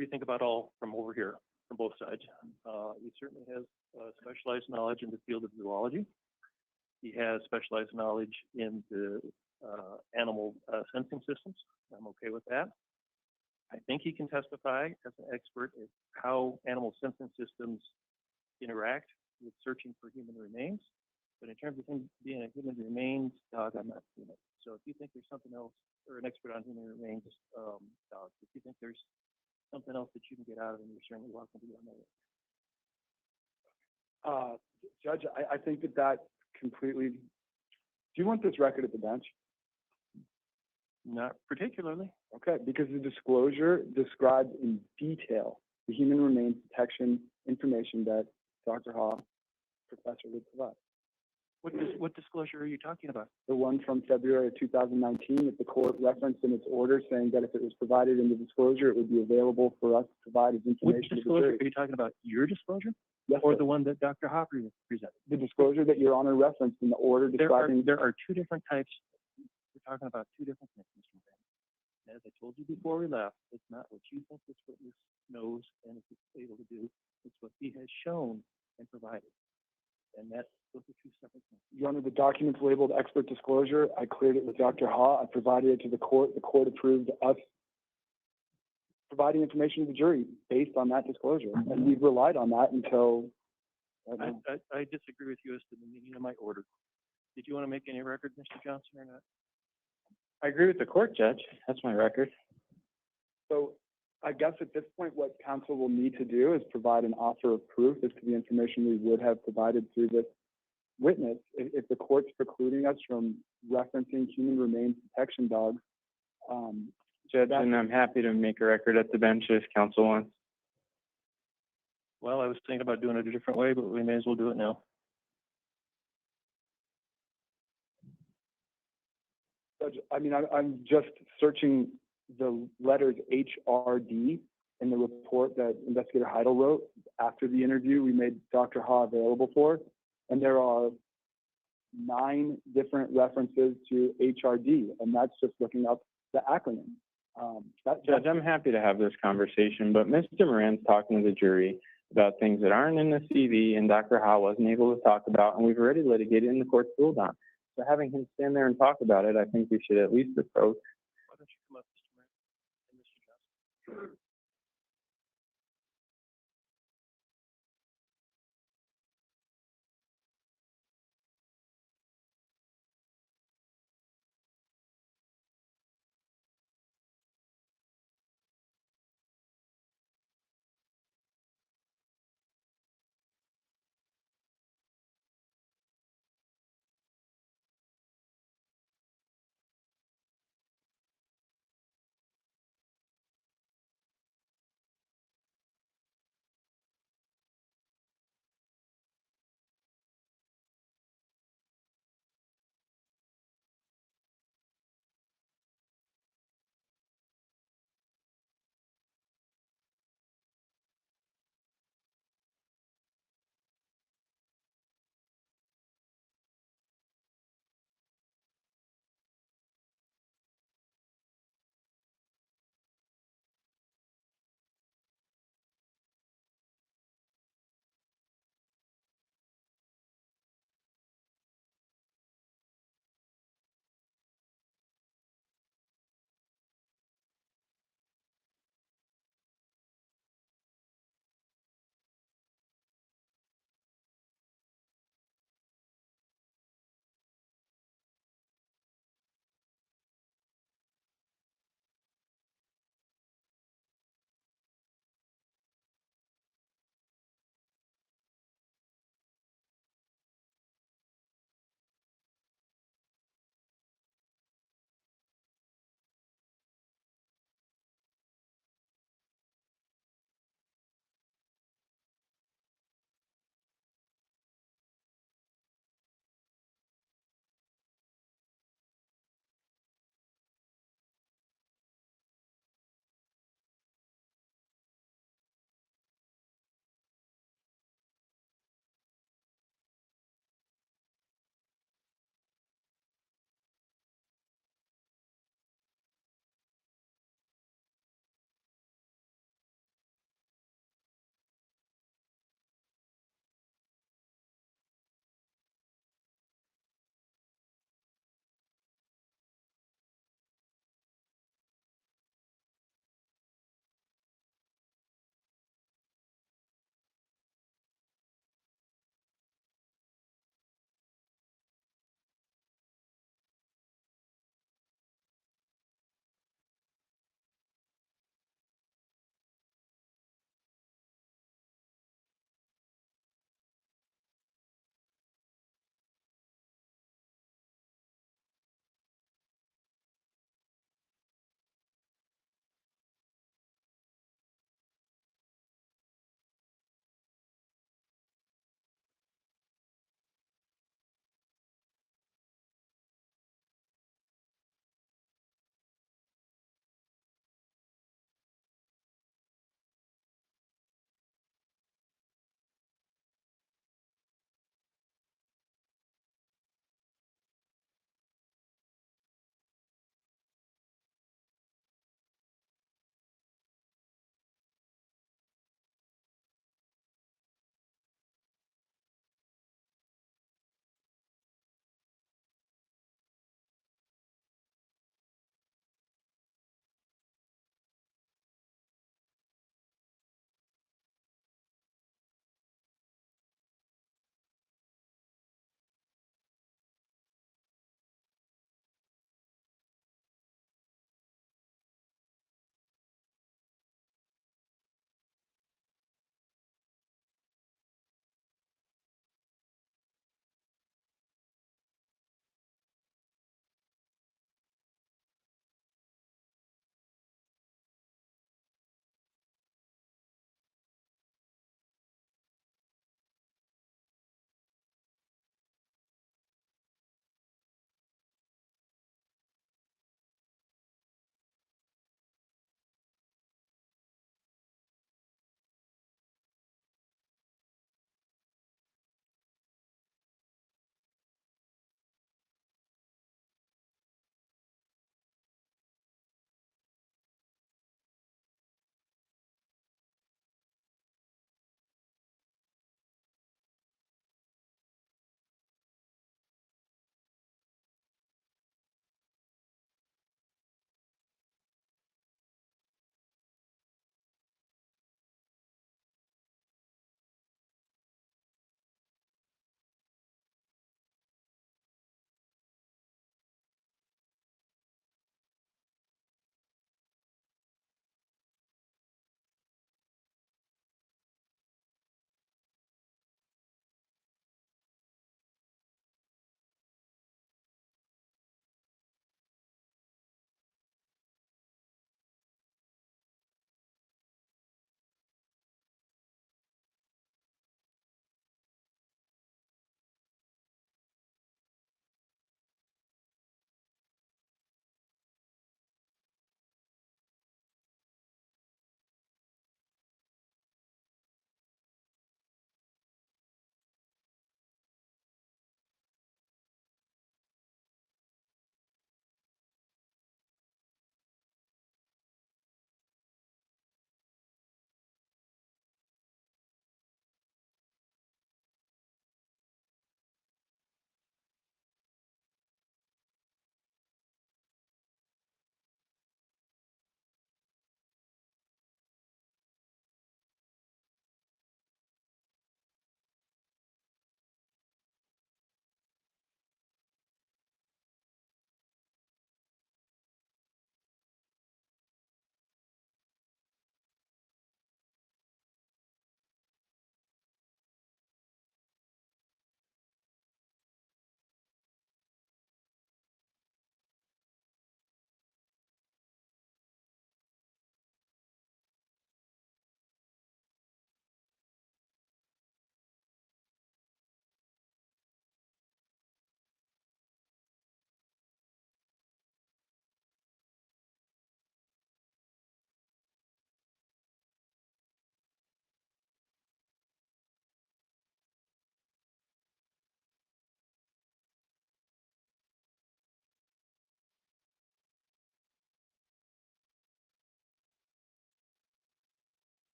you think about all from over here, from both sides, he certainly has specialized knowledge in the field of zoology. He has specialized knowledge in the animal sensing systems. I'm okay with that. I think he can testify as an expert as how animal sensing systems interact with searching for human remains. But in terms of him being a human remains dog, I'm not seeing it. So if you think there's something else, or an expert on human remains dogs, if you think there's something else that you can get out of him, you're certainly welcome to be on that. Judge, I think that completely, do you want this record at the bench? Not particularly. Okay, because the disclosure describes in detail the human remains detection information that Dr. Ha, professor, would provide. What disclosure are you talking about? The one from February of 2019 that the court referenced in its order, saying that if it was provided in the disclosure, it would be available for us to provide as Which information to the disclosure? jury. Are you talking about your disclosure Yes, or sir. the one that Dr. Hopper presented? The disclosure that Your Honor referenced in the order describing. There are two different types. We're talking about two different things, Mr. McGrath. As I told you before we left, it's not what you think this witness knows and is able to do. It's what he has shown and provided. And those are two separate things. Your Honor, the document's labeled expert disclosure. I cleared it with Dr. Ha. I provided it to the court. The court approved us providing information to the jury based on that disclosure. And we've relied on that until. I disagree with you as to the meaning of my order. Did you want to make any record, Mr. Johnson, or not? I agree with the court, Judge. That's my record. So I guess at this point, what counsel will need to do is provide an offer of proof as to the information we would have provided through this witness. If the court's precluding us from referencing human remains detection dogs, Judge, and I'm happy to make a record at the bench if counsel wants. Well, I was thinking about doing it a different way, but we may as well do it now. Judge, I mean, I'm just searching the letters HRD in the report that Investigator Heidel wrote after the interview we made Dr. Ha available for, and there are 9 different references to HRD, and that's just looking up the acronym. Judge, I'm happy to have this conversation, but Mr. Moran's talking to the jury about things that aren't in the CV and Dr. Ha wasn't able to talk about, and we've already litigated and the court's ruled on. So having him stand there and talk about it, I think we should at least approach. Why don't you come up, Mr. Moran and Mr. Johnson?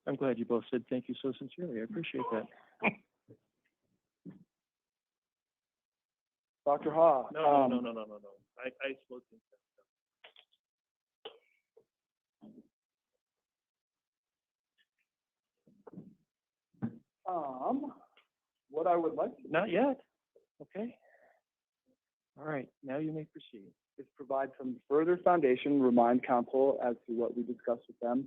I'm glad you both said thank you so sincerely. I appreciate that. Dr. Ha. No. I spoke to What I would like to Not yet. Okay. All right, now you may proceed. is provide some further foundation, remind council as to what we discussed with them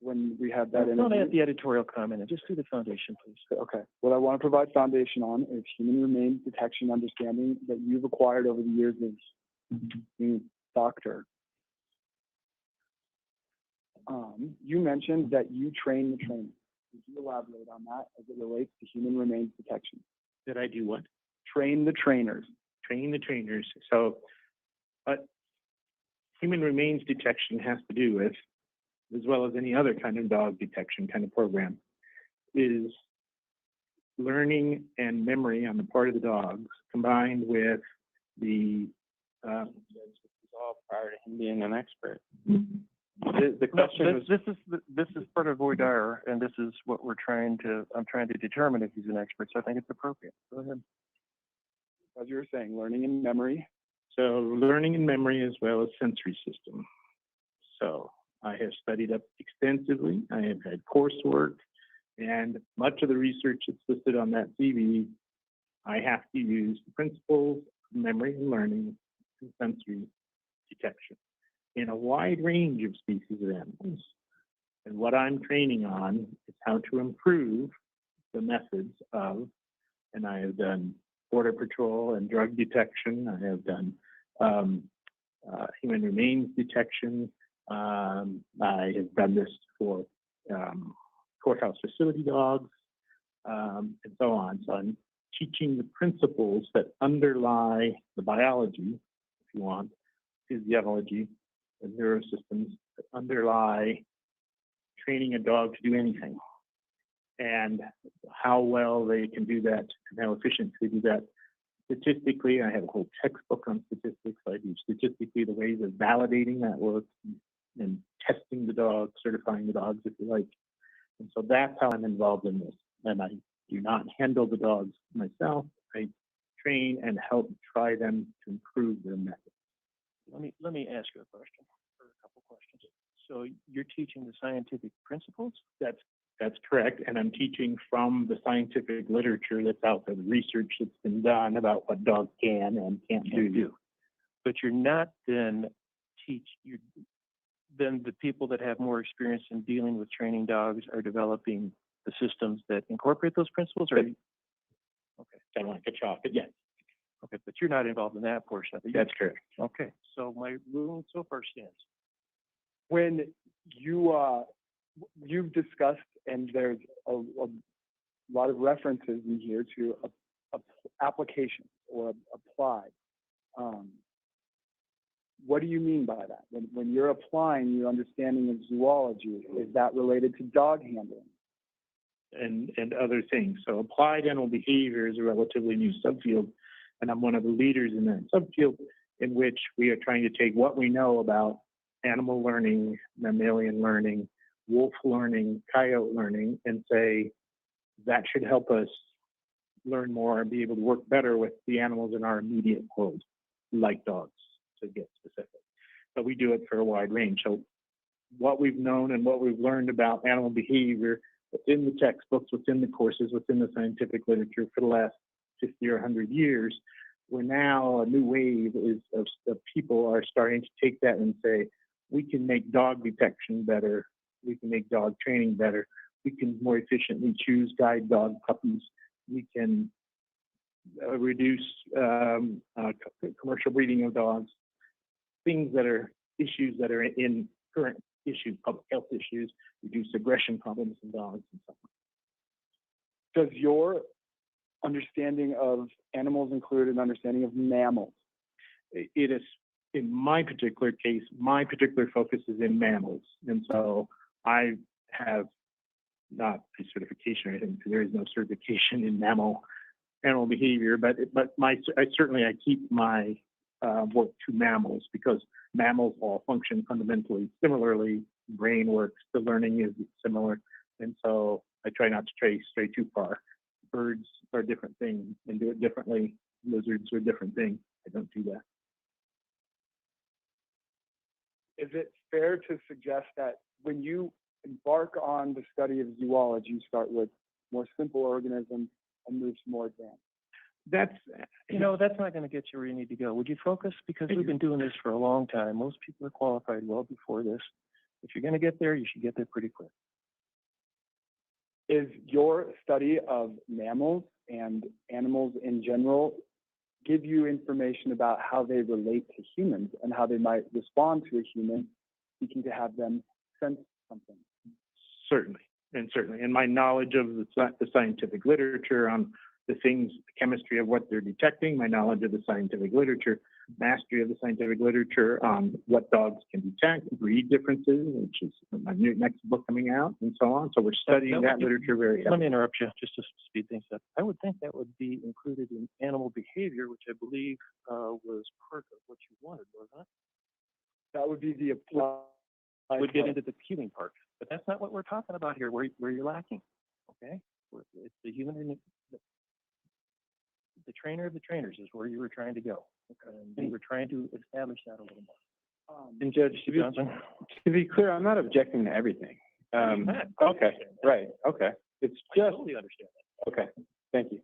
when we had that Don't interview. add the editorial comment, and just do the foundation, please. Okay. What I want to provide foundation on is human remains detection understanding that you've acquired over the years of being a doctor. You mentioned that you train the trainers. Could you elaborate on that as it relates to human remains detection? Did I do what? Train the trainers. Train the trainers. So, what human remains detection has to do with, as well as any other kind of dog detection kind of program, is learning and memory on the part of the dogs combined with the all prior to him being an expert. The question is, this is part of VOIDAR, and this is what I'm trying to determine if he's an expert, so I think it's appropriate. Go ahead. As you were saying, learning and memory. So learning and memory as well as sensory system. So I have studied up extensively. I have had coursework, and much of the research that's listed on that CV, I have to use the principles of memory and learning and sensory detection in a wide range of species of animals. And what I'm training on is how to improve the methods of, and I have done border patrol and drug detection. I have done human remains detection. I have done this for courthouse facility dogs, and so on. So I'm teaching the principles that underlie the biology, if you want, physiology, and neurosystems that underlie training a dog to do anything, and how well they can do that and how efficient they do that. Statistically, I have a whole textbook on statistics. I do statistically the ways of validating that work and testing the dogs, certifying the dogs, if you like. And so that's how I'm involved in this. And I do not handle the dogs myself. I train and help try them to improve their methods. Let me ask you a question, or a couple questions. So you're teaching the scientific principles? That's correct, and I'm teaching from the scientific literature that's out there, the research that's been done about what dogs can and can't do. But you're not then then the people that have more experience in dealing with training dogs are developing the systems that incorporate those principles, or? Okay. I want to cut you off, but yes, Okay, but you're not involved in that portion of it. that's correct. Okay, so my ruling so far stands. When you've discussed, and there's a lot of references in here to application or applied. What do you mean by that? When you're applying your understanding of zoology, is that related to dog handling? And other things. So applied animal behavior is a relatively new subfield, and I'm one of the leaders in that subfield, in which we are trying to take what we know about animal learning, mammalian learning, wolf learning, coyote learning, and say that should help us learn more and be able to work better with the animals in our immediate world, like dogs, to get specific. But we do it for a wide range. So what we've known and what we've learned about animal behavior within the textbooks, within the courses, within the scientific literature for the last 50 or 100 years, we're now, a new wave of people are starting to take that and say, we can make dog detection better, we can make dog training better, we can more efficiently choose guide dog puppies, we can reduce commercial breeding of dogs, things that are issues that are in current issues, public health issues, reduce aggression problems in dogs and so on. Does your understanding of animals include an understanding of mammals? It is, in my particular case, my particular focus is in mammals. And so I have not a certification or anything, because there is no certification in animal behavior, but I keep my work to mammals, because mammals all function fundamentally similarly. Brain works, the learning is similar, And so I try not to stray too far. Birds are different things and do it differently. Lizards are a different thing. I don't do that. Is it fair to suggest that when you embark on the study of zoology, you start with more simple organisms and move to more advanced? That's, That's not gonna get you where you need to go. Would you focus? Because we've been doing this for a long time. Most people are qualified well before this. If you're gonna get there, you should get there pretty quick. Is your study of mammals and animals in general give you information about how they relate to humans and how they might respond to a human seeking to have them sense something? certainly. And my knowledge of the scientific literature on the things, the chemistry of what they're detecting, my knowledge of the scientific literature, mastery of the scientific literature on what dogs can detect, breed differences, which is my next book coming out, and so on. So we're studying that literature very heavily. Let me interrupt you just to speed things up. I would think that would be included in animal behavior, which I believe was part of what you wanted, wasn't it? That would be the applied. Would get into the cueing part, but that's not what we're talking about here. Where you're lacking, okay? It's the human, the trainer of the trainers is where you were trying to go, and we were trying to establish that a little more. And Judge, Johnson, to be clear, I'm not objecting to everything. Okay, right, okay. It's I just, totally understand that. okay, thank you.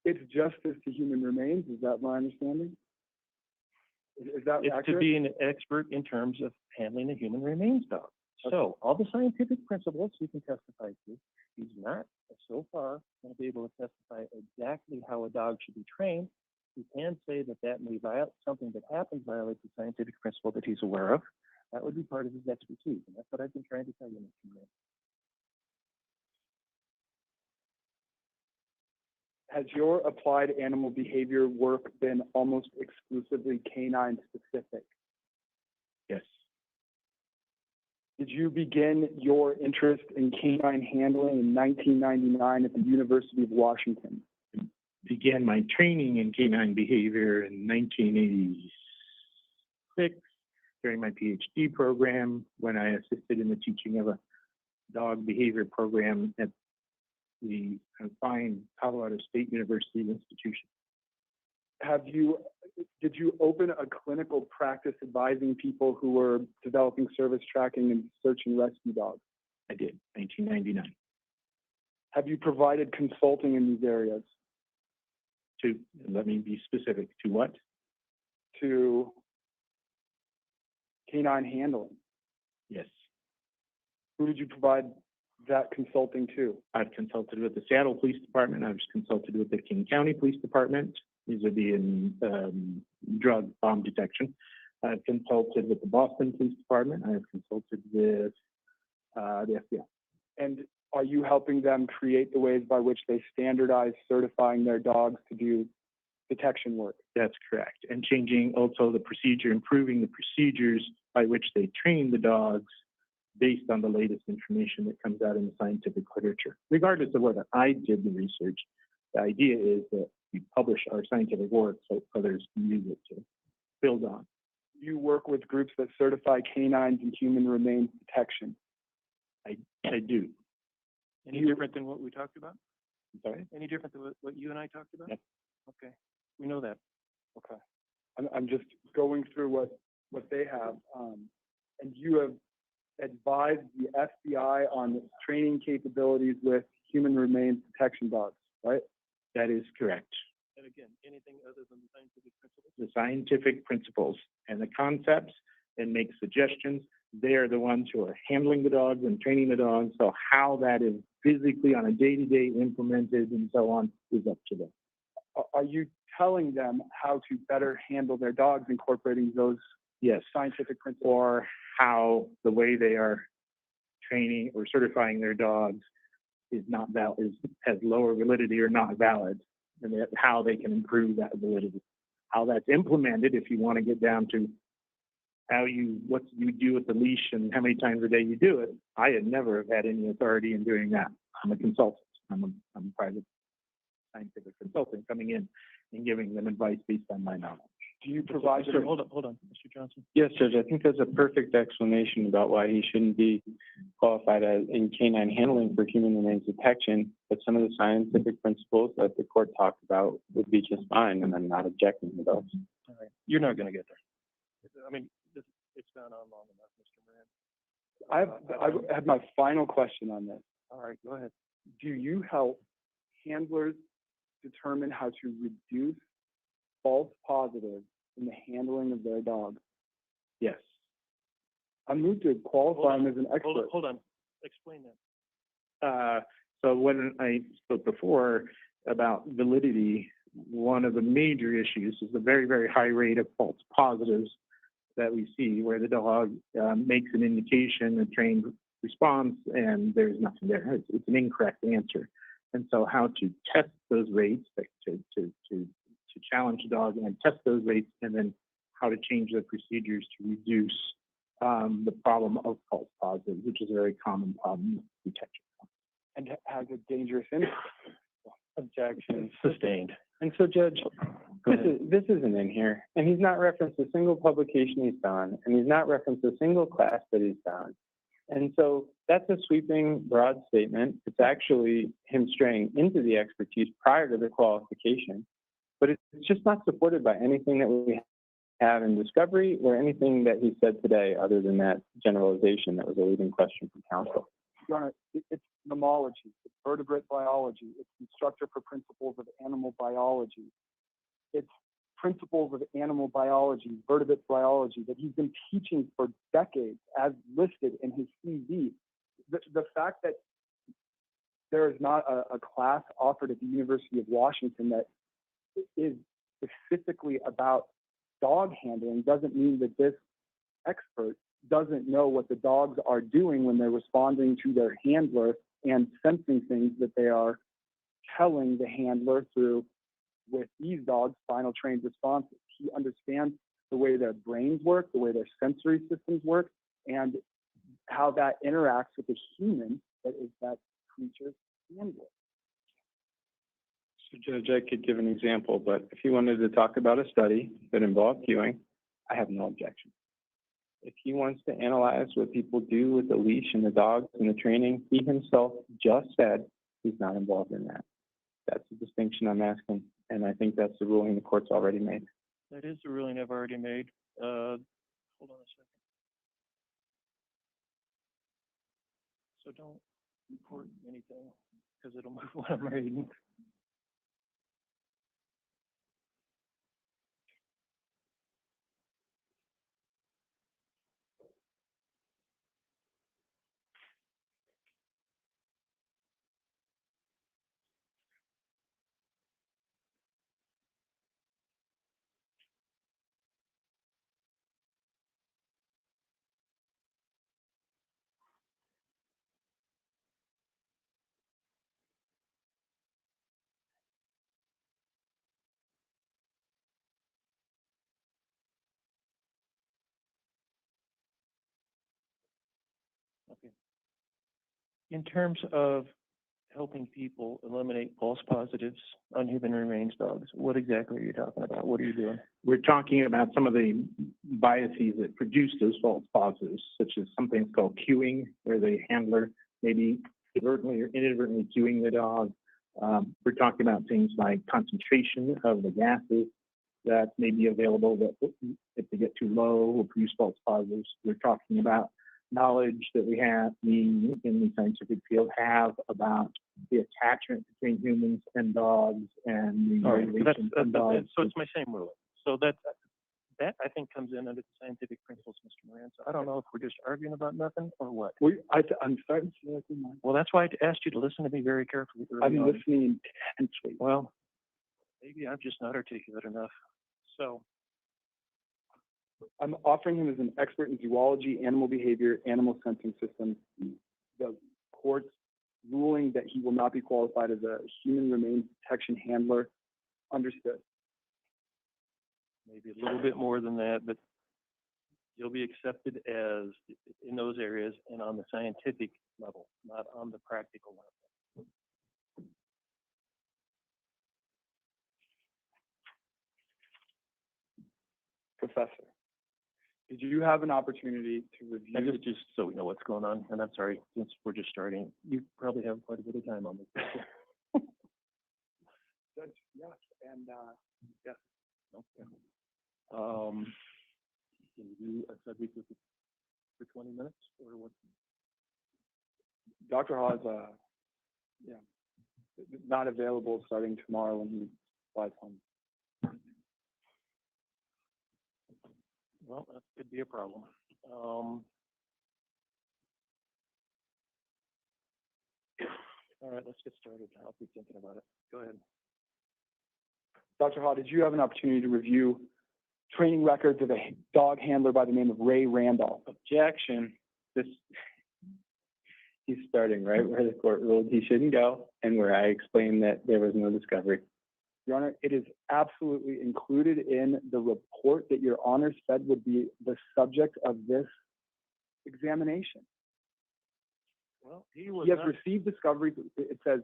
It's justice to human remains. Is that my understanding? Is that It's to accurate? be an expert in terms of handling a human remains dog. So all the scientific principles you can testify to. He's not so far going to be able to testify exactly how a dog should be trained. He can say that that may violate something that happens violates the scientific principle that he's aware of. That would be part of his expertise, and that's what I've been trying to tell you, Mr. Mayor. Has your applied animal behavior work been almost exclusively canine specific? Yes. Did you begin your interest in canine handling in 1999 at the University of Washington? Began my training in canine behavior in 1986 during my PhD program when I assisted in the teaching of a dog behavior program at the fine Colorado State University institution. Did you open a clinical practice advising people who were developing service tracking and search and rescue dogs? I did, 1999. Have you provided consulting in these areas? Let me be specific, to what? To canine handling? Yes. Who did you provide that consulting to? I've consulted with the Seattle Police Department. I've consulted with the King County Police Department. These would be in drug bomb detection. I've consulted with the Boston Police Department. I have consulted with the FBI. And are you helping them create the ways by which they standardize certifying their dogs to do detection work? That's correct. And changing also the procedure, improving the procedures by which they train the dogs based on the latest information that comes out in the scientific literature. Regardless of whether I did the research, the idea is that we publish our scientific work so others can use it to build on. You work with groups that certify canines and human remains detection. I do. Any different than what we talked about? I'm sorry? Any different than what you and I talked about? Yep. Okay, we know that. Okay. I'm just going through what they have. And you have advised the FBI on training capabilities with human remains detection dogs, right? That is correct. And again, anything other than the scientific principles? The scientific principles and the concepts and make suggestions. They're the ones who are handling the dogs and training the dogs. So how that is physically on a day-to-day implemented and so on is up to them. Are you telling them how to better handle their dogs, incorporating those scientific principles? Or how the way they are training or certifying their dogs is not valid, has lower validity or not valid, and how they can improve that validity. How that's implemented, if you want to get down to what you do with the leash and how many times a day you do it. I had never have had any authority in doing that. I'm a consultant. I'm a private scientific consultant coming in and giving them advice based on my knowledge. Do you provide? Sir, hold on, Mr. Johnson. Yes, Judge, I think that's a perfect explanation about why he shouldn't be qualified as in canine handling for human remains detection, but some of the scientific principles that the court talked about would be just fine, and I'm not objecting to those. All right, you're not gonna get there. I mean, it's gone on long enough, Mr. Moran. I have my final question on this. All right, go ahead. Do you help handlers determine how to reduce false positives in the handling of their dogs? Yes. I moved to qualify him as an expert. Hold on, explain that. So when I spoke before about validity, one of the major issues is the very, very high rate of false positives that we see where the dog makes an indication, a trained response, and there's nothing there. It's an incorrect answer. And so how to test those rates, like to challenge the dog and test those rates, and then how to change the procedures to reduce the problem of false positives, which is a very common problem with detection. And has a dangerous impact. Objection sustained. And so, Judge, this isn't in here, and he's not referenced a single publication he's done, and he's not referenced a single class that he's done. And so that's a sweeping, broad statement. It's actually him straying into the expertise prior to the qualification, but it's just not supported by anything that we have in discovery or anything that he said today other than that generalization that was a leading question from counsel. Your Honor, it's nomology, it's vertebrate biology, it's instructor for principles of animal biology. It's principles of animal biology, vertebrate biology that he's been teaching for decades as listed in his CV. The fact that there is not a class offered at the University of Washington that is specifically about dog handling doesn't mean that this expert doesn't know what the dogs are doing when they're responding to their handler and sensing things that they are telling the handler through, with these dogs, final trained responses. He understands the way their brains work, the way their sensory systems work, and how that interacts with the human that is that creature's handler. So, Judge, I could give an example, but if he wanted to talk about a study that involved cueing, I have no objection. If he wants to analyze what people do with the leash and the dogs and the training, he himself just said he's not involved in that. That's the distinction I'm asking, and I think that's the ruling the court's already made. That is the ruling I've already made. Hold on a second. So don't report anything, because it'll move what I'm reading. Okay. In terms of helping people eliminate false positives on human remains dogs, what exactly are you talking about? What are you doing? We're talking about some of the biases that produce those false positives, such as something called cueing, where the handler maybe inadvertently or inadvertently cueing the dog. We're talking about things like concentration of the gases that may be available that if they get too low will produce false positives. We're talking about knowledge that we in the scientific field have about the attachment between humans and dogs and the regulations on dogs. So it's my same ruling. So that I think comes in under the scientific principles, Mr. Moran. So I don't know if we're just arguing about nothing or what. I'm starting to feel like we might. Well, that's why I asked you to listen to me very carefully. I'm listening intensely. Well, maybe I'm just not articulate enough. So I'm offering him as an expert in zoology, animal behavior, animal sensing systems. The court's ruling that he will not be qualified as a human remains detection handler, understood. maybe a little bit more than that, but you'll be accepted as in those areas and on the scientific level, not on the practical level. Professor, did you have an opportunity to review? And just so we know what's going on, and I'm sorry, since we're just starting, you probably have quite a bit of time on this. Judge, yes, and, yes. Okay. Can you do a subject for 20 minutes, or what? Dr. Hawes, not available starting tomorrow when he flies home. Well, that could be a problem. All right, let's get started. I'll be thinking about it. Go ahead. Dr. Haw, did you have an opportunity to review training records of a dog handler by the name of Ray Randolph? Objection. He's starting right where the court ruled he shouldn't go and where I explained that there was no discovery. Your Honor, it is absolutely included in the report that Your Honor said would be the subject of this examination. Well, he was He has not, received discovery, it says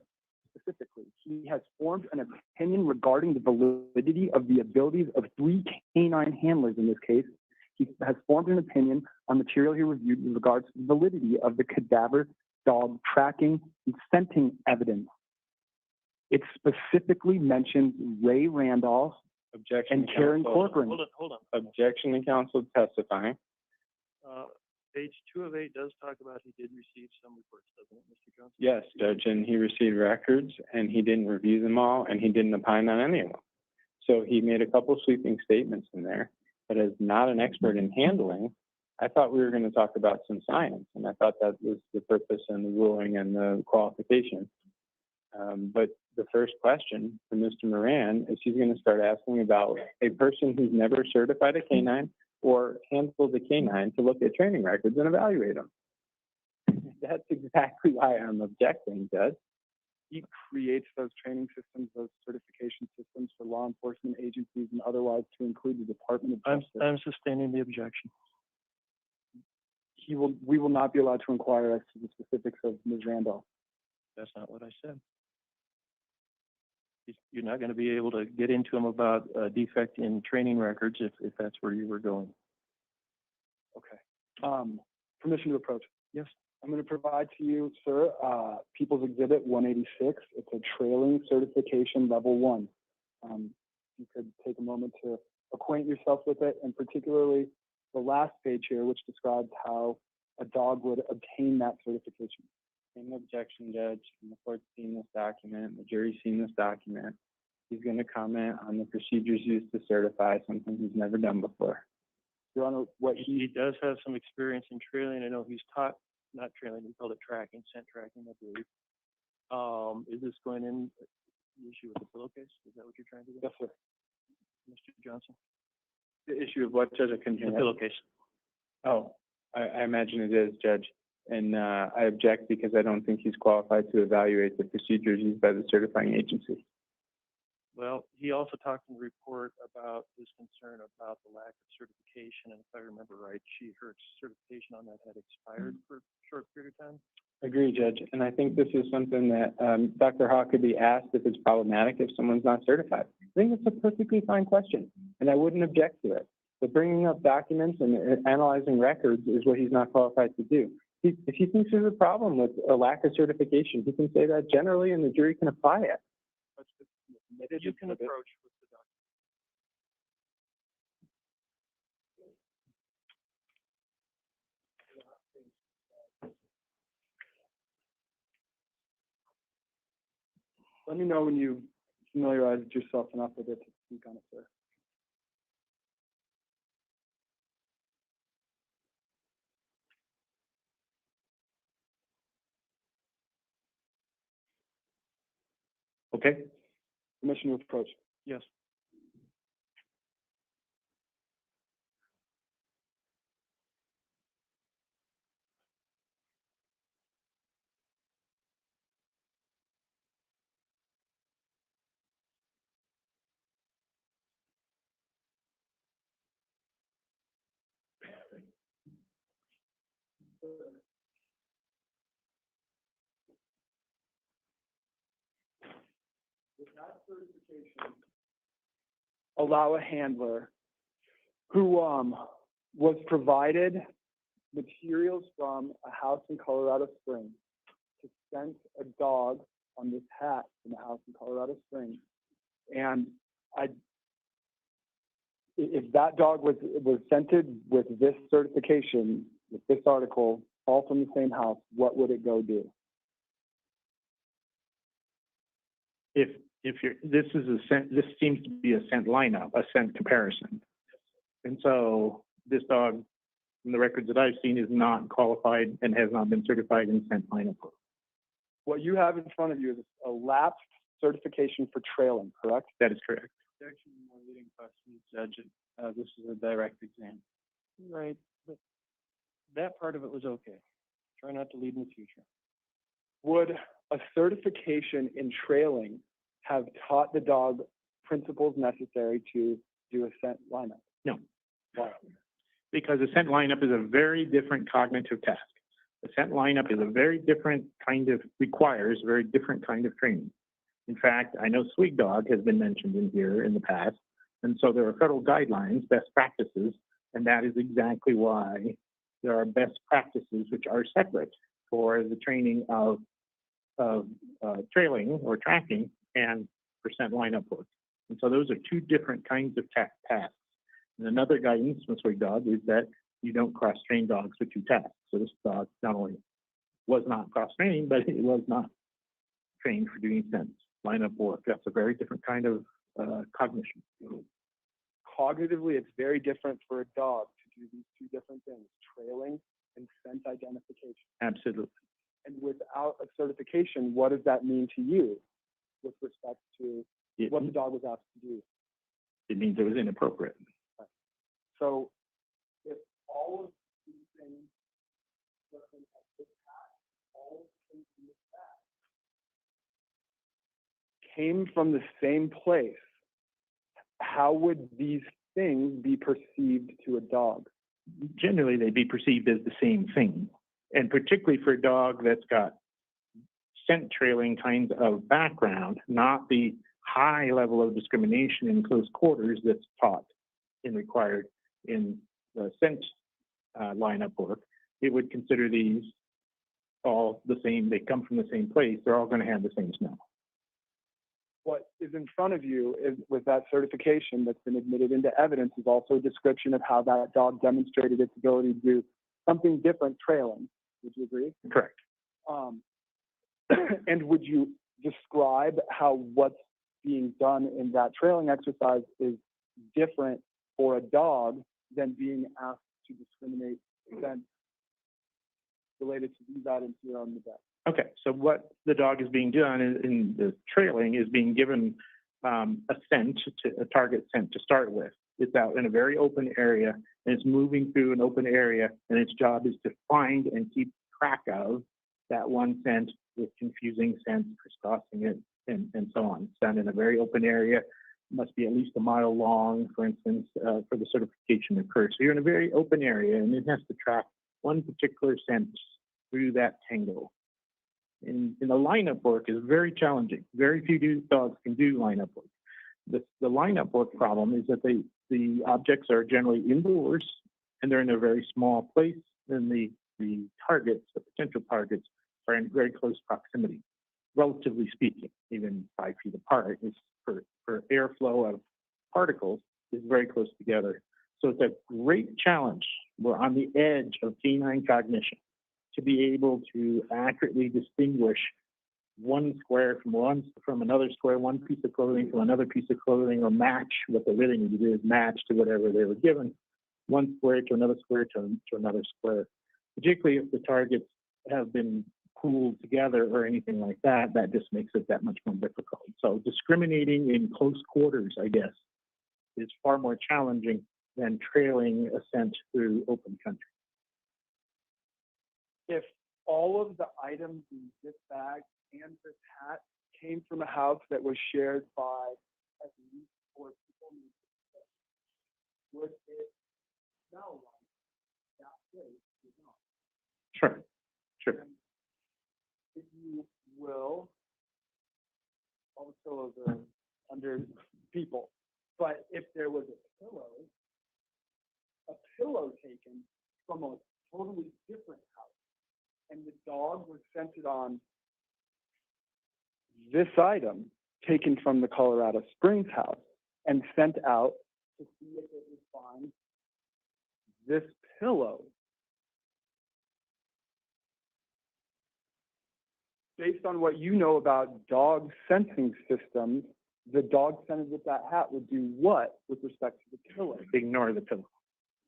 specifically, he has formed an opinion regarding the validity of the abilities of 3 canine handlers in this case. He has formed an opinion on material he reviewed in regards to the validity of the cadaver dog tracking and scenting evidence. It specifically mentions Ray Randolph Objection and to Karen counsel. Corcoran. hold on. Objection to counsel testifying. Page 2 of 8 does talk about he did receive some reports, doesn't it, Mr. Johnson? Yes, Judge, and he received records and he didn't review them all and he didn't opine on any of them. So he made a couple sweeping statements in there, but as not an expert in handling, I thought we were going to talk about some science, and I thought that was the purpose and the ruling and the qualification. But the first question for Mr. Moran is he's going to start asking about a person who's never certified a canine or handled a canine to look at training records and evaluate them. That's exactly why I'm objecting, Judge. He creates those training systems, those certification systems for law enforcement agencies and otherwise to include the Department of Justice. I'm sustaining the objection. We will not be allowed to inquire as to the specifics of Ms. Randolph. That's not what I said. You're not going to be able to get into him about a defect in training records if that's where you were going. Okay. Permission to approach. Yes. I'm going to provide to you, sir, People's Exhibit 186. It's a trailing certification level 1. You could take a moment to acquaint yourself with it, and particularly the last page here, which describes how a dog would obtain that certification. Same objection, Judge. And the court's seen this document, the jury's seen this document. He's going to comment on the procedures used to certify something he's never done before. Your Honor, what He does have some experience in trailing. I know he's taught, not trailing, we called it tracking, scent tracking, I believe. Is this going in the issue with the pillowcase? Is that what you're trying to do? Yes, sir. Mr. Johnson? The issue of what, Judge? I couldn't hear The that. pillowcase. Oh, I imagine it is, Judge. And I object because I don't think he's qualified to evaluate the procedures used by the certifying agency. Well, he also talked in the report about his concern about the lack of certification, and if I remember right, her certification on that had expired for a short period of time. Agree, Judge. And I think this is something that Dr. Hawk could be asked if it's problematic if someone's not certified. I think it's a perfectly fine question, and I wouldn't object to it. But bringing up documents and analyzing records is what he's not qualified to do. If he thinks there's a problem with a lack of certification, he can say that generally, and the jury can apply it. You can approach with the document. Let me know when you familiarize yourself enough with it to speak on it, sir. Okay. Permission to approach. Yes. Allow a handler who was provided materials from a house in Colorado Springs to scent a dog on this hat in a house in Colorado Springs. And if that dog was scented with this certification, with this article, all from the same house, what would it go do? If you're, this seems to be a scent lineup, a scent comparison. And so this dog, from the records that I've seen, is not qualified and has not been certified in scent lineup. What you have in front of you is a lapsed certification for trailing, correct? That is correct. Actually, more leading question, Judge. This is a direct exam. Right, but that part of it was okay. Try not to lead in the future. Would a certification in trailing have taught the dog principles necessary to do a scent lineup? No. Why? Because a scent lineup is a very different cognitive task. A scent lineup is a very different kind of, requires a very different kind of training. In fact, I know Swig Dog has been mentioned in here in the past, and so there are federal guidelines, best practices, and that is exactly why there are best practices which are separate for the training of trailing or tracking and percent lineup work. And so those are two different kinds of tasks. And another guidance from Swig Dog is that you don't cross-train dogs for two tasks. So this dog not only was not cross-trained, but it was not trained for doing scent lineup work. That's a very different kind of cognition. Cognitively, it's very different for a dog to do these two different things, trailing and scent identification. Absolutely. And without a certification, what does that mean to you with respect to what the dog was asked to do? It means it was inappropriate. So if all of these things, looking at this hat, all of the things in this hat came from the same place, how would these things be perceived to a dog? Generally, they'd be perceived as the same thing. And particularly for a dog that's got scent trailing kinds of background, not the high level of discrimination in close quarters that's taught and required in the scent lineup work, it would consider these all the same. They come from the same place. They're all going to have the same smell. What is in front of you is, with that certification that's been admitted into evidence, is also a description of how that dog demonstrated its ability to do something different trailing. Would you agree? Correct. And would you describe how what's being done in that trailing exercise is different for a dog than being asked to discriminate scent related to these items here on the deck? Okay, so what the dog is being done in the trailing is being given a target scent to start with. It's out in a very open area, and it's moving through an open area, and its job is to find and keep track of that one scent with confusing scents, crisscrossing it, and so on. It's done in a very open area, must be at least a mile long, for instance, for the certification to occur. So you're in a very open area, and it has to track one particular scent through that tangle. In the lineup work is very challenging. Very few dogs can do lineup work. The lineup work problem is that the objects are generally indoors, and they're in a very small place, and the targets, the potential targets, are in very close proximity, relatively speaking. Even 5 feet apart is for airflow of particles is very close together. So it's a great challenge. We're on the edge of canine cognition to be able to accurately distinguish one square from another square, one piece of clothing from another piece of clothing, or match. What they really need to do is match to whatever they were given, one square to another square to another square. Particularly if the targets have been pooled together or anything like that, that just makes it that much more difficult. So discriminating in close quarters, I guess, is far more challenging than trailing a scent through open country. If all of the items in this bag and this hat came from a house that was shared by at least 4 people, would it smell like that place? Sure. And if you will, all the pillows are under people, but if there was a pillow pillow taken from a totally different house, and the dog was centered on this item taken from the Colorado Springs house and sent out to see if it would find this pillow. Based on what you know about dog sensing systems, the dog scented with that hat would do what with respect to the pillow? Ignore the pillow.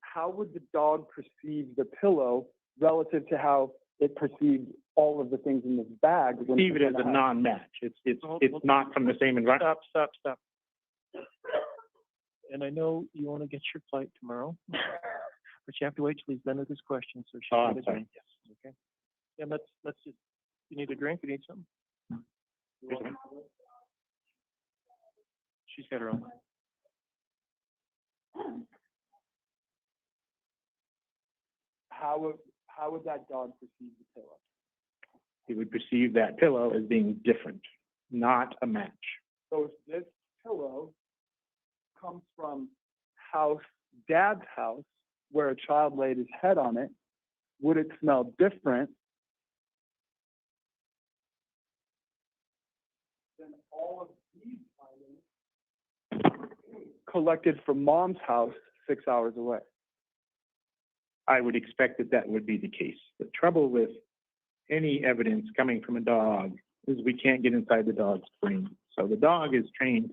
How would the dog perceive the pillow relative to how it perceived all of the things in this bag? Perceive it as a non-match. It's not from the same environment. Stop. And I know you want to get your flight tomorrow, but you have to wait till he's done with his question, so she's Oh, got I'm to sorry. drink. Yes. Okay. Yeah, let's just, you need a drink? You need something? You want- She's got her own. How would that dog perceive the pillow? He would perceive that pillow as being different, not a match. So if this pillow comes from dad's house, where a child laid his head on it, would it smell different than all of these items collected from mom's house 6 hours away? I would expect that that would be the case. The trouble with any evidence coming from a dog is we can't get inside the dog's brain. So the dog is trained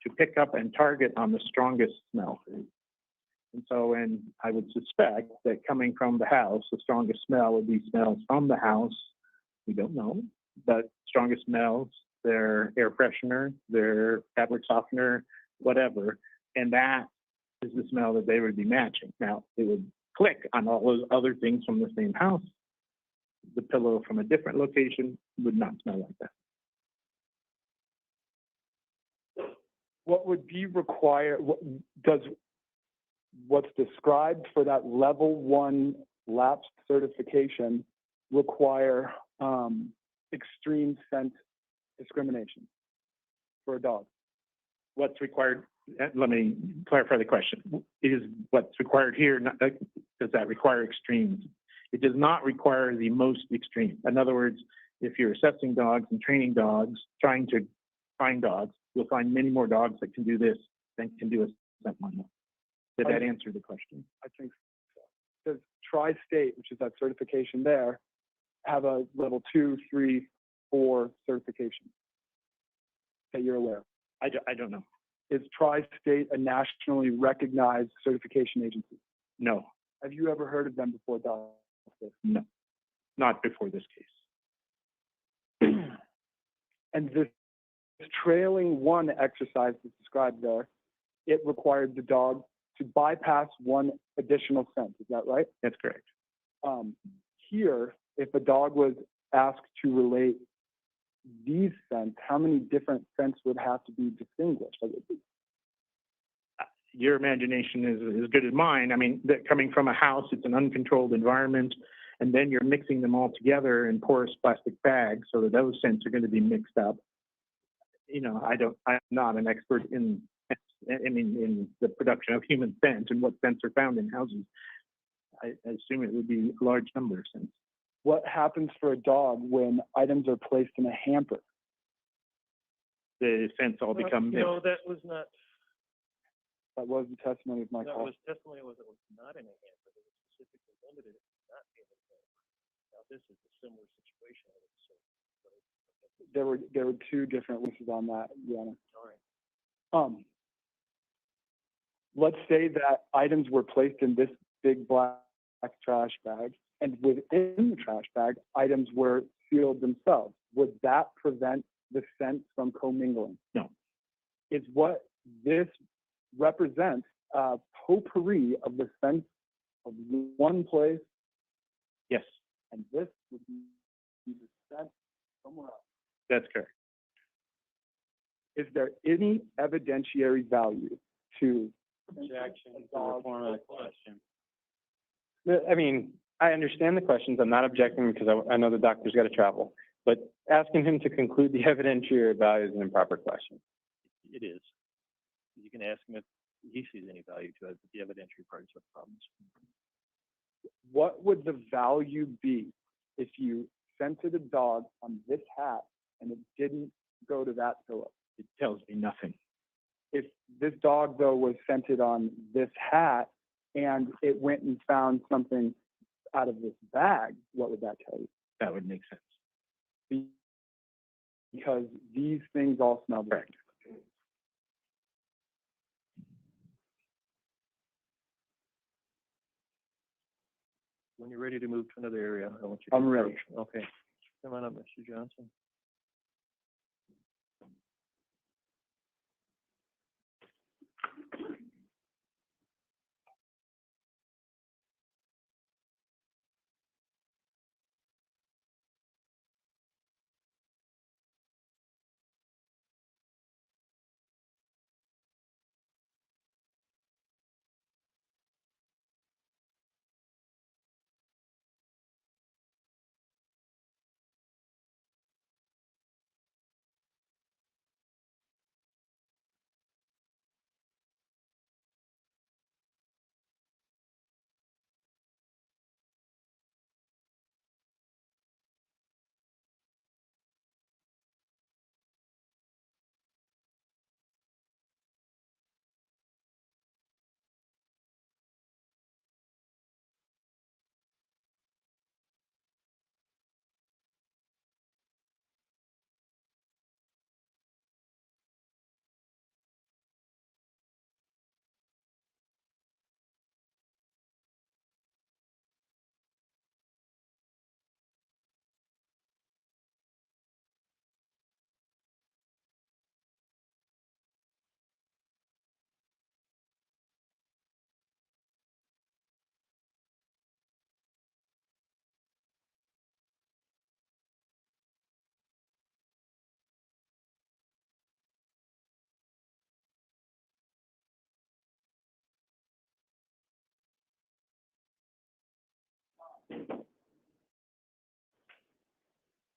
to pick up and target on the strongest smell. And so, and I would suspect that coming from the house, the strongest smell would be smells from the house. We don't know, but strongest smells, their air freshener, their fabric softener, whatever. And that is the smell that they would be matching. Now, it would click on all those other things from the same house. The pillow from a different location would not smell like that. What would be required, what's described for that level 1 lapsed certification require extreme scent discrimination for a dog? What's required, let me clarify the question. Is what's required here, does that require extremes? It does not require the most extreme. In other words, if you're assessing dogs and training dogs, trying to find dogs, you'll find many more dogs that can do this than can do a scent line. Did that answer the question? I think so. Does Tri-State, which is that certification there, have a level 2, 3, 4 certification that you're aware of? I don't know. Is Tri-State a nationally recognized certification agency? No, Have you ever heard of them before, Dr.? no, not before this case. And this trailing 1 exercise that's described there, it required the dog to bypass 1 additional sense. Is that right? That's correct. Here, if a dog was asked to relate these scents, how many different scents would have to be distinguished? Your imagination is as good as mine. I mean, that coming from a house, it's an uncontrolled environment, and then you're mixing them all together in porous plastic bags so that those scents are going to be mixed up. You know, I'm not an expert in the production of human scent and what scents are found in houses. I assume it would be a large number of scents. What happens for a dog when items are placed in a hamper? The scents all become mixed. No, that was not, That was the testimony of my that call. was testimony was it was not in a hamper. It was specifically limited. It was not in a hamper. Now, this is a similar situation. There were 2 different wishes on that, Your Honor. All right. Let's say that items were placed in this big black trash bag, and within the trash bag, items were sealed themselves. Would that prevent the scent from commingling? No. Is what this represents a potpourri of the scent of one place, Yes, and this would be the scent somewhere else. that's correct. Is there any evidentiary value to Objection a to the dog? form of the question. I mean, I understand the questions. I'm not objecting because I know the doctor's got to travel. But asking him to conclude the evidentiary value is an improper question. It is. You can ask him if he sees any value to it, but the evidentiary part is what the problem is. what would the value be if you scented a dog on this hat and it didn't go to that pillow? It tells me nothing. If this dog, though, was scented on this hat and it went and found something out of this bag, what would that tell you? That would make sense. Because these things all smell the Correct. When you're ready to move to another area, I want you to. I'm ready. Okay. Come on up, Mr. Johnson.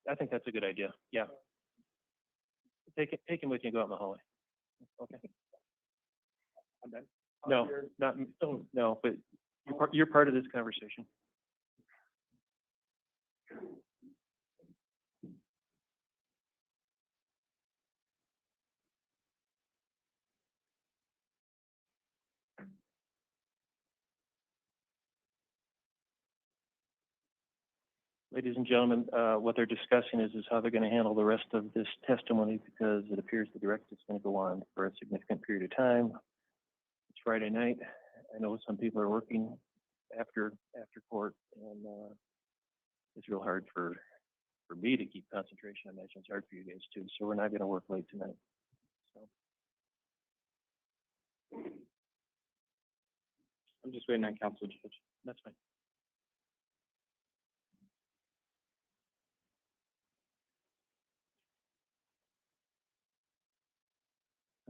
I think that's a good idea. Yeah. Take him with you and go out in the hallway. Okay. I'm done. No, not, no, but you're part of this conversation. Ladies and gentlemen, what they're discussing is how they're going to handle the rest of this testimony, because it appears the direct is going to go on for a significant period of time. It's Friday night. I know some people are working after court, and it's real hard for me to keep concentration. I imagine it's hard for you guys too. So we're not going to work late tonight. So I'm just waiting on counsel, Judge. that's fine.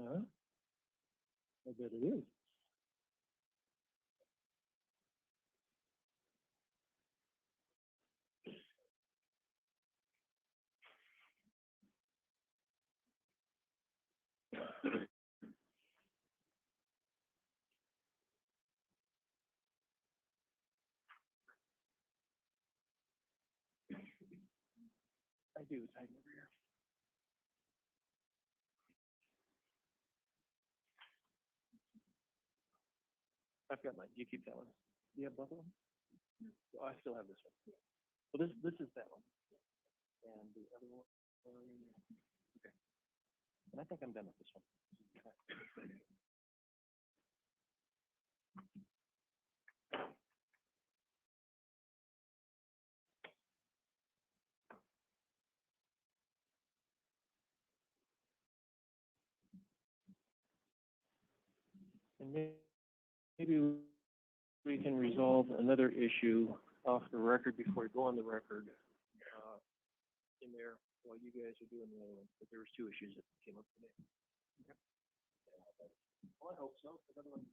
I bet it is. I do. It's hiding over here. I've got mine. You keep that one. Do you have both of them? Oh, I still have this one. Well, this is that one. And the other one. Okay. And I think I'm done with this one. And maybe we can resolve another issue off the record before we go on the record, in there while you guys are doing the other one. But there was two issues that came up today. Okay. Well, I hope so. Because otherwise,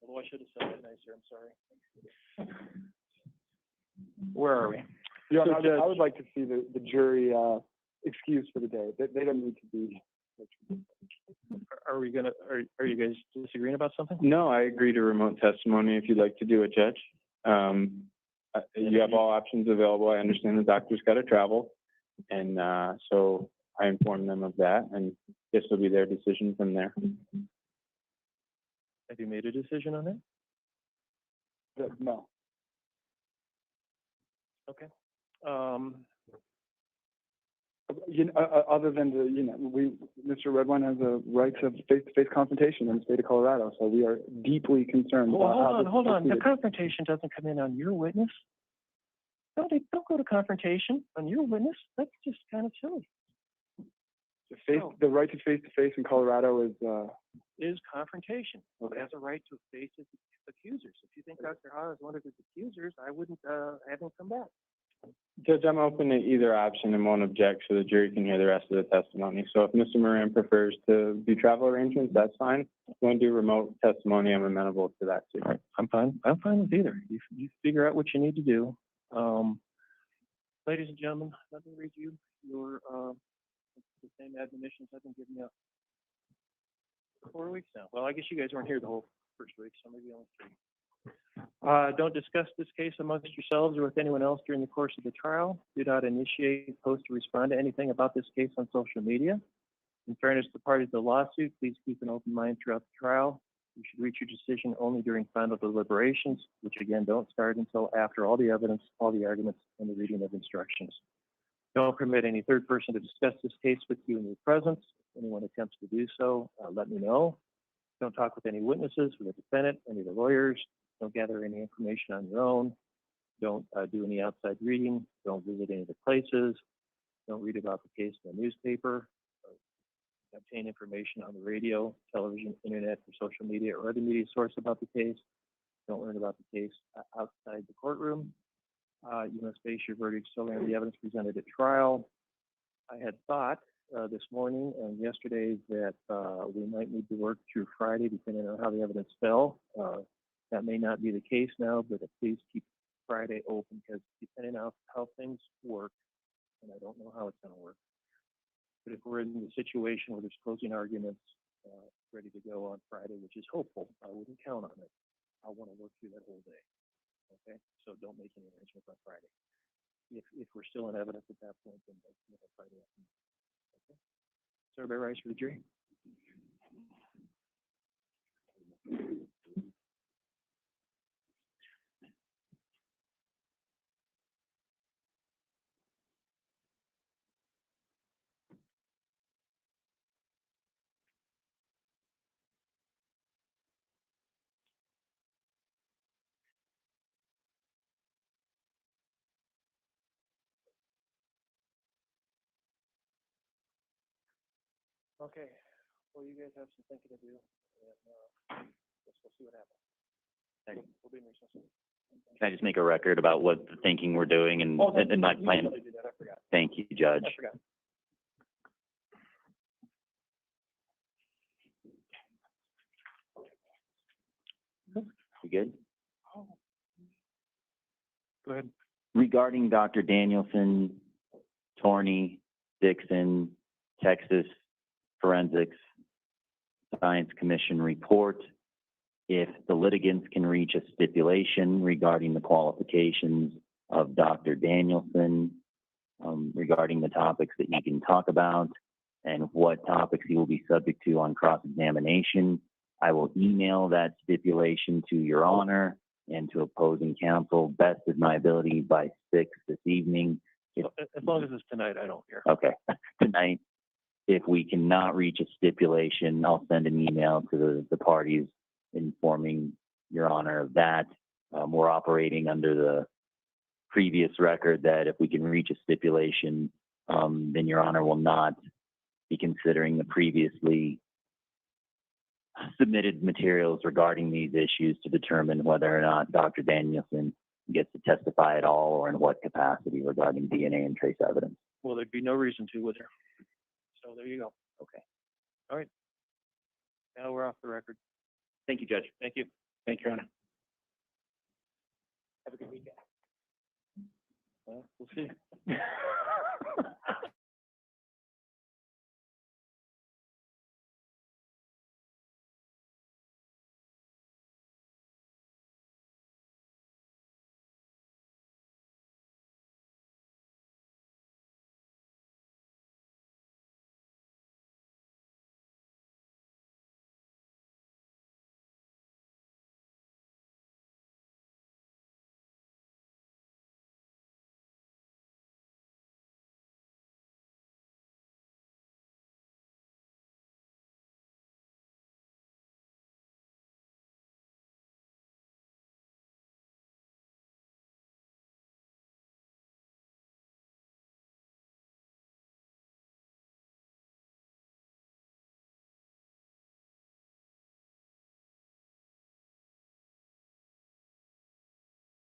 Although I should have said it nicer, I'm sorry. Where are we? Yeah, So I would like to see the jury excused for the day. They don't need to be. Are we gonna, are you guys disagreeing about something? No, I agree to remote testimony if you'd like to do it, Judge. You have all options available. I understand the doctor's got to travel. And so I informed them of that, and this will be their decision from there. Have you made a decision on it? No. Okay. Other than Mr. Redwine has a right to face-to-face confrontation in the state of Colorado, so we are deeply concerned Well, about how this is hold on. The proceeded. confrontation doesn't come in on your witness. Don't go to confrontation on your witness. That's just kind of silly. The right to face-to-face in Colorado Is confrontation. It has a right to face its accusers. If you think Dr. Ha is one of his accusers, I wouldn't have him come back. Judge, I'm open to either option and won't object so the jury can hear the rest of the testimony. So if Mr. Moran prefers to do travel arrangements, that's fine. If you want to do remote testimony, I'm amenable to that too. All right, I'm fine. I'm fine with either. You figure out what you need to do. Ladies and gentlemen, let me read you your the same admonitions I've been giving you 4 weeks now. Well, I guess you guys weren't here the whole first week, so maybe only 3. Don't discuss this case amongst yourselves or with anyone else during the course of the trial. Do not initiate, post, or respond to anything about this case on social media. In fairness to the parties of the lawsuit, please keep an open mind throughout the trial. You should reach your decision only during final deliberations, which again don't start until after all the evidence, all the arguments, and the reading of instructions. Don't permit any third person to discuss this case with you in your presence. If anyone attempts to do so, let me know. Don't talk with any witnesses, or the defendant, any of the lawyers. Don't gather any information on your own. Don't do any outside reading. Don't visit any of the places. Don't read about the case in the newspaper. Obtain information on the radio, television, internet, or social media, or other media source about the case. Don't learn about the case outside the courtroom. You must base your verdict solely on the evidence presented at trial. I had thought this morning and yesterday that we might need to work through Friday, depending on how the evidence fell. That may not be the case now, but please keep Friday open, because depending on how things work, and I don't know how it's going to work, but if we're in the situation where there's closing arguments ready to go on Friday, which is hopeful, I wouldn't count on it. I want to work through that whole day. Okay, so don't make any arrangements on Friday. If we're still in evidence at that point, then that's Friday afternoon. Okay, so everybody rise for the jury. Okay, well, you guys have some thinking to do, and guess we'll see what happens. We'll be in recess. Can I just make a record about what the thinking we're doing and my plan? I forgot. Thank you, Judge. I forgot. You good? Go ahead. Regarding Dr. Danielson, Torney, Dixon, Texas Forensics Science Commission report, if the litigants can reach a stipulation regarding the qualifications of Dr. Danielson, regarding the topics that he can talk about and what topics he will be subject to on cross-examination, I will email that stipulation to Your Honor and to opposing counsel, best of my ability, by 6 this evening. As long as it's tonight, I don't care. Okay, tonight. If we cannot reach a stipulation, I'll send an email to the parties informing Your Honor of that. We're operating under the previous record that if we can reach a stipulation, then Your Honor will not be considering the previously submitted materials regarding these issues to determine whether or not Dr. Danielson gets to testify at all or in what capacity regarding DNA and trace evidence. Well, there'd be no reason to, would there? So there you go. Okay. All right. Now we're off the record. Thank you, Judge. Thank you. Thank you, Your Honor. Have a good weekend. Well, we'll see.